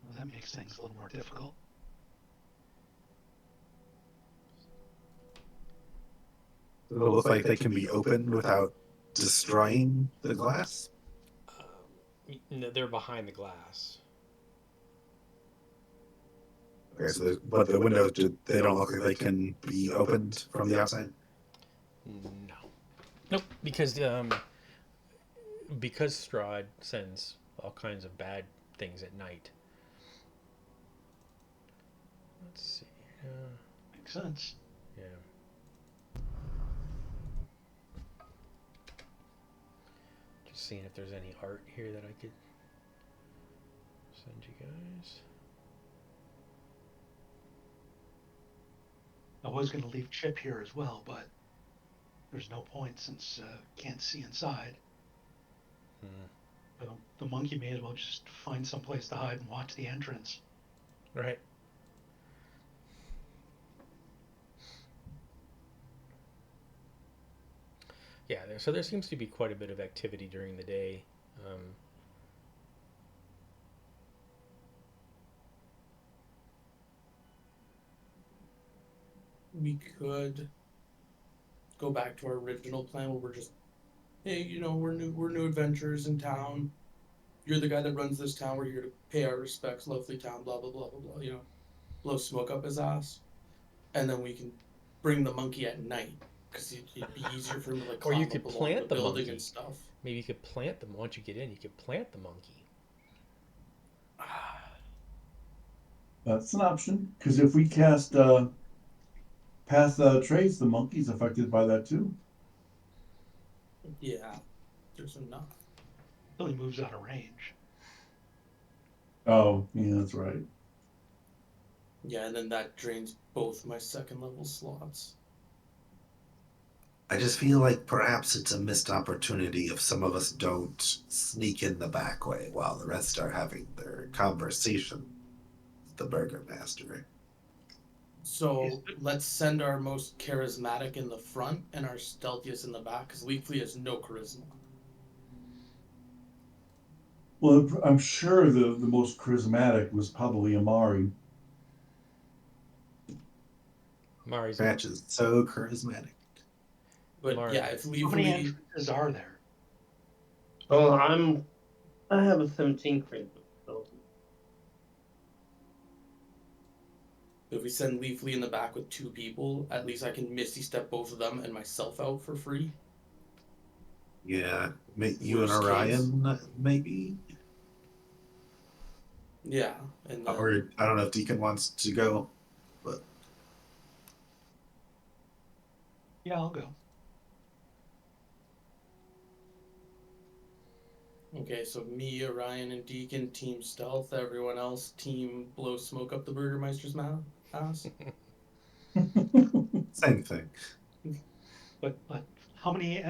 Well, that makes things a little more difficult. Does it look like they can be opened without destroying the glass? No, they're behind the glass. Okay, so but the windows, they don't look like they can be opened from the outside? No. Nope. Because Strahd sends all kinds of bad things at night. Let's see. Makes sense. Yeah. Just seeing if there's any art here that I could send you guys. I was going to leave Chip here as well, but there's no point since can't see inside. So the monkey may as well just find some place to hide and watch the entrance. Right. Yeah, so there seems to be quite a bit of activity during the day. We could go back to our original plan where we're just, hey, we're new adventurers in town. You're the guy that runs this town. We're here to pay our respects, lovely town, blah blah blah blah blah. Blow smoke up his ass, and then we can bring the monkey at night because it'd be easier for him to like. Or you climb could up along plant the building monkey and stuff. Maybe you could plant them once you get in. You could plant the monkey. That's an option. Because if we cast Path Trace, the monkey's affected by that too. Yeah, there's enough. Until he moves out of range. Oh, yeah, that's right. Yeah, and then that drains both my second level slots. I just feel like perhaps it's a missed opportunity if some of us don't sneak in the back way while the rest are having their conversation with the burgomaster. So let's send our most charismatic in the front and our stealthiest in the back, because Leafly has no charisma. Well, I'm sure the most charismatic was probably Amari. Mari's Patch is so charismatic. But Mark. yeah, if How many Leafly, entrances are there? Well, I have a 17 crit. So if we send Leafly in the back with 2 people, at least I can Misty Step both of them and myself out for free. Yeah, you and Worst Orion, maybe? Yeah, and then, Or I don't know if Deacon wants to go, but Yeah, I'll go. Okay, so me, Orion, and Deacon team stealth. Everyone else team blow smoke up the Burgermeister's ass. Same thing. But how many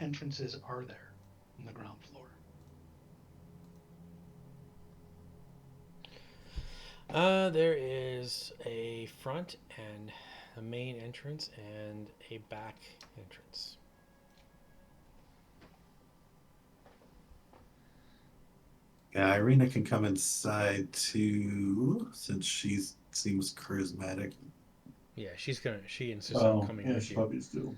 entrances are there on the ground floor? There is a front and a main entrance and a back entrance. Yeah, Irina can come inside too, since she seems charismatic. Yeah, she insists on Oh, coming yeah, with she you. probably do.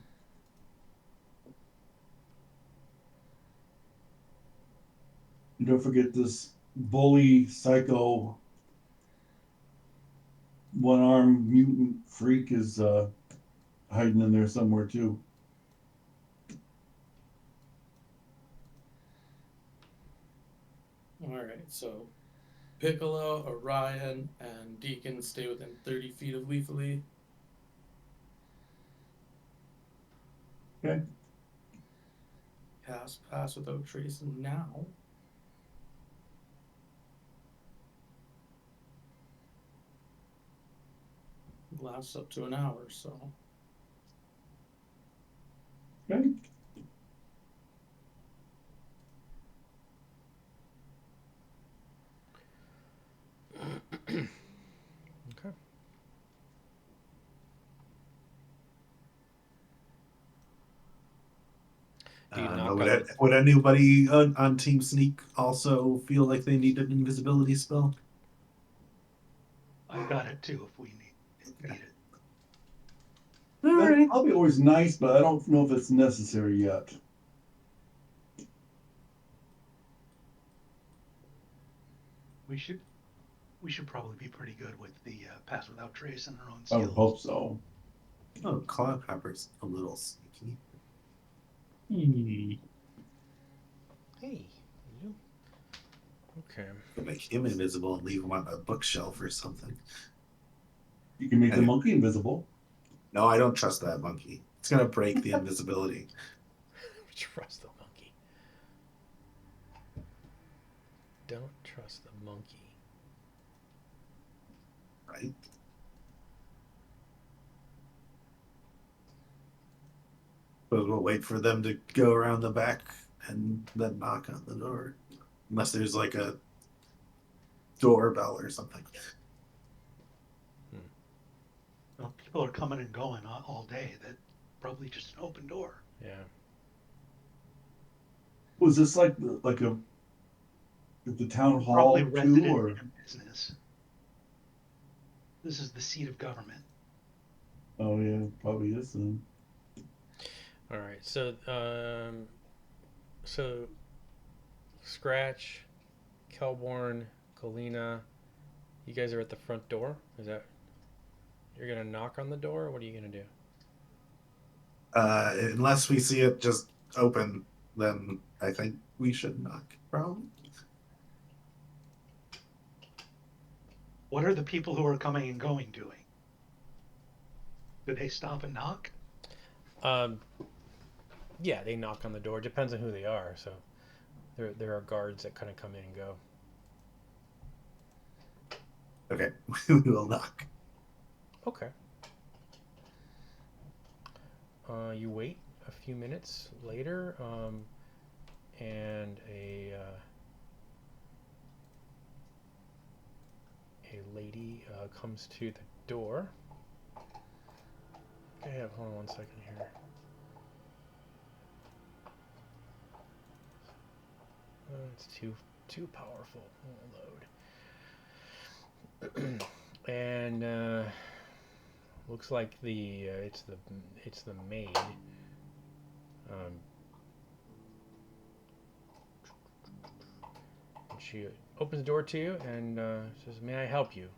And don't forget this bully psycho one armed mutant freak is hiding in there somewhere too. All right, so Piccolo, Orion, and Deacon stay within 30 feet of Leafly. Okay. Pass without trace now. Lasts up to an hour, so. Okay. Okay. Do you knock on the? Would anybody on Team Sneak also feel like they need an invisibility spell? I got it too if we need it. All That's right. probably always nice, but I don't know if it's necessary yet. We should probably be pretty good with the pass without trace and our own I would skills. hope so. Oh, Cloudhopper's a little sneaky. Hey, you. Okay. Could make him invisible and leave him on a bookshelf or something. You can make the Anyway. monkey invisible. No, I don't trust that monkey. It's gonna break the invisibility. Trust the monkey. Don't trust the monkey. Right? But we'll wait for them to go around the back and then knock on the door. Unless there's like a doorbell or something. Well, people are coming and going all day. That probably just an open door. Yeah. Was this like a at the town Probably hall too, resident or? in a business. This is the seat of government. Oh yeah, probably is then. All right. So Scratch, Kelborn, Kalina, you guys are at the front door. Is that you're gonna knock on the door? Or what are you gonna do? Unless we see it just open, then I think we should knock, probably. What are the people who are coming and going doing? Do they stop and knock? Yeah, they knock on the door. Depends on who they are. So there are guards that kind of come in and go. Okay, we will knock. Okay. You wait a few minutes later, and a lady comes to the door. Okay, hold on one second here. It's too powerful. It'll load. And looks like it's the maid. And she opens the door to you and says, "May I help you?"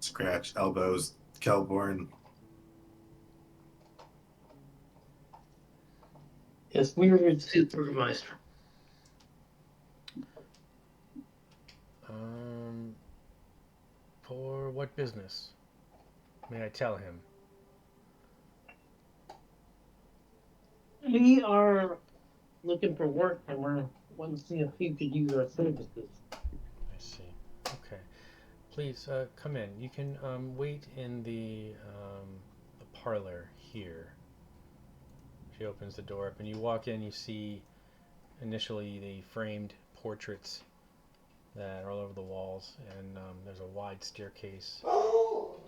Scratch, elbows, Kelborn. Yes, we were here to see the Burgermeister. For what business? May I tell him? We are looking for work, and we're wanting to see if you could use our services. I see. Okay. Please come in. You can wait in the parlor here. She opens the door up, and you walk in. You see initially the framed portraits that are all over the walls, and there's a wide staircase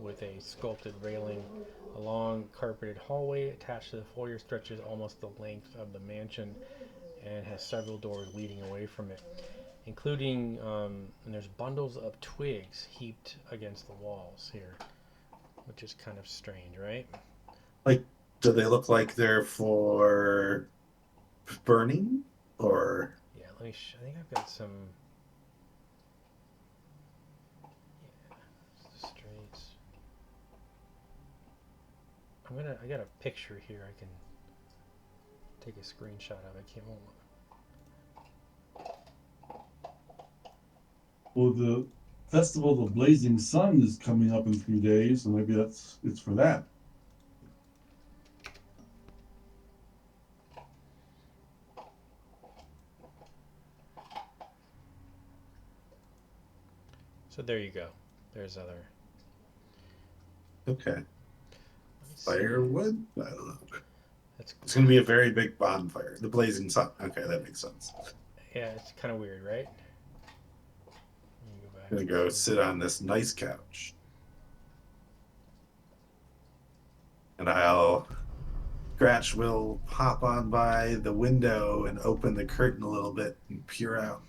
with a sculpted railing. A long carpeted hallway attached to the foyer stretches almost the length of the mansion and has several doors leading away from it, including, and there's bundles of twigs heaped against the walls here, which is kind of strange, right? Like, do they look like they're for burning, or? Yeah, let me. I think I've got some. Yeah, streets. I got a picture here. I can take a screenshot of. I can't. Well, the Festival of the Blazing Sun is coming up in a few days, so maybe it's for that. So there you go. There's other. Okay. Firewood? I don't know. That's It's going to be a very big bonfire. The blazing sun. Okay, that makes sense. yeah. It's kind of weird, right? I'm going to go sit on this nice couch. And Scratch will hop on by the window and open the curtain a little bit and peer out.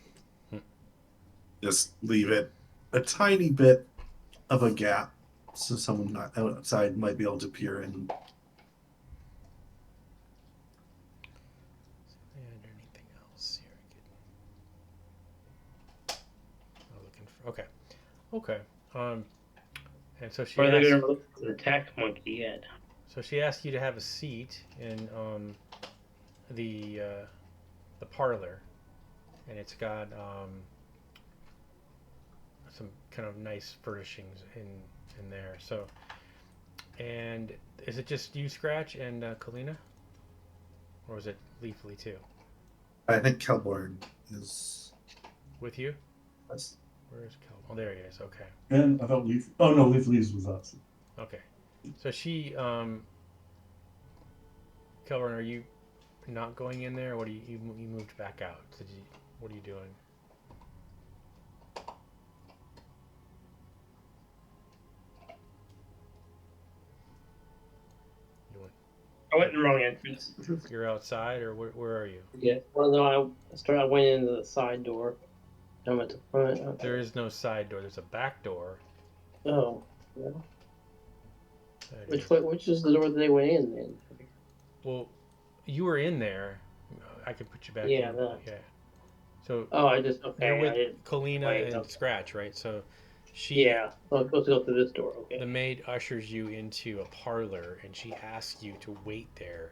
Just leave it a tiny bit of a gap so someone not outside might be able to peer in. And anything else here? I'm looking for. Okay. Okay. And so she. Or they're asked, gonna look for the attack monkey yet? So she asked you to have a seat in the parlor, and it's got some kind of nice furnishings in there. So, and is it just you, Scratch, and Kalina, or is it Leafly too? I think Kelborn is With you? us. Where is Kel? Oh, there he is. Okay. And I thought Leaf. Oh no, Leaf leaves with us. Okay. So she, Kelvin, are you not going in there? Or what do you moved back out? What are you doing? I went in the wrong entrance. You're outside, or where are you? Yeah. Well, no, I went into the side door. I went to front. Okay. There is no side door. There's a back door. Oh. Yeah. Which is the door that they went in then? Well, you were in there. I could put you back Yeah, in. no. Yeah. So Oh, I just okay. you're with I didn't. Kalina Wait, and okay. Scratch, right? So she. Yeah. So I'm supposed to go through this door. Okay. The maid ushers you into a parlor, and she asks you to wait there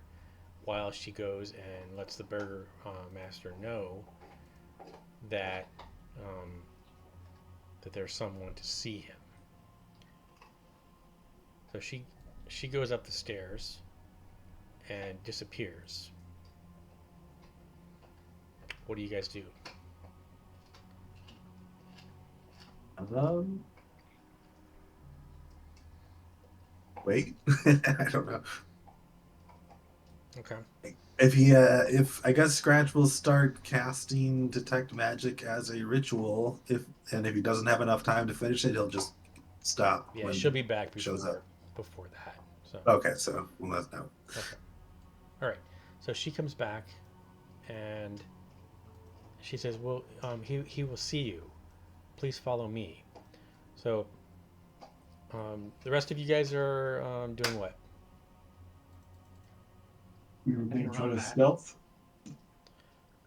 while she goes and lets the burger master know that that there's someone to see him. So she goes up the stairs and disappears. What do you guys do? Wait. I don't know. Okay. If I guess Scratch will start casting detect magic as a ritual, if he doesn't have enough time to finish it, he'll just stop. Yeah, she'll be back shows up. before that. So Okay, so we'll let know. okay. All right. So she comes back, and she says, "Well, he will see you. Please follow me." So the rest of you guys are doing what? We were going to Looking try around to back. stealth.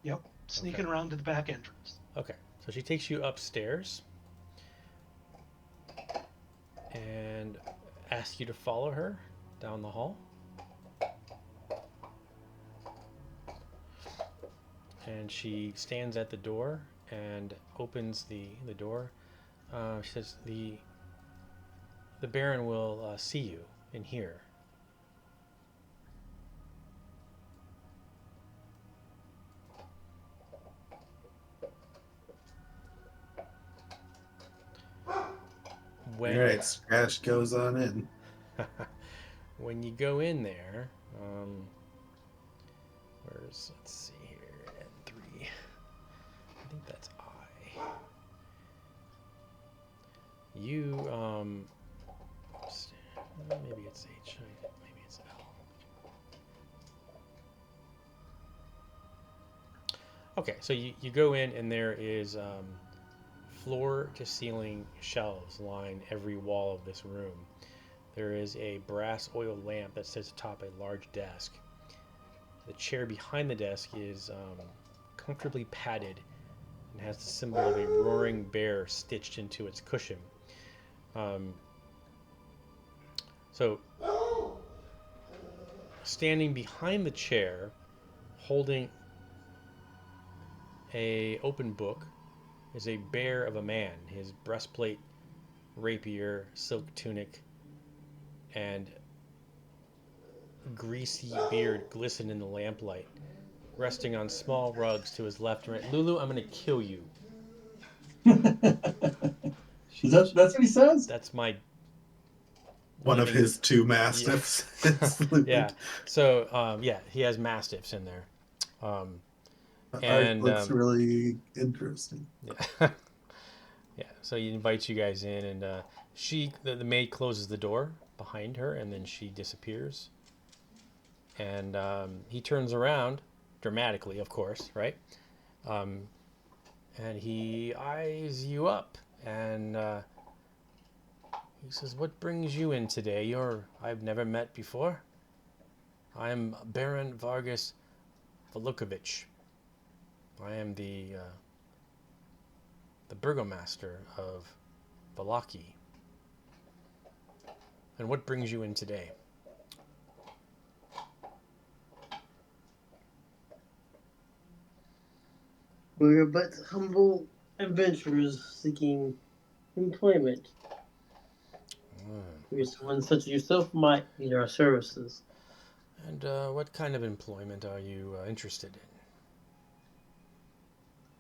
Yep. Sneaking around to the back entrance. Okay. So she takes you upstairs and asks you to follow her down the hall. And she stands at the door and opens the door. She says, the Baron will see you in here. when All right, Scratch goes on in. when you go in there, let's see here, N3. I think that's I. You, maybe it's H, maybe it's L. Okay, so you go in and there is floor to ceiling shelves line every wall of this room. There is a brass oil lamp that sits atop a large desk. The chair behind the desk is comfortably padded and has the symbol of a roaring bear stitched into its cushion. So, standing behind the chair, holding a open book, is a bear of a man. His breastplate, rapier, silk tunic, and greasy beard glisten in the lamplight, resting on small rugs to his left and right. Lulu, I'm gonna kill you. That's what he says? That's my One of his two mastiffs. Yeah. So yeah, he has mastiffs in there. Art looks really interesting. Yeah. Yeah. So he invites you guys in, and the maid closes the door behind her, and then she disappears. And he turns around, dramatically, of course, right? And he eyes you up, and he says, "What brings you in today? I've never met before. I'm Baron Vargas Vallacki. I am the burgomaster of Vallacki. And what brings you in today?" We're but humble adventurers seeking employment. Someone such as yourself might need our services. And what kind of employment are you interested in?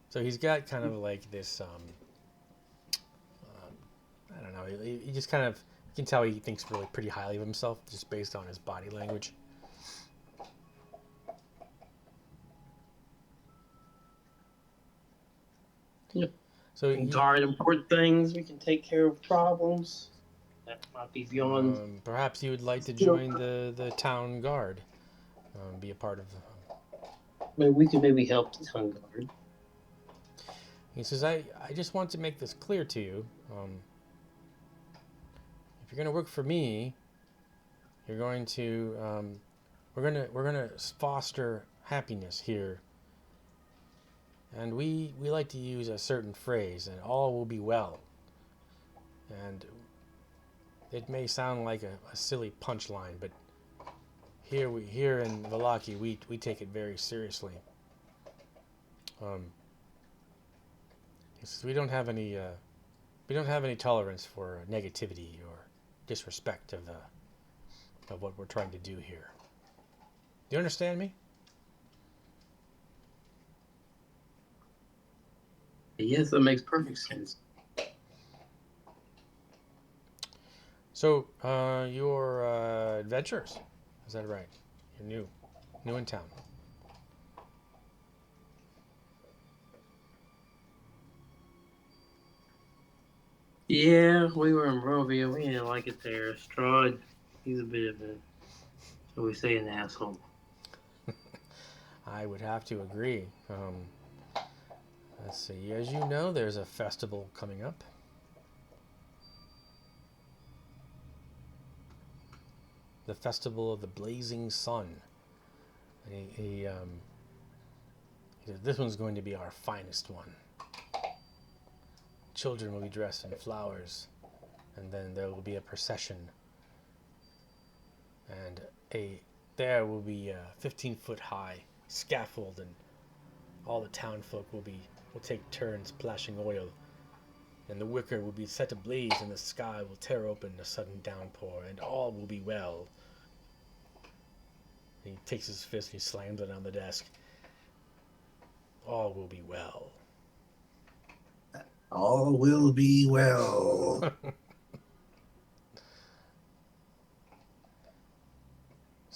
So he's got kind of like this, I don't know, he just kind of, you can tell he thinks really pretty highly of himself just based on his body language. Yeah. So we can guard important things, we can take care of problems. That might be beyond. Perhaps you would like to join the town guard, be a part of. Maybe we could help the town guard. He says, "I just want to make this clear to you. If you're going to work for me, you're going to we're gonna foster happiness here. And we like to use a certain phrase, and all will be well. And it may sound like a silly punchline, but here in Vallacki, we take it very seriously. He says we don't have any tolerance for negativity or disrespect of what we're trying to do here. Do you understand me?" Yes, that makes perfect sense. So, you're adventurers, is that right? You're new in town. Yeah, we were in Barovia. We didn't like it there. Strahd, he's a bit of a, shall we say, an asshole. I would have to agree. Let's see. As you know, there's a festival coming up. The Festival of the Blazing Sun. And he said, "This one's going to be our finest one. Children will be dressed in flowers, and then there will be a procession. And there will be a 15-foot high scaffold, and all the town folk will take turns splashing oil, and the wicker will be set ablaze, and the sky will tear open a sudden downpour, and all will be well." He takes his fist and he slams it on the desk. "All will be well." All will be well.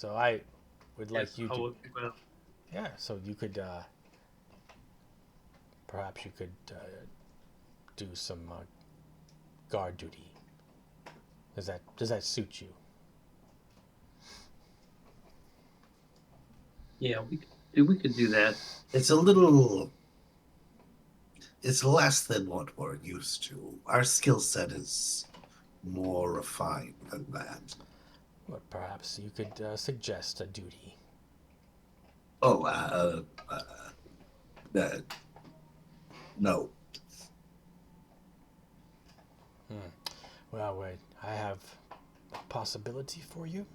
So I would like Yes, you I'll to. look around. Yeah. So you could. Perhaps you could do some guard duty. Does that suit you? Yeah, we could do that. It's a little. It's less than what we're used to. Our skill set is more refined than that. But perhaps you could suggest a duty. Oh, no. Well, wait. I have a possibility for you.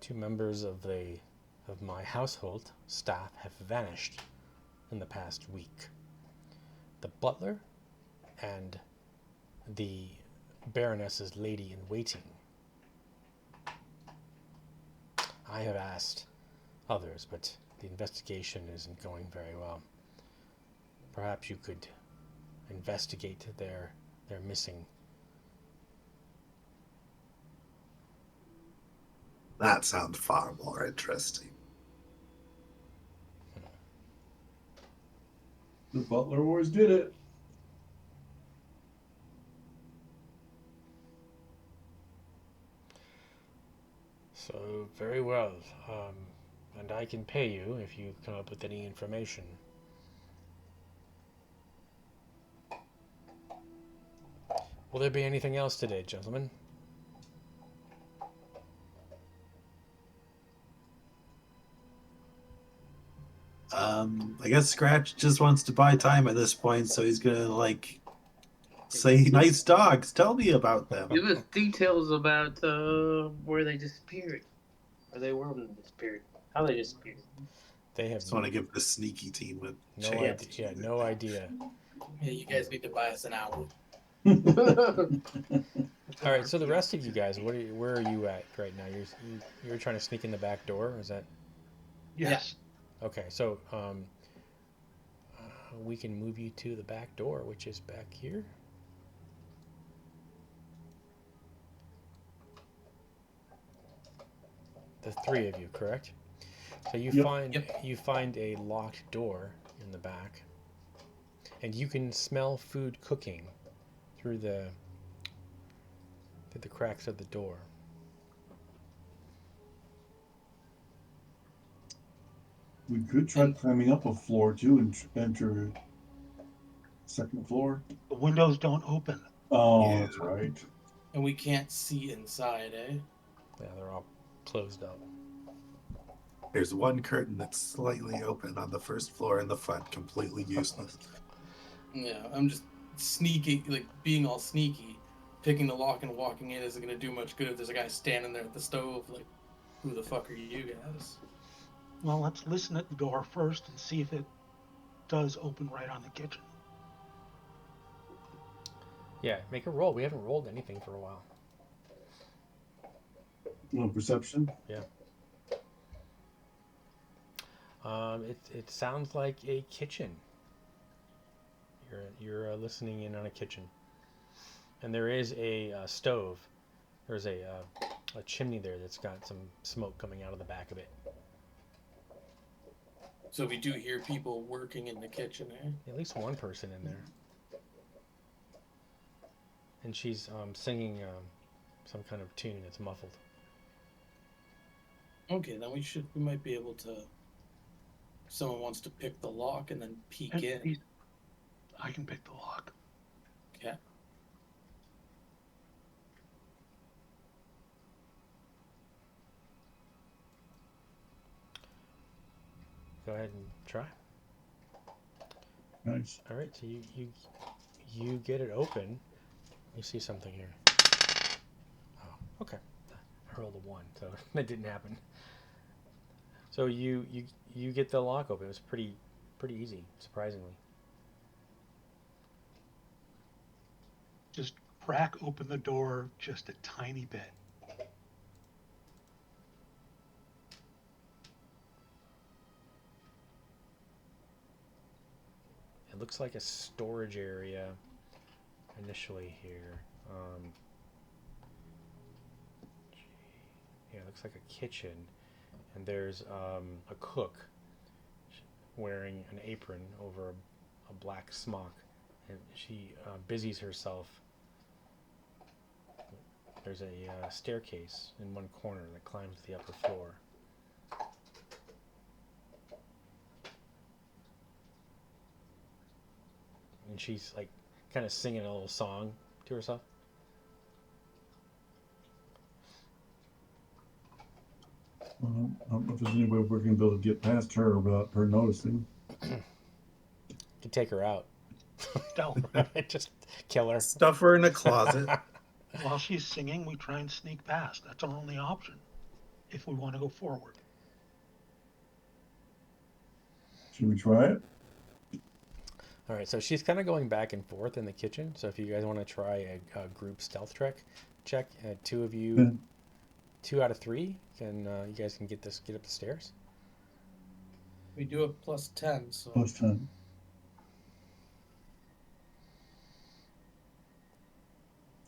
Two members of my household staff have vanished in the past week. The butler and the Baroness's lady in waiting. I have asked others, but the investigation isn't going very well. Perhaps you could investigate their missing. That sounds far more interesting. The butler always did it. So, very well. And I can pay you if you come up with any information. Will there be anything else today, gentlemen? I guess Scratch just wants to buy time at this point, so he's gonna say, "Nice dogs. Tell me about them." Give us details about where they disappeared, where they were when they disappeared, how they disappeared. They have Just want to give the sneaky team a no chance. idea. Yeah, no idea. Yeah, you guys need to buy us an hour. All right. So the rest of you guys, where are you at right now? You're trying to sneak in the back door. Is that Yes. okay? So we can move you to the back door, which is back here. The three of you, correct? So you find a locked door in the back, and you can smell food cooking through the cracks of the door. We could try climbing up a floor too and enter second floor. The windows don't open. Oh, Yeah. that's right. And we can't see inside, eh? Yeah, they're all closed up. There's one curtain that's slightly open on the first floor in the front, completely useless. Yeah, I'm just sneaking, like being all sneaky, picking the lock and walking in isn't gonna do much good if there's a guy standing there at the stove. Like, who the fuck are you guys? Well, let's listen at the door first and see if it does open right on the kitchen. Yeah, make a roll. We haven't rolled anything for a while. No perception. Yeah. It sounds like a kitchen. You're listening in on a kitchen, and there is a stove. There's a chimney there that's got some smoke coming out of the back of it. So we do hear people working in the kitchen, eh? At least one person in there, and she's singing some kind of tune that's muffled. Okay, then we might be able to. Someone wants to pick the lock and then peek And in. I can pick the lock. Okay. Go ahead and try. Nice. All right, so you get it open. You see something here. Oh, okay. I rolled a 1, so that didn't happen. So you get the lock open. It was pretty easy, surprisingly. Just crack open the door just a tiny bit. It looks like a storage area initially here. yeah, it looks like a kitchen, and there's a cook wearing an apron over a black smock, and she busies herself. There's a staircase in one corner that climbs to the upper floor. And she's like kind of singing a little song to herself. Well, I don't know if there's any way we're gonna be able to get past her without her noticing. Could take her out. Stealth. Just kill her. Stuff her in a closet. While she's singing, we try and sneak past. That's our only option if we want to go forward. Should we try it? All right, so she's kind of going back and forth in the kitchen. So if you guys want to try a group stealth check, two of you, Yeah. 2 out of 3, can you guys can get up the stairs. We do a +10, so +10.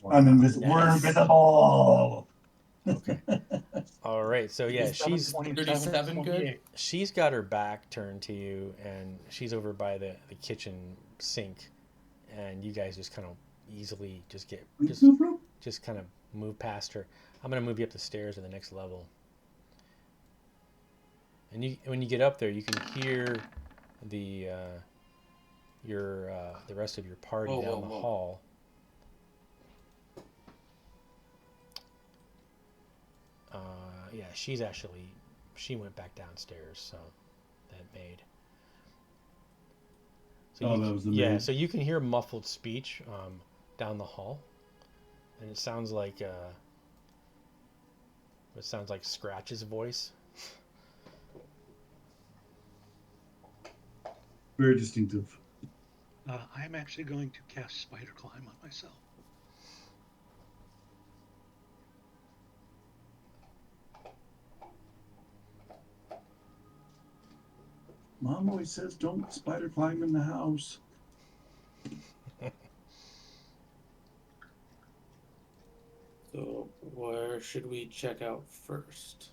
I'm invisible. We're Nice. invisible. Okay. All right. So yeah, 37 good? 28. she's got her back turned to you, and she's over by the kitchen sink, and you guys just kind of easily just kind of move past her. I'm gonna move you up the stairs to the next level, and when you get up there, you can hear the the rest of your party down the hall. Yeah, she went back downstairs, so that maid. So That was the yeah, maid. so you can hear muffled speech down the hall, and it sounds like Scratch's voice. Very distinctive. I'm actually going to cast Spider Climb on myself. Mom always says don't spider climb in the house. So where should we check out first?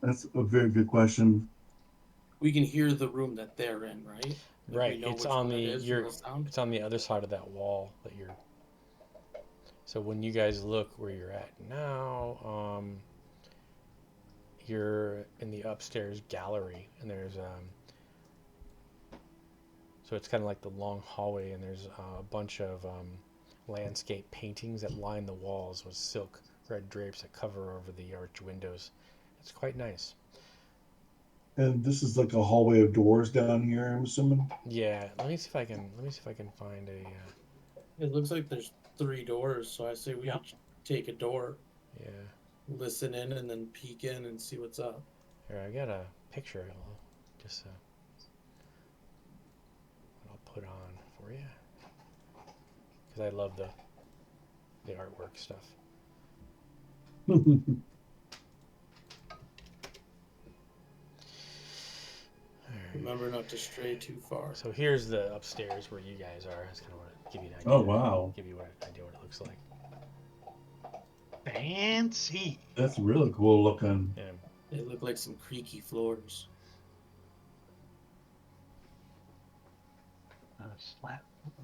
That's a very good question. We can hear the room that they're in, right? Like, Right, we know it's which on one the it is from the sound? it's on the other side of that wall that you're. So when you guys look where you're at now, you're in the upstairs gallery, and there's so it's kind of like the long hallway, and there's a bunch of landscape paintings that line the walls with silk red drapes that cover over the arch windows. It's quite nice. And this is like a hallway of doors down here, I'm assuming. Yeah, let me see if I can find a. It looks like there's 3 doors, so I say we Yep. each take a door, Yeah, listen in, and then peek in and see what's up. here I got a picture. Just I'll put on for you because I love the artwork stuff. Remember not to stray too far. So here's the upstairs where you guys are. I just kind of want to give you an idea. Oh, wow. Give you an idea what it looks like. Fancy. That's really cool looking. Yeah. They look like some creaky floors.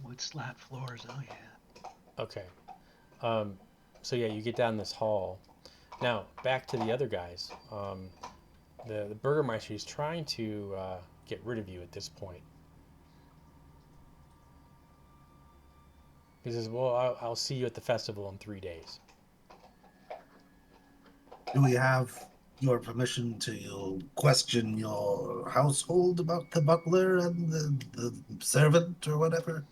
Wood slat floors. Oh yeah. Okay. So yeah, you get down this hall. Now back to the other guys. The Burgermeister is trying to get rid of you at this point. He says, "Well, I'll see you at the festival in 3 days." Do we have your permission to question your household about the butler and the servant or whatever?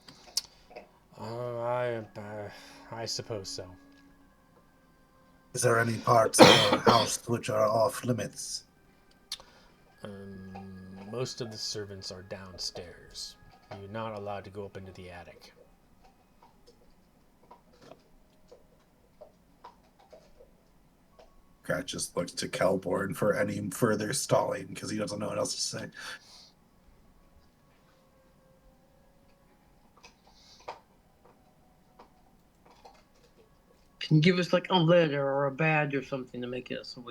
I suppose so. Is there any parts of your house which are off limits? Most of the servants are downstairs. You're not allowed to go up into the attic. Cat just looks to Kelborn for any further stalling because he doesn't know what else to say. Can you give us like a letter or a badge or something to make it so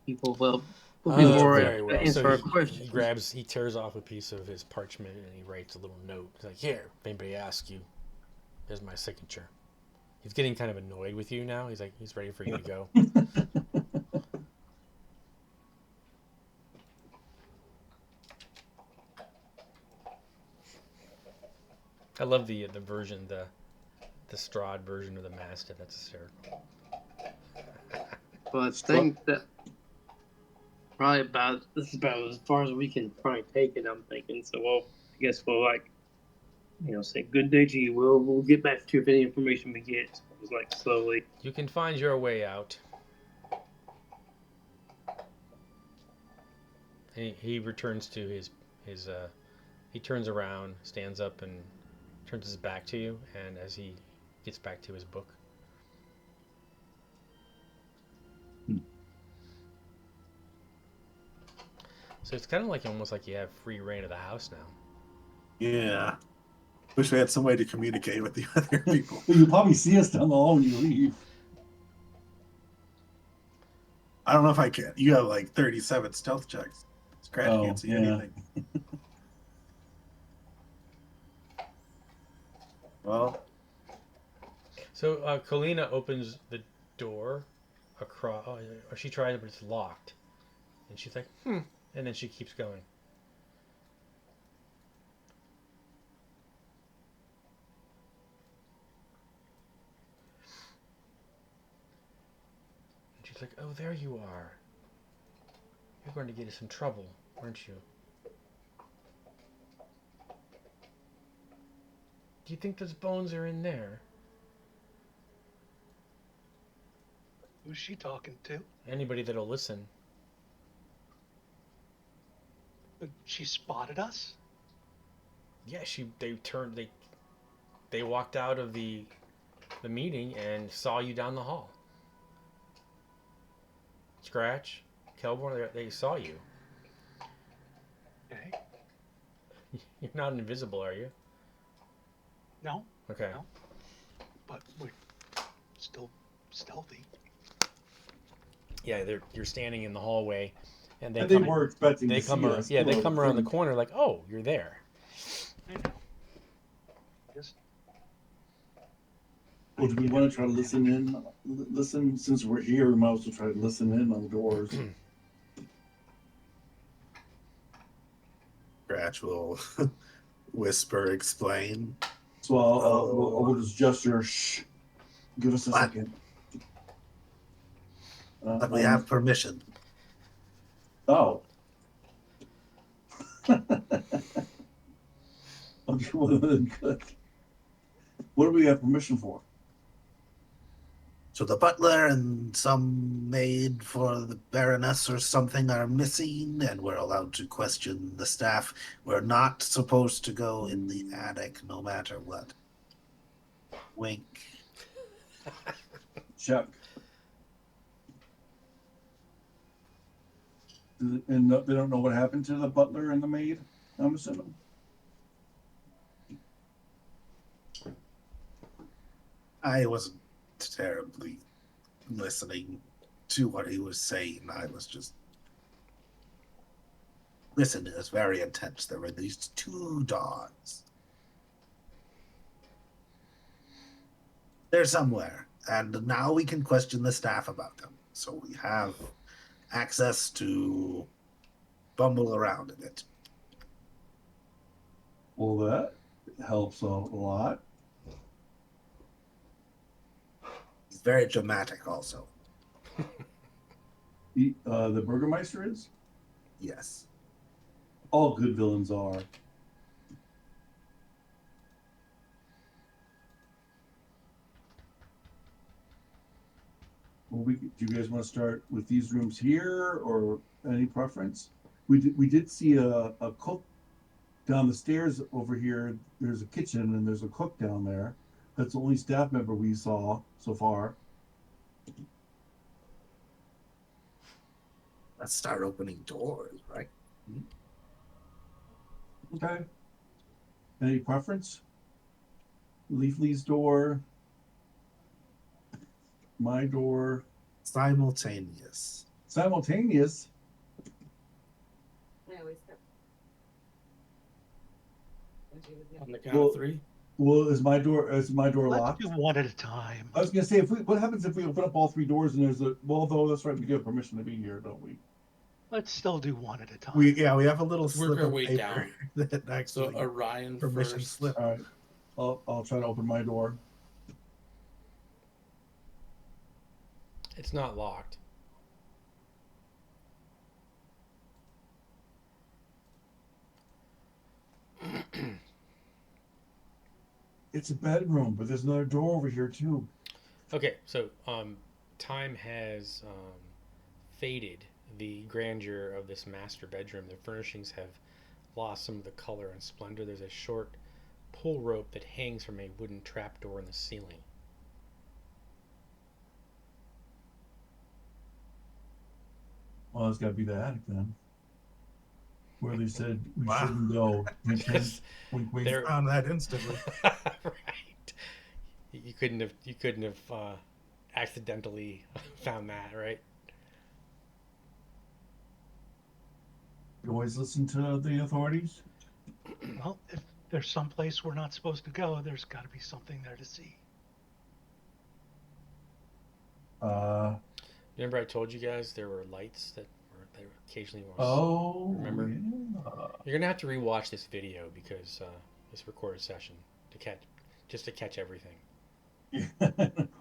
people will be Oh, more very well. answer So our he questions. he tears off a piece of his parchment and he writes a little note. He's like, "Here, if anybody asks you, here's my signature." He's getting kind of annoyed with you now. He's like, he's ready for you to go. I love the version, the Strahd version of the Mastiff. That's hysterical. But I think that probably this is about as far as we can probably take it. I'm thinking. So I guess we'll say good day to you. We'll get back to you if any information we get. So it was like slowly. You can find your way out. He returns to his he turns around, stands up, and turns his back to you. And as he gets back to his book, so it's kind of like almost like you have free reign of the house now. Yeah. Wish we had some way to communicate with the other people. Well, you probably see us down the hall when you leave. I don't know if I can. You have like 37 stealth checks. Scratch can't see anything. Well, So Kalina opens the door across, or she tries it, but it's locked. And she's like, and then she keeps going. And she's like, oh, there you are. You're going to get us in trouble, aren't you? Do you think those bones are in there? Who's she talking to? Anybody that'll listen. She spotted us? Yeah, they walked out of the meeting and saw you down the hall. Scratch, Kelborn, they saw you. Okay. You're not invisible, are you? No. Okay. No. But we're still stealthy. Yeah, you're standing in the hallway, and they were expecting to see us. Yeah, they come around the corner like, oh, you're there. I know. Just. Well, do we want to try to listen in? Listen, since we're here, we might as well try to listen in on the doors. Scratch will whisper, explain. So I'll just gesture, shh. Give us a second. But we have permission. Oh. Okay, well, good. What do we have permission for? So the butler and some maid for the Baroness or something are missing, and we're allowed to question the staff. We're not supposed to go in the attic, no matter what. Wink. Check. And they don't know what happened to the butler and the maid, I'm assuming? I wasn't terribly listening to what he was saying. I was just... Listen, it was very intense. There were these two dogs. They're somewhere, and now we can question the staff about them. So we have access to bumble around in it. Well, that helps a lot. It's very dramatic also. The Burgermeister is? Yes. All good villains are. Well, do you guys want to start with these rooms here, or any preference? We did see a cook down the stairs over here. There's a kitchen and there's a cook down there. That's the only staff member we saw so far. Let's start opening doors, right? Okay. Any preference? Leafly's door. my door. Simultaneous. Simultaneous. On the count Well, of 3. Well, is my door Let's locked? do one at a time. I was gonna say, what happens if we open up all 3 doors and there's a well? Though that's right, we give permission to be here, don't we? Let's still do one at a time. We have a little Let's work slip our of way paper down. that So actually Orion permission first. slip. All right, I'll try to open my door. It's not locked. It's a bedroom, but there's another door over here too. Okay, so time has faded the grandeur of this master bedroom. The furnishings have lost some of the color and splendor. There's a short pull rope that hangs from a wooden trapdoor in the ceiling. Well, it's got to be the attic then, where they said we Wow. shouldn't go. Hint, hint, Yes. wink, wink. There- Found that instantly. Right. You couldn't have accidentally found that, right? You always listen to the authorities. Well, if there's some place we're not supposed to go, there's got to be something there to see. Remember I told you guys there were lights that were occasionally was. Oh, Remember? yeah. You're gonna have to rewatch this video because this recorded session to catch everything.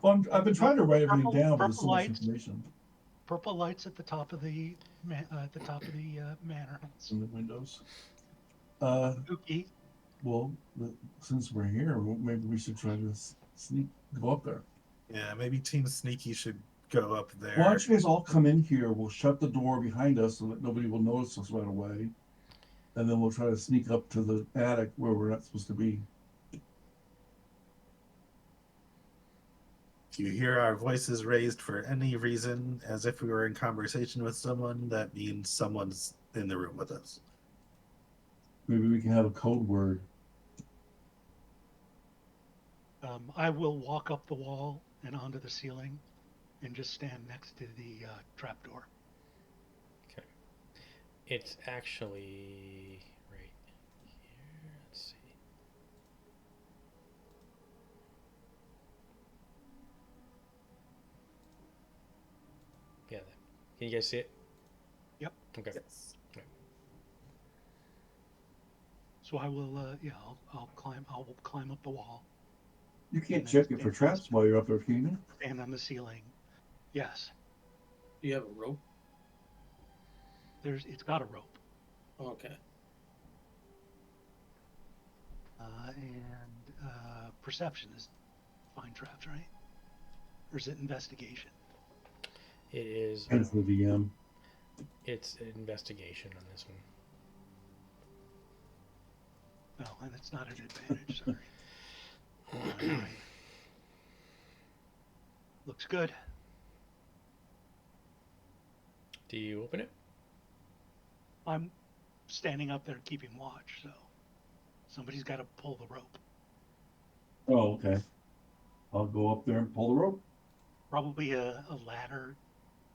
Well, I've been trying to write everything down, but there's so Purple much lights. information Purple lights at the top of the manor. in the windows. Spooky. Well, since we're here, maybe we should try to go up there. Yeah, maybe Team Sneaky should go up there. Why don't you guys all come in here? We'll shut the door behind us so that nobody will notice us right away. And then we'll try to sneak up to the attic where we're not supposed to be. If you hear our voices raised for any reason, as if we were in conversation with someone, that means someone's in the room with us. Maybe we can have a code word. I will walk up the wall and onto the ceiling and just stand next to the trapdoor. Okay. It's actually right here. Let's see. Yeah. Can you guys see it? Yep. Okay. Yes. So I will, I'll climb up the wall, You can't check it for traps while you're up there, can you? stand on the ceiling. Yes, Do you have a rope? it's got a rope. Okay. And perception is find traps, right? Or is it investigation? It is. Hence the VM. It's an investigation on this one. No, and it's not an advantage. Sorry. All right. Looks good. Do you open it? I'm standing up there keeping watch, so somebody's got to pull the rope. Oh, okay. I'll go up there and pull the rope. Probably a ladder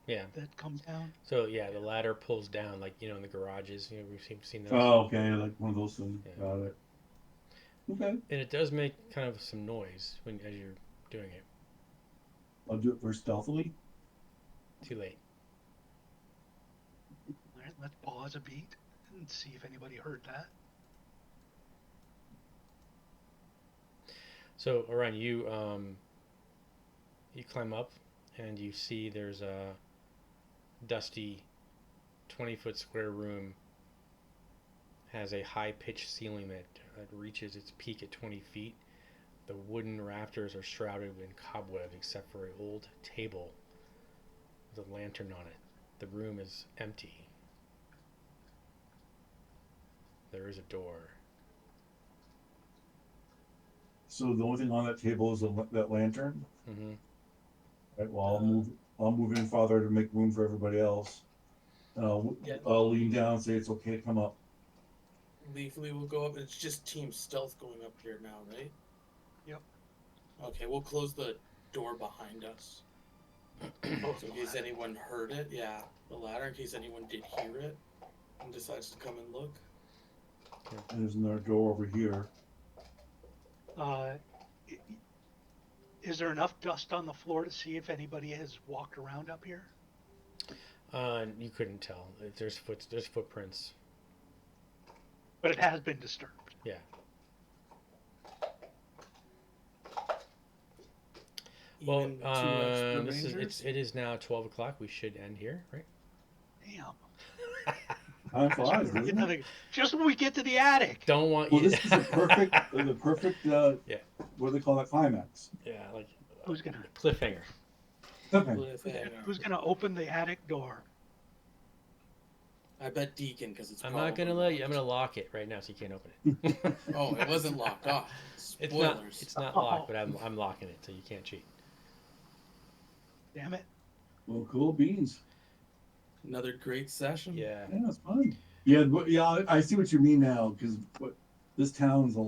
Yeah. that comes down. So yeah, the ladder pulls down, like in the garages. We've seen those. Oh, okay, like one of those things. Yeah. Got it. Okay. And it does make kind of some noise as you're doing it. I'll do it very stealthily. Too late. All right, let's pause a beat and see if anybody heard that. So Orion, you climb up and you see there's a dusty 20-foot square room. Has a high-pitched ceiling that reaches its peak at 20 feet. The wooden rafters are shrouded in cobwebs except for an old table with a lantern on it. The room is empty. There is a door. So the only thing on that table is that lantern. Mm-hmm. Right. Well, I'll move in farther to make room for everybody else. Yeah. I'll lean down and say it's okay to come up. Leafly will go up. It's just team stealth going up here now, right? Yep. Okay, we'll close the door behind us. Oh, So in case anyone heard it, yeah, the ladder, in case anyone did hear it and decides to come and look. And there's another door over here. i- is there enough dust on the floor to see if anybody has walked around up here? You couldn't tell. There's footprints. But it has been disturbed. Yeah. Well, Even two extra this rangers. it is now 12 o'clock. We should end here, right? Damn. Time flies, doesn't it? Just when we get to the attic. Don't want Well, you. this is the perfect, Yeah. what do they call that, climax? Yeah, like Who's gonna cliffhanger. Okay. Who's gonna open the attic door? I bet Deacon, because it's. I'm not gonna probably let you. I'm locked. gonna lock it right now, so you can't open it. Oh, it wasn't locked off. It's not. Spoilers. It's not locked, but I'm locking it, so you can't cheat. Damn it. Well, cool beans. Another great session. Yeah. Yeah, it's fun. Yeah, I see what you mean now, because this town's a